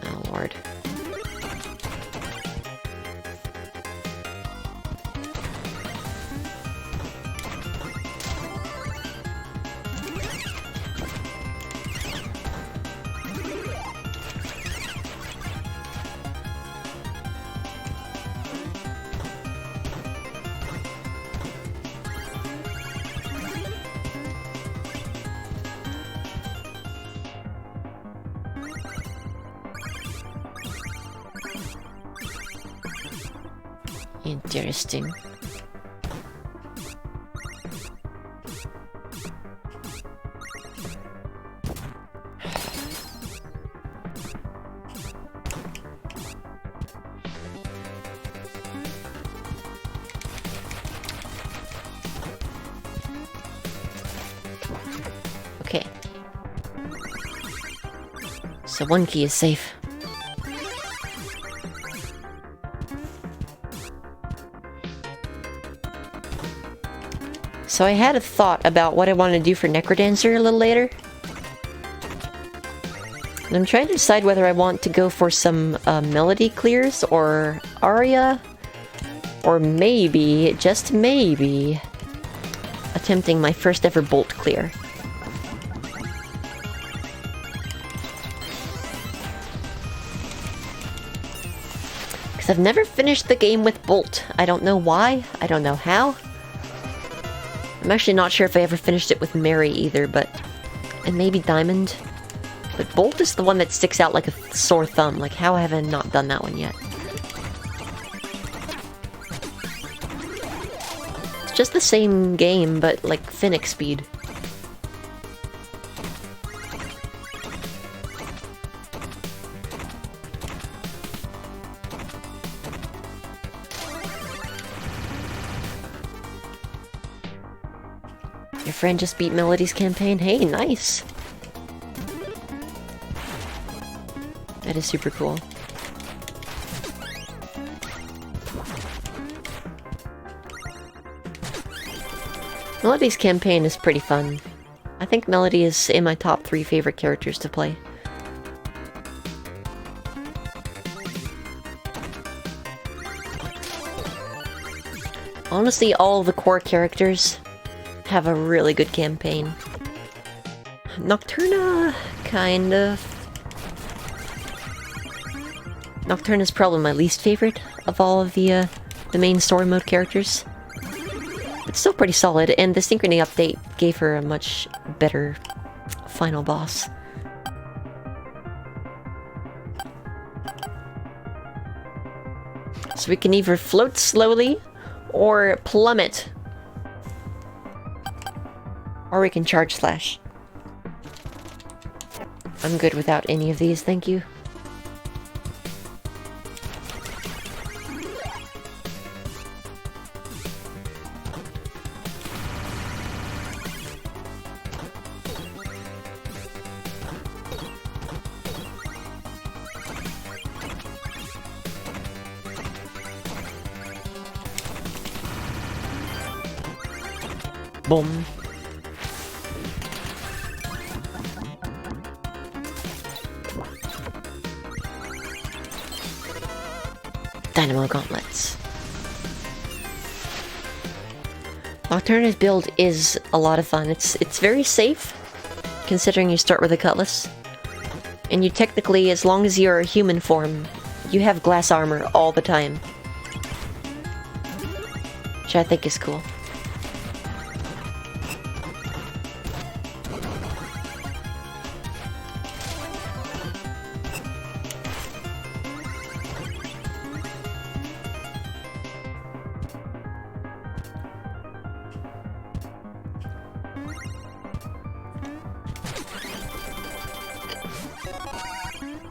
Oh lord. Interesting. Okay. So one key is safe. So I had a thought about what I want to do for Necrodancer a little later. And I'm trying to decide whether I want to go for some melody clears or aria. Or maybe, just maybe, attempting my first ever bolt clear. Because I've never finished the game with bolt. I don't know why, I don't know how. I'm actually not sure if I ever finished it with Mary either, but... And maybe Diamond. But Bolt is the one that sticks out like a sore thumb. Like, how have I not done that one yet? It's just the same game, but like Finnick speed. Your friend just beat Melody's campaign? Hey, nice! That is super cool. Melody's campaign is pretty fun. I think Melody is in my top 3 favorite characters to play. Honestly, all the core characters have a really good campaign. Nocturna, kind of. Nocturne is probably my least favorite of all of the main story mode characters. It's still pretty solid, and the Synchrony update gave her a much better final boss. So we can either float slowly or plummet. Or we can charge slash. I'm good without any of these, thank you. Boom. Dynamo gauntlets. Nocturna's build is a lot of fun. It's very safe, considering you start with a cutlass. And you technically, as long as you're a human form, you have glass armor all the time. Which I think is cool.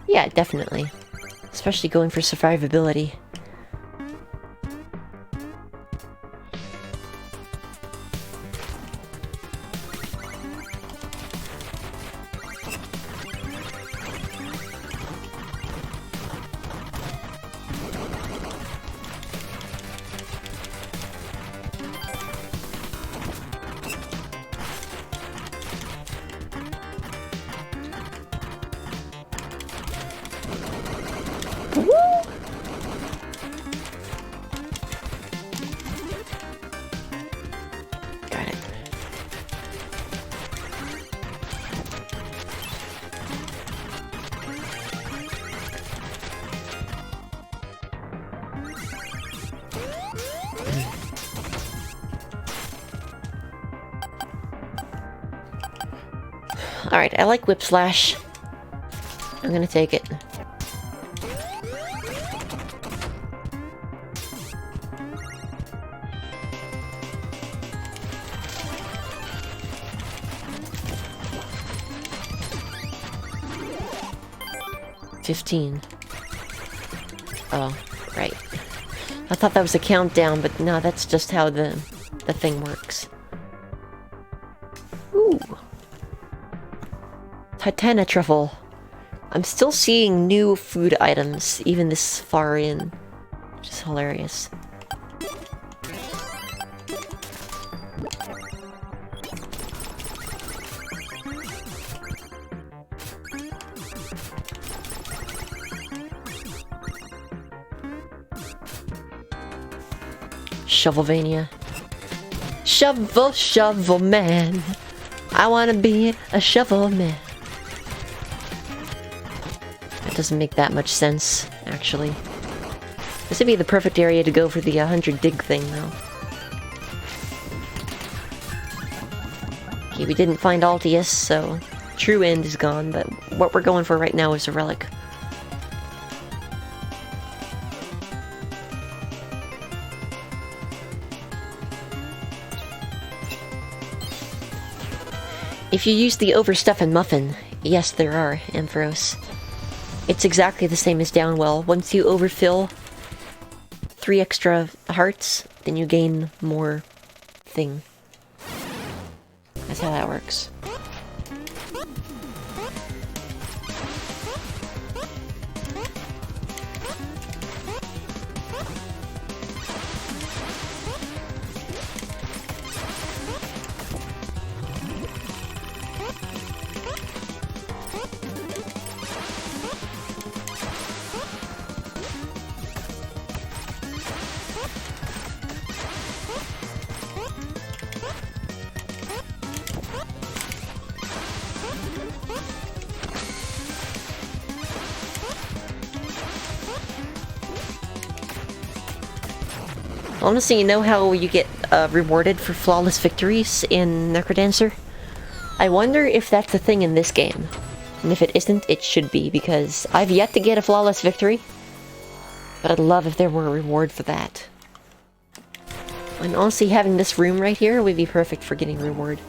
Yeah, definitely. Especially going for survivability. Got it. Alright, I like Whip Slash. I'm gonna take it. $15. Oh, right. I thought that was a countdown, but no, that's just how the thing works. Ooh. Titana truffle. I'm still seeing new food items, even this far in. Which is hilarious. Shovelvania. Shovel, shovel man. I wanna be a shovel man. That doesn't make that much sense, actually. This would be the perfect area to go for the 100 dig thing, though. Okay, we didn't find Altius, so true end is gone, but what we're going for right now is a relic. If you use the overstuff and muffin, yes there are, Ampharos. It's exactly the same as Downwell. Once you overfill 3 extra hearts, then you gain more thing. That's how that works. Honestly, you know how you get rewarded for flawless victories in Necrodancer? I wonder if that's a thing in this game. And if it isn't, it should be, because I've yet to get a flawless victory. But I'd love if there were a reward for that. And honestly, having this room right here would be perfect for getting a reward.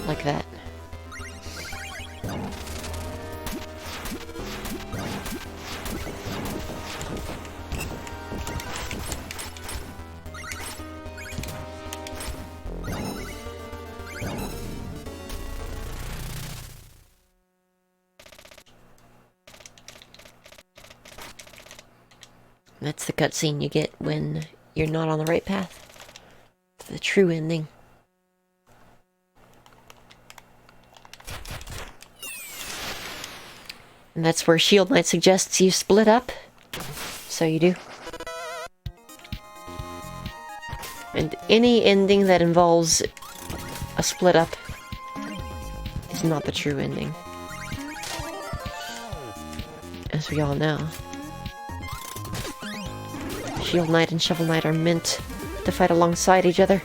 Like that. That's the cutscene you get when you're not on the right path. It's the true ending. And that's where Shield Knight suggests you split up. So you do. And any ending that involves a split up is not the true ending. As we all know. Shield Knight and Shovel Knight are meant to fight alongside each other.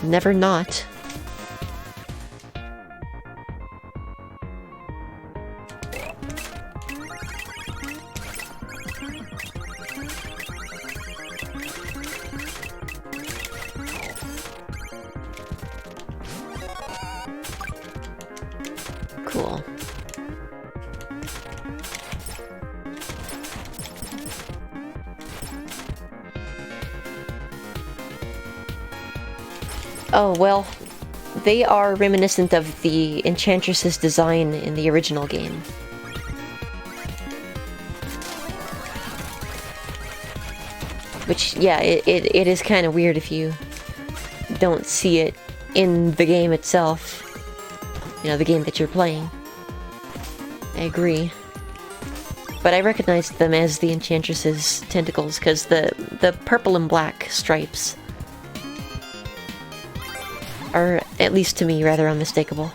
Never not. Cool. Oh, well, they are reminiscent of the Enchantress's design in the original game. Which, yeah, it is kind of weird if you don't see it in the game itself. You know, the game that you're playing. I agree. But I recognized them as the Enchantress's tentacles, because the purple and black stripes are, at least to me, rather unmistakable.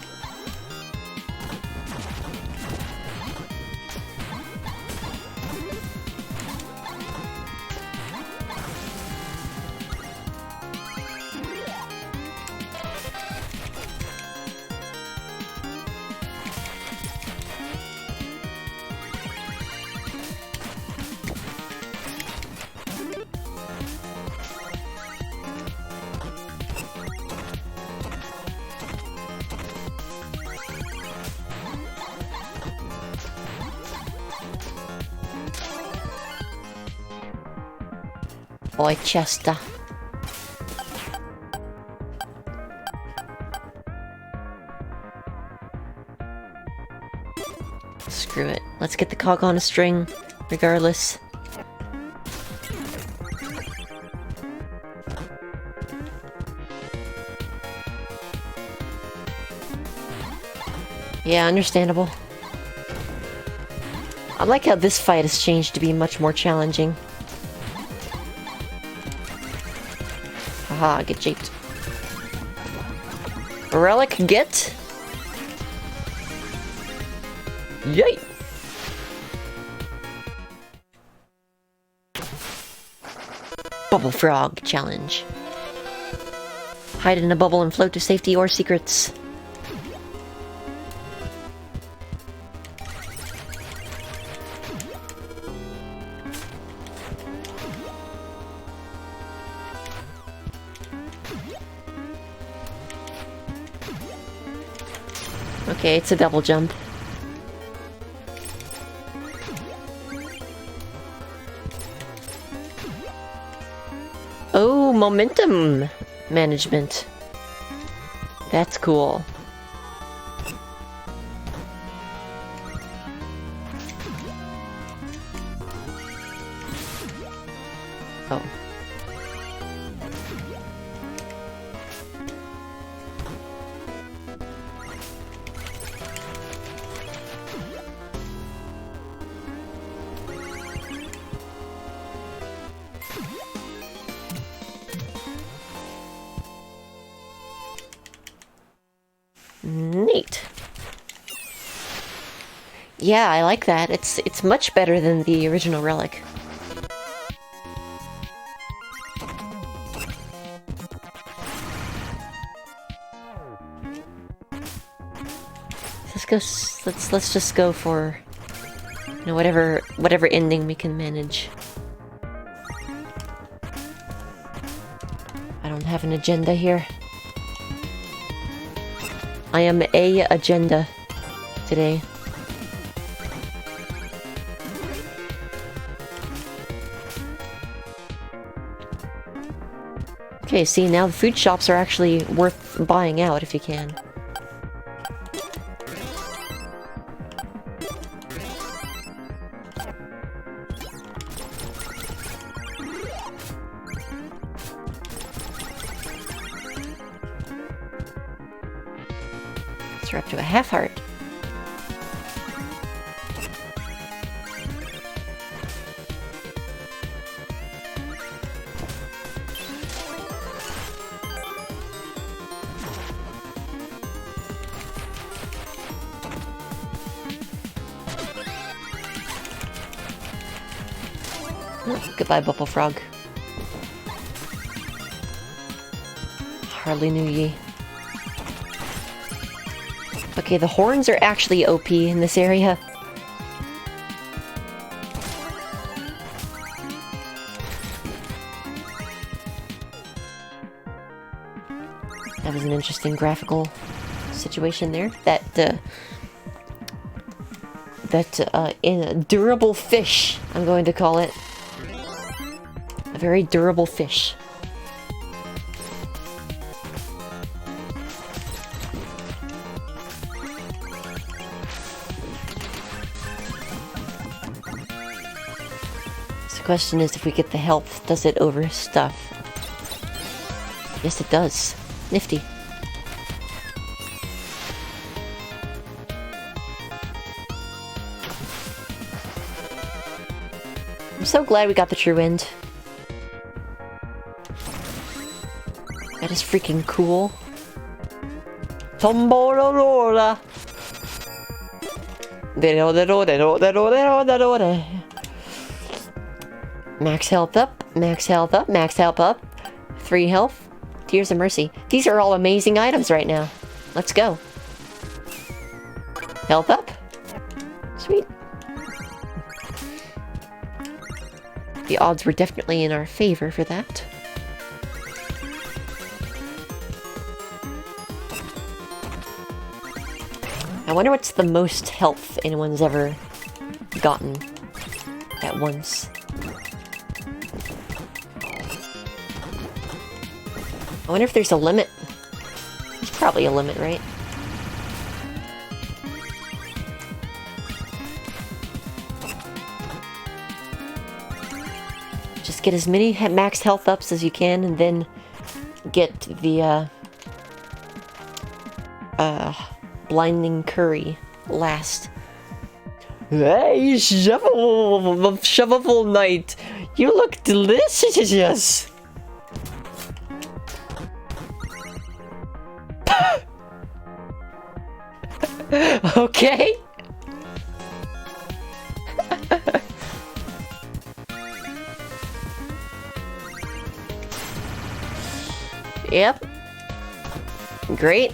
Boy, Chester. Screw it. Let's get the cog on a string, regardless. Yeah, understandable. I like how this fight has changed to be much more challenging. Haha, get japed. Relic get? Yay! Bubble Frog Challenge. Hide in a bubble and float to safety or secrets. Okay, it's a double jump. Oh, momentum management. That's cool. Oh. Neat. Yeah, I like that. It's much better than the original Relic. Let's just go for You know, whatever ending we can manage. I don't have an agenda here. I am a agenda today. Okay, see, now the food shops are actually worth buying out if you can. So we're up to a half heart. Goodbye, Bubble Frog. Hardly knew ye. Okay, the horns are actually OP in this area. That was an interesting graphical situation there. In a durable fish, I'm going to call it. A very durable fish. So the question is, if we get the health, does it overstuff? Yes, it does. Nifty. I'm so glad we got the true end. That is freaking cool. Tombololola. Max health up, max health up, max health up. 3 health. Tears of Mercy. These are all amazing items right now. Let's go. Health up. Sweet. The odds were definitely in our favor for that. I wonder what's the most health anyone's ever gotten at once. I wonder if there's a limit. There's probably a limit, right? Just get as many max health ups as you can, and then get the blinding curry last. Hey, Shovelful Knight! You look delicious! Okay. Yep. Great.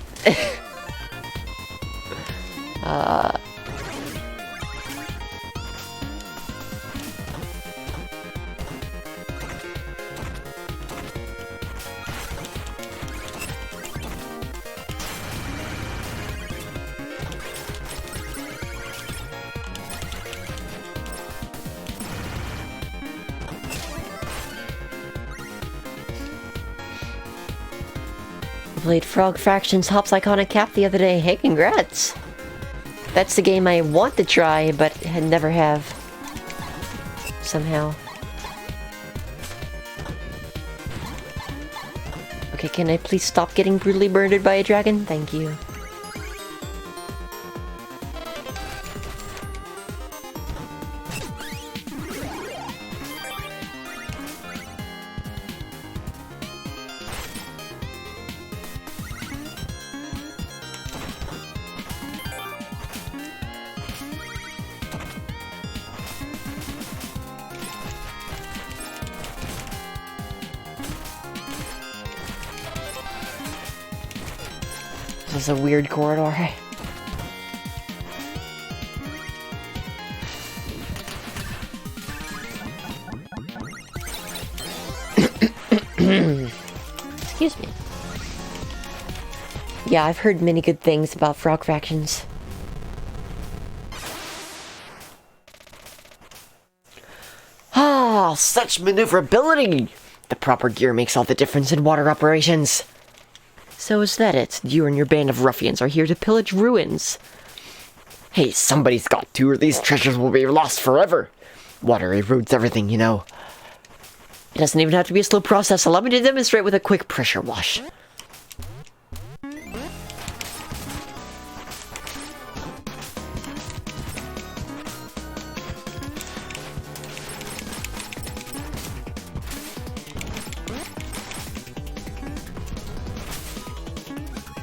Played Frog Fractions Hop's Iconic Cap the other day. Hey, congrats! That's the game I want to try, but had never have. Somehow. Okay, can I please stop getting brutally murdered by a dragon? Thank you. This is a weird corridor. Excuse me. Yeah, I've heard many good things about frog fractions. Ah, such maneuverability! The proper gear makes all the difference in water operations. So is that it? You and your band of ruffians are here to pillage ruins. Hey, somebody's got to, or these treasures will be lost forever. Water erodes everything, you know. It doesn't even have to be a slow process. Allow me to demonstrate with a quick pressure wash.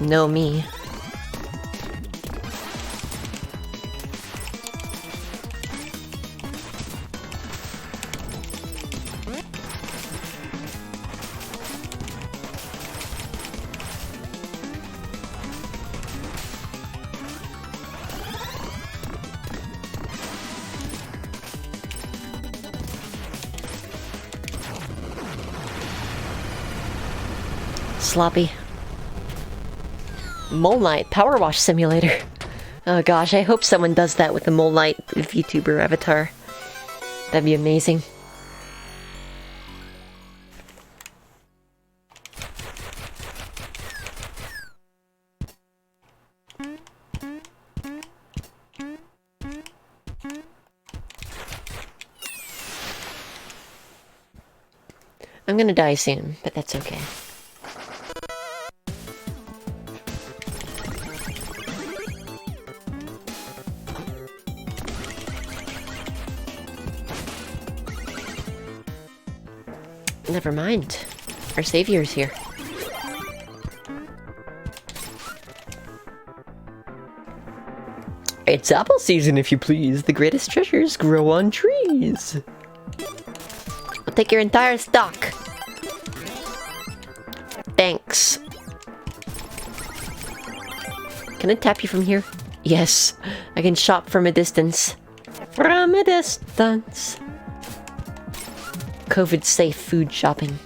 Know me. Sloppy. Mole Knight Power Wash Simulator. Oh gosh, I hope someone does that with the Mole Knight VTuber avatar. That'd be amazing. I'm gonna die soon, but that's okay. Never mind. Our savior's here. It's apple season, if you please. The greatest treasures grow on trees. I'll take your entire stock. Thanks. Can I tap you from here? Yes, I can shop from a distance. From a distance. COVID-safe food shopping.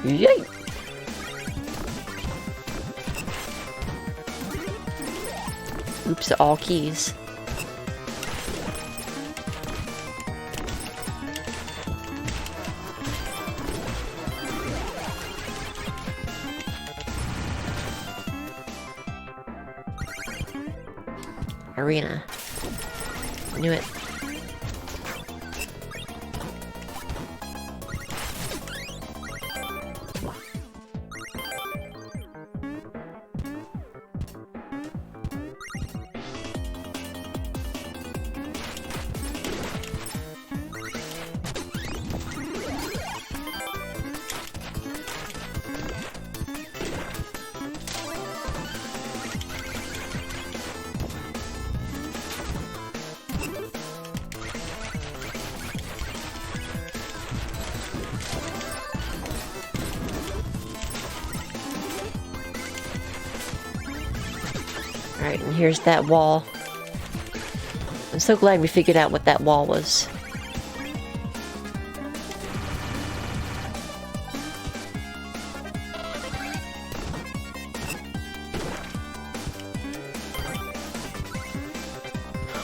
Yay! Oops, all keys. Arena. Knew it. Alright, and here's that wall. I'm so glad we figured out what that wall was.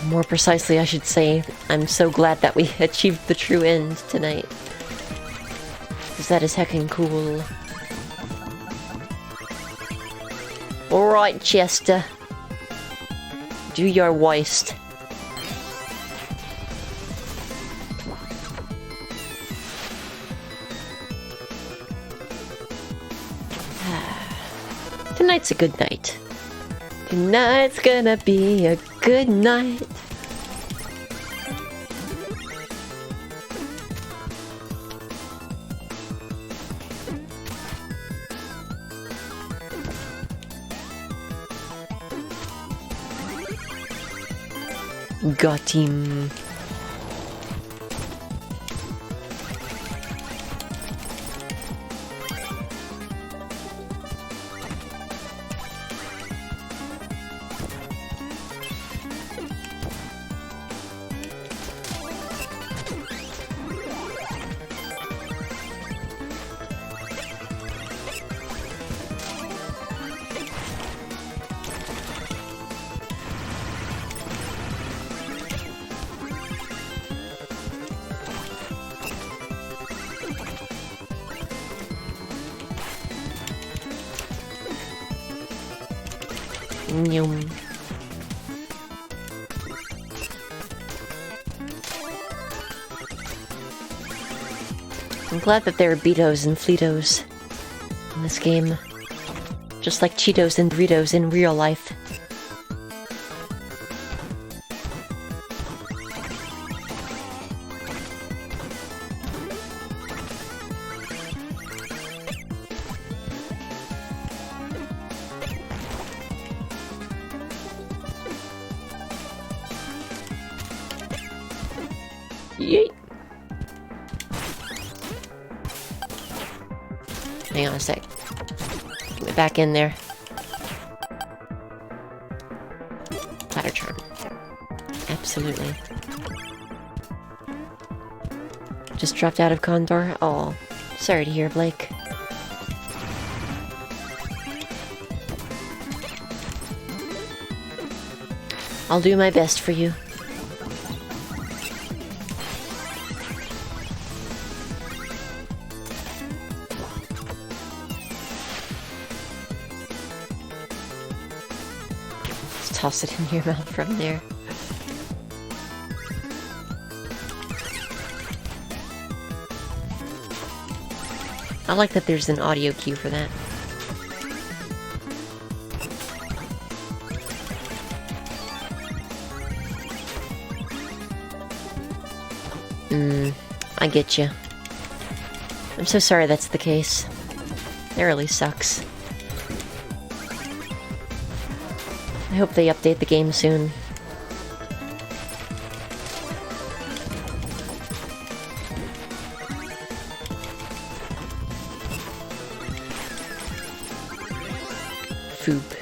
More precisely, I should say, I'm so glad that we achieved the true end tonight. Because that is heckin' cool. Alright, Chester. Do your worst. Tonight's a good night. Tonight's gonna be a good night. Got him. Yum. I'm glad that there are Beatos and Fleetos in this game. Just like Cheetos and Doritos in real life. Yeet. Hang on a sec. Get me back in there. Platter charm. Absolutely. Just dropped out of Condor? Oh, sorry to hear, Blake. I'll do my best for you. Toss it in your mouth from there. I like that there's an audio cue for that. I get you. I'm so sorry that's the case. It really sucks. I hope they update the game soon. Foop.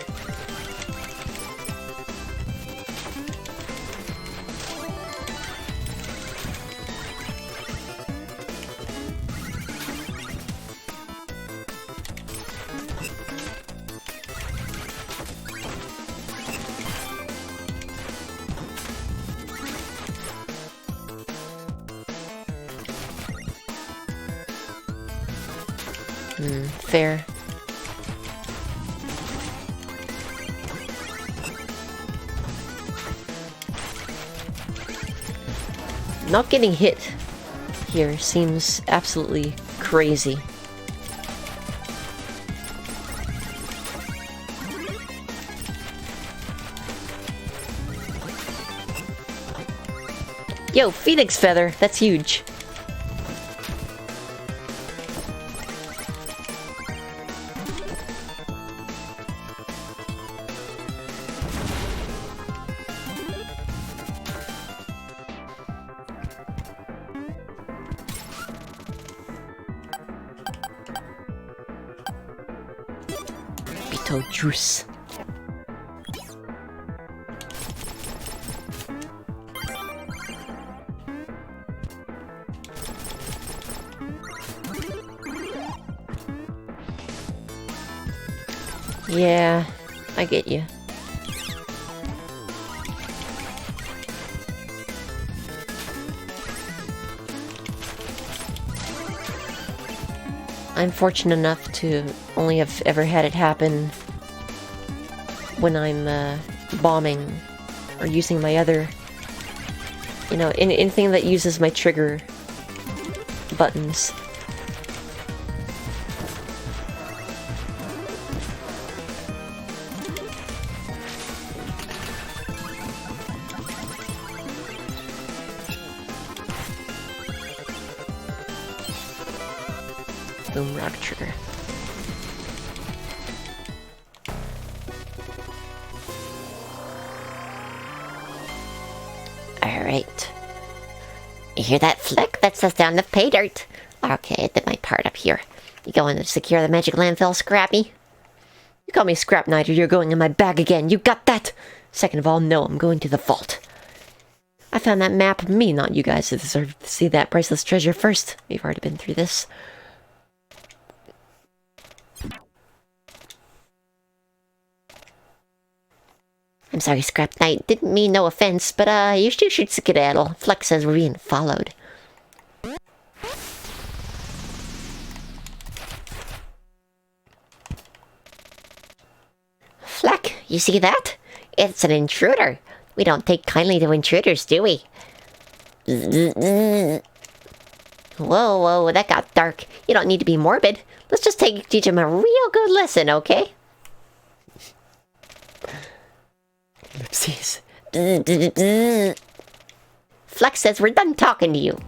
Fair. Not getting hit here seems absolutely crazy. Yo, Phoenix Feather, that's huge. Juice. Yeah, I get you. I'm fortunate enough to only have ever had it happen when I'm bombing or using my other, you know, anything that uses my trigger buttons. Boom, rock trigger. Alright. You hear that flick? That's the sound of pay dirt. Okay, I did my part up here. You going to secure the magic landfill, Scrappy? You call me Scrap Knight or you're going in my bag again. You got that? Second of all, no, I'm going to the vault. I found that map. Me, not you guys, deserve to see that priceless treasure first. We've already been through this. I'm sorry, Scrap Knight. Didn't mean no offense, but you should skedaddle. Fleck says we're being followed. Fleck, You see that? It's an intruder. We don't take kindly to intruders, do we? Whoa, that got dark. You don't need to be morbid. Let's just teach him a real good lesson, okay? Oopsies. Flex says we're done talking to you.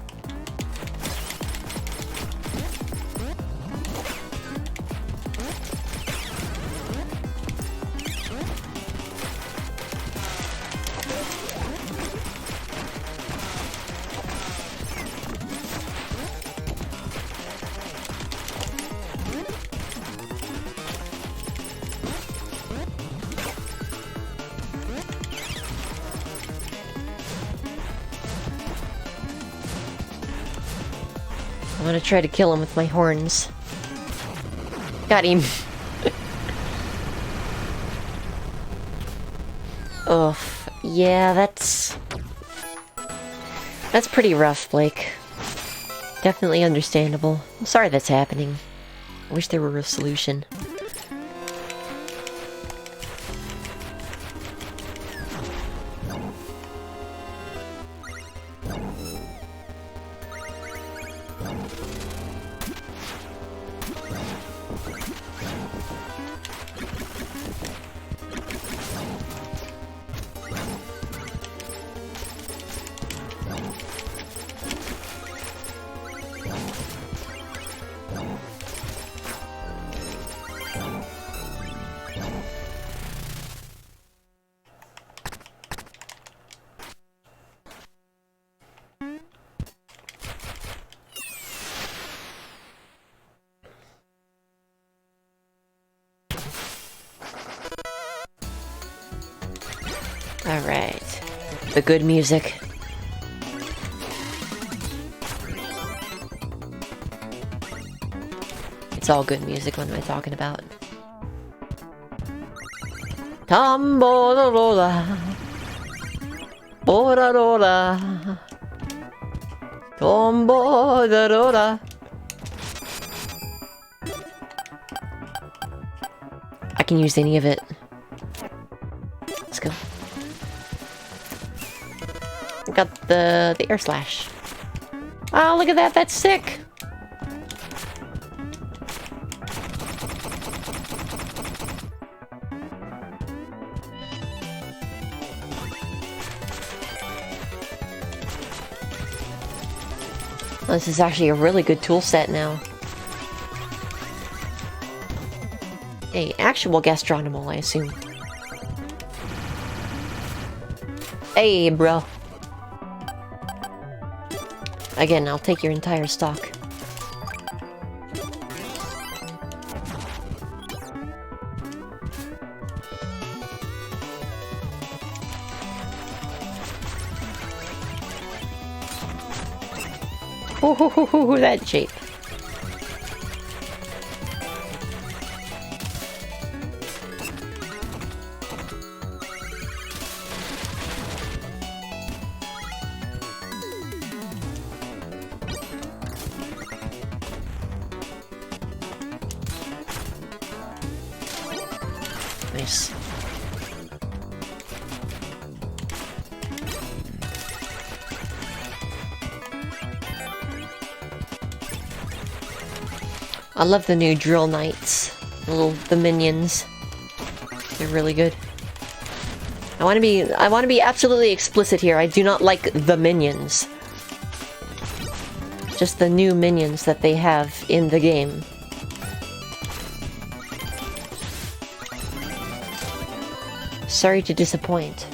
I'm gonna try to kill him with my horns. Got him. Ugh. Yeah, that's pretty rough, Blake. Definitely understandable. I'm sorry that's happening. I wish there were a solution. Alright. The good music. It's all good music, what am I talking about? Tamborola. Borarola. Tomborola. I can use any of it. Let's go. Got the air slash. Oh, look at that, that's sick. This is actually a really good tool set now. A actual gastronomal, I assume. Hey, bro. Again, I'll take your entire stock. Ooh, that shape. Nice. I love the new drill knights. The minions. They're really good. I want to be absolutely explicit here. I do not like the minions. Just the new minions that they have in the game. Sorry to disappoint.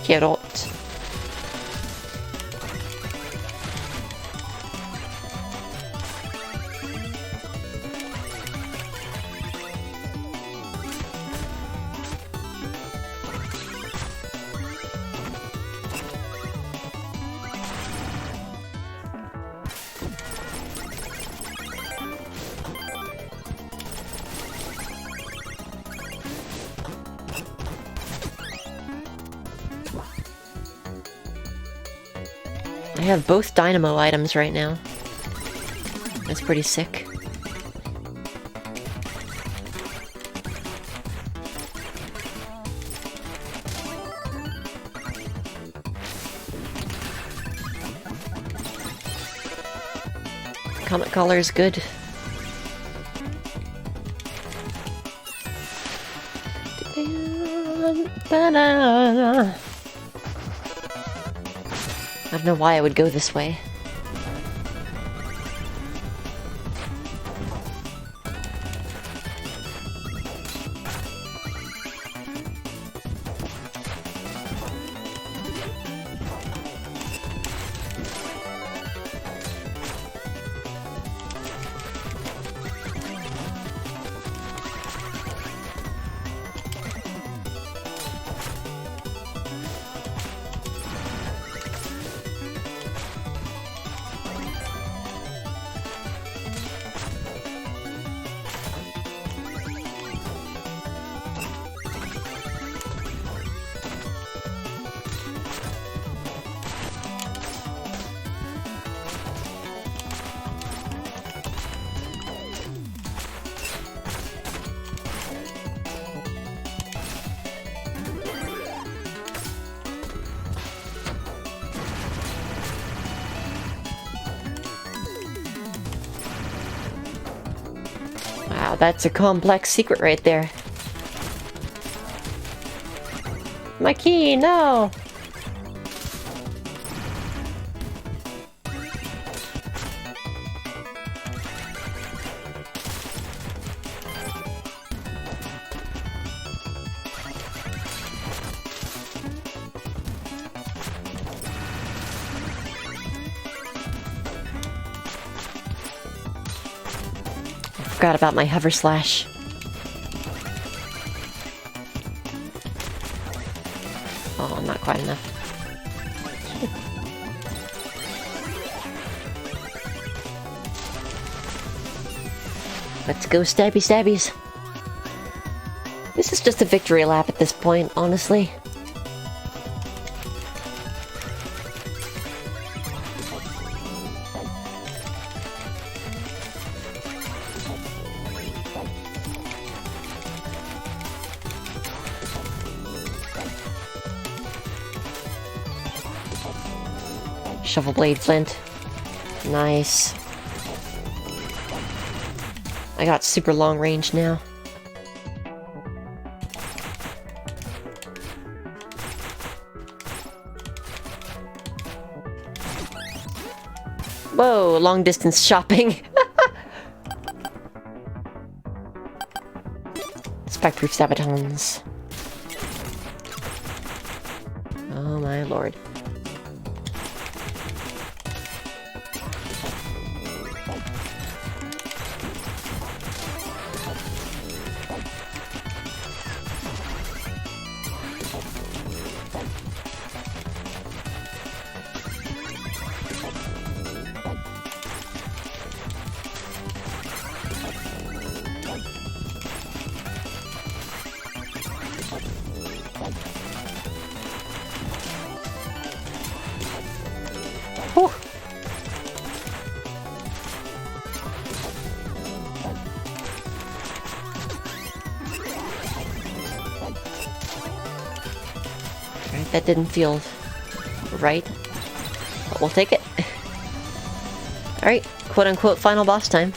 Carrot. I have both dynamo items right now. That's pretty sick. Comet collar is good. I don't know why I would go this way. Wow, that's a complex secret right there. My key, no! Forgot about my hover slash. Oh, not quite enough. Let's go stabby stabbies. This is just a victory lap at this point, honestly. Shovel blade flint. Nice. I got super long range now. Whoa, long distance shopping. Spike-proof sabatons. Oh my lord. Whew. Alright, that didn't feel right, but we'll take it. Alright, quote-unquote final boss time.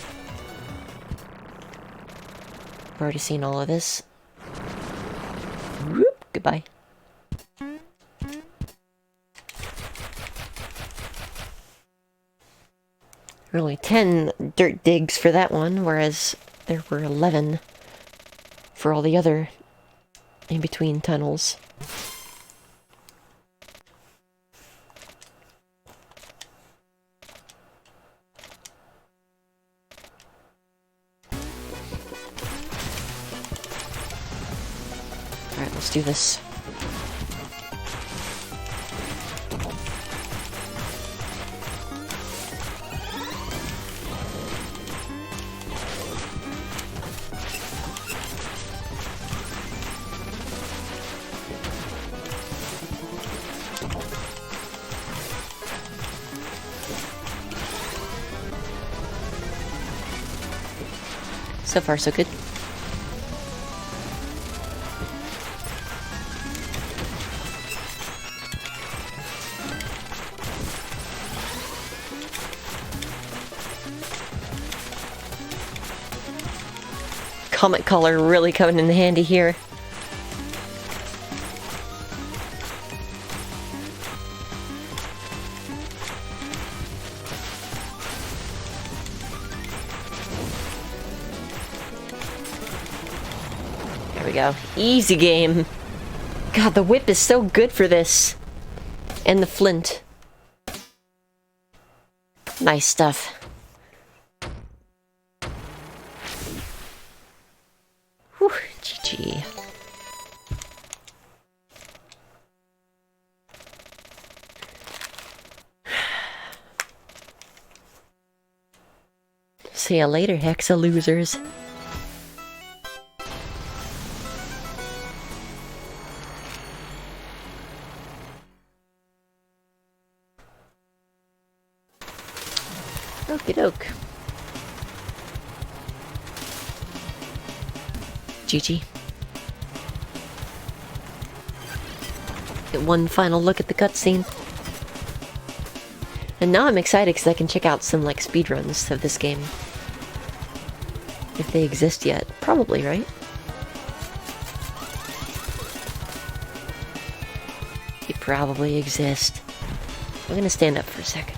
I've already seen all of this. Whoop, goodbye. Only 10 dirt digs for that one, whereas there were 11 for all the other in-between tunnels. Alright, let's do this. So far, so good. Comet color really coming in handy here. There we go. Easy game. God, the whip is so good for this. And the flint. Nice stuff. Whew, GG. See ya later, Hexa losers. Okie doke. GG. Get one final look at the cutscene. And now I'm excited because I can check out some like speedruns of this game. If they exist yet. Probably, right? They probably exist. I'm gonna stand up for a second.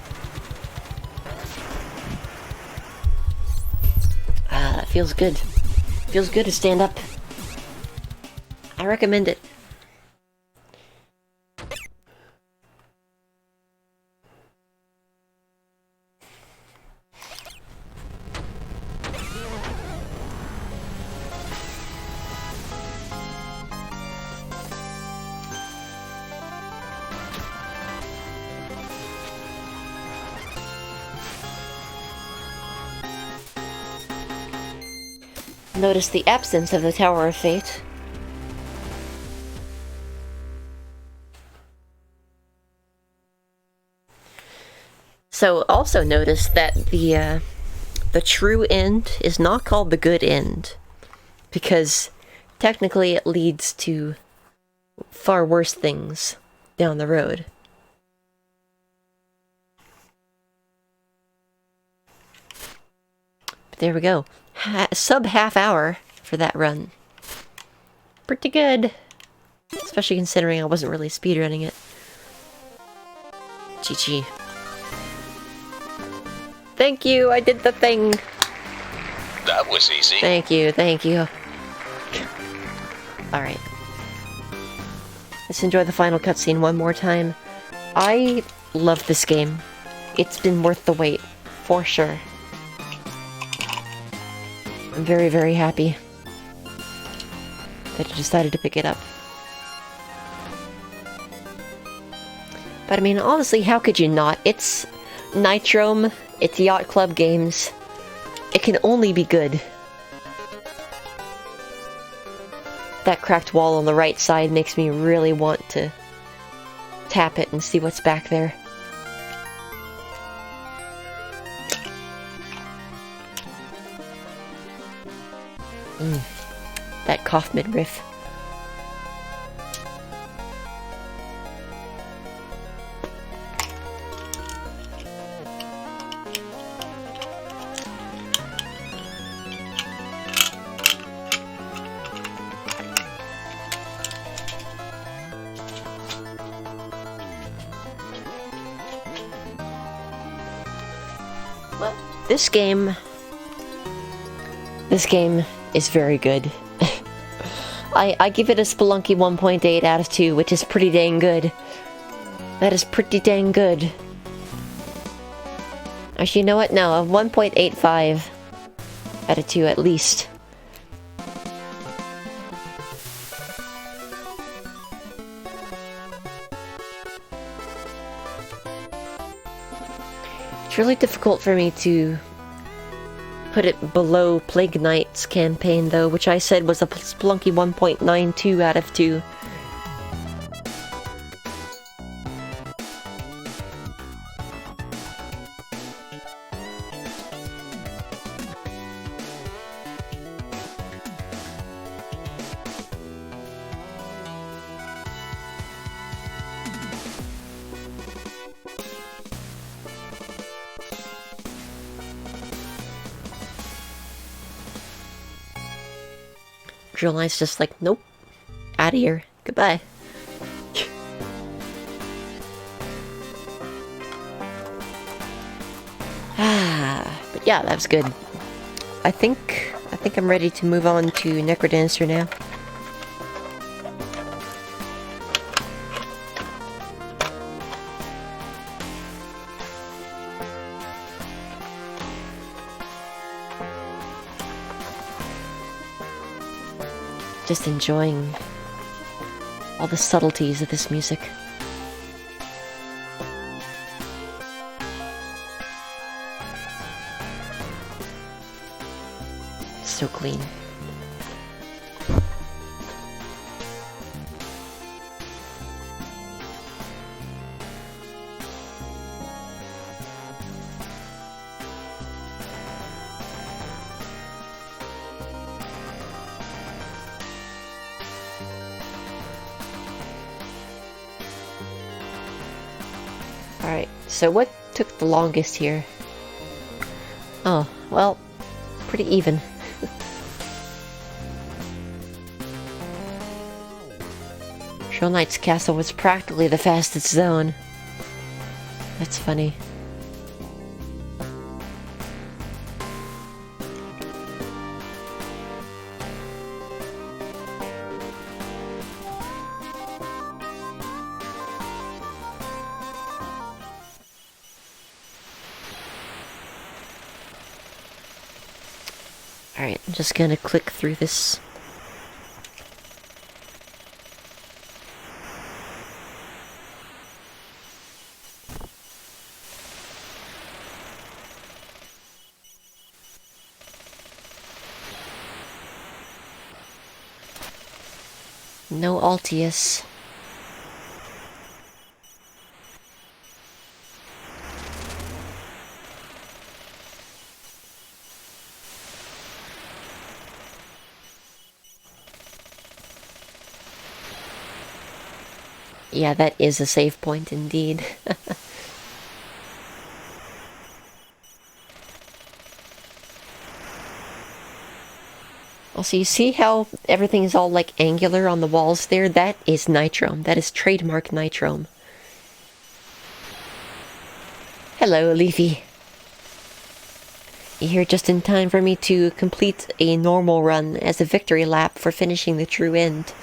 Ah, that feels good. Feels good to stand up. I recommend it. Notice the absence of the Tower of Fate. So also notice that the true end is not called the good end, because technically it leads to far worse things down the road. But there we go. Sub half hour for that run. Pretty good. Especially considering I wasn't really speedrunning it. GG. Thank you, I did the thing. That was easy. Thank you, thank you. Alright. Let's enjoy the final cutscene one more time. I love this game. It's been worth the wait, for sure. I'm very, very happy that I decided to pick it up. But I mean, honestly, how could you not? It's Nitrome, it's Yacht Club games. It can only be good. That cracked wall on the right side makes me really want to tap it and see what's back there. That Kaufman riff. Well, this game is very good. I give it a Spelunky 1.8 out of 2, which is pretty dang good. That is pretty dang good. Actually, you know what? No, a 1.85 out of 2 at least. It's really difficult for me to put it below Plague Knight's campaign, though, which I said was a Spelunky 1.92 out of 2. Drill Knight's just like, nope. Out of here. Goodbye. But yeah, that was good. I think I'm ready to move on to Necrodancer now. Just enjoying all the subtleties of this music. So clean. Alright, so what took the longest here? Oh, well, pretty even. Shoal Knight's castle was practically the fastest zone. That's funny. Alright, I'm just gonna click through this. No Altius. Yeah, that is a save point indeed. Also, you see how everything is all like angular on the walls there? That is Nitrome. That is trademark Nitrome. Hello, Leafy. You're here just in time for me to complete a normal run as a victory lap for finishing the true end.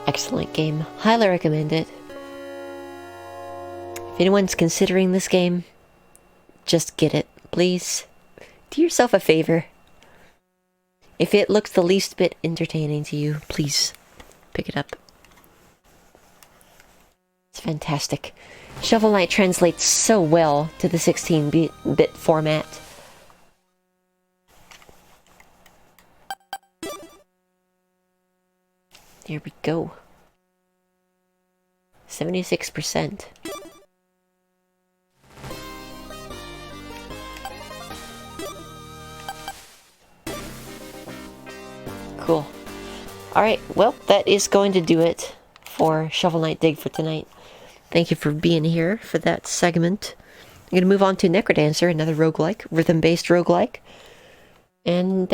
Excellent game. Highly recommend it. If anyone's considering this game, just get it, please. Do yourself a favor. If it looks the least bit entertaining to you, please pick it up. It's fantastic. Shovel Knight translates so well to the 16-bit format. There we go. 76%. Cool. Alright, well, that is going to do it for Shovel Knight Dig for tonight. Thank you for being here for that segment. I'm going to move on to Necrodancer, another roguelike, rhythm-based roguelike, and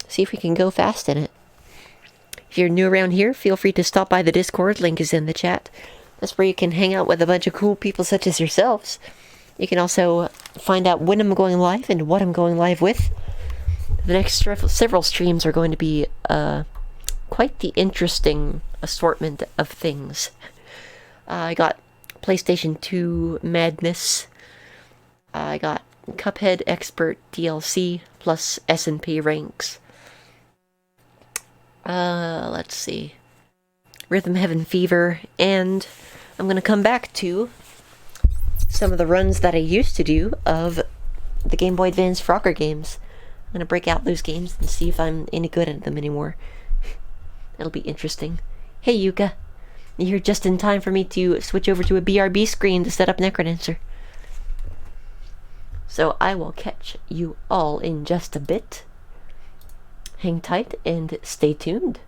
see if we can go fast in it. If you're new around here, feel free to stop by the Discord, link is in the chat. That's where you can hang out with a bunch of cool people such as yourselves. You can also find out when I'm going live and what I'm going live with. The next several streams are going to be quite the interesting assortment of things. I got PlayStation 2 Madness. I got Cuphead Expert DLC plus S&P ranks. Let's see. Rhythm Heaven Fever, and I'm gonna come back to some of the runs that I used to do of the Game Boy Advance Frogger games. I'm gonna break out those games and see if I'm any good at them anymore. That'll be interesting. Hey, Yuka. You're here just in time for me to switch over to a BRB screen to set up Necrodancer. So I will catch you all in just a bit. Hang tight and stay tuned.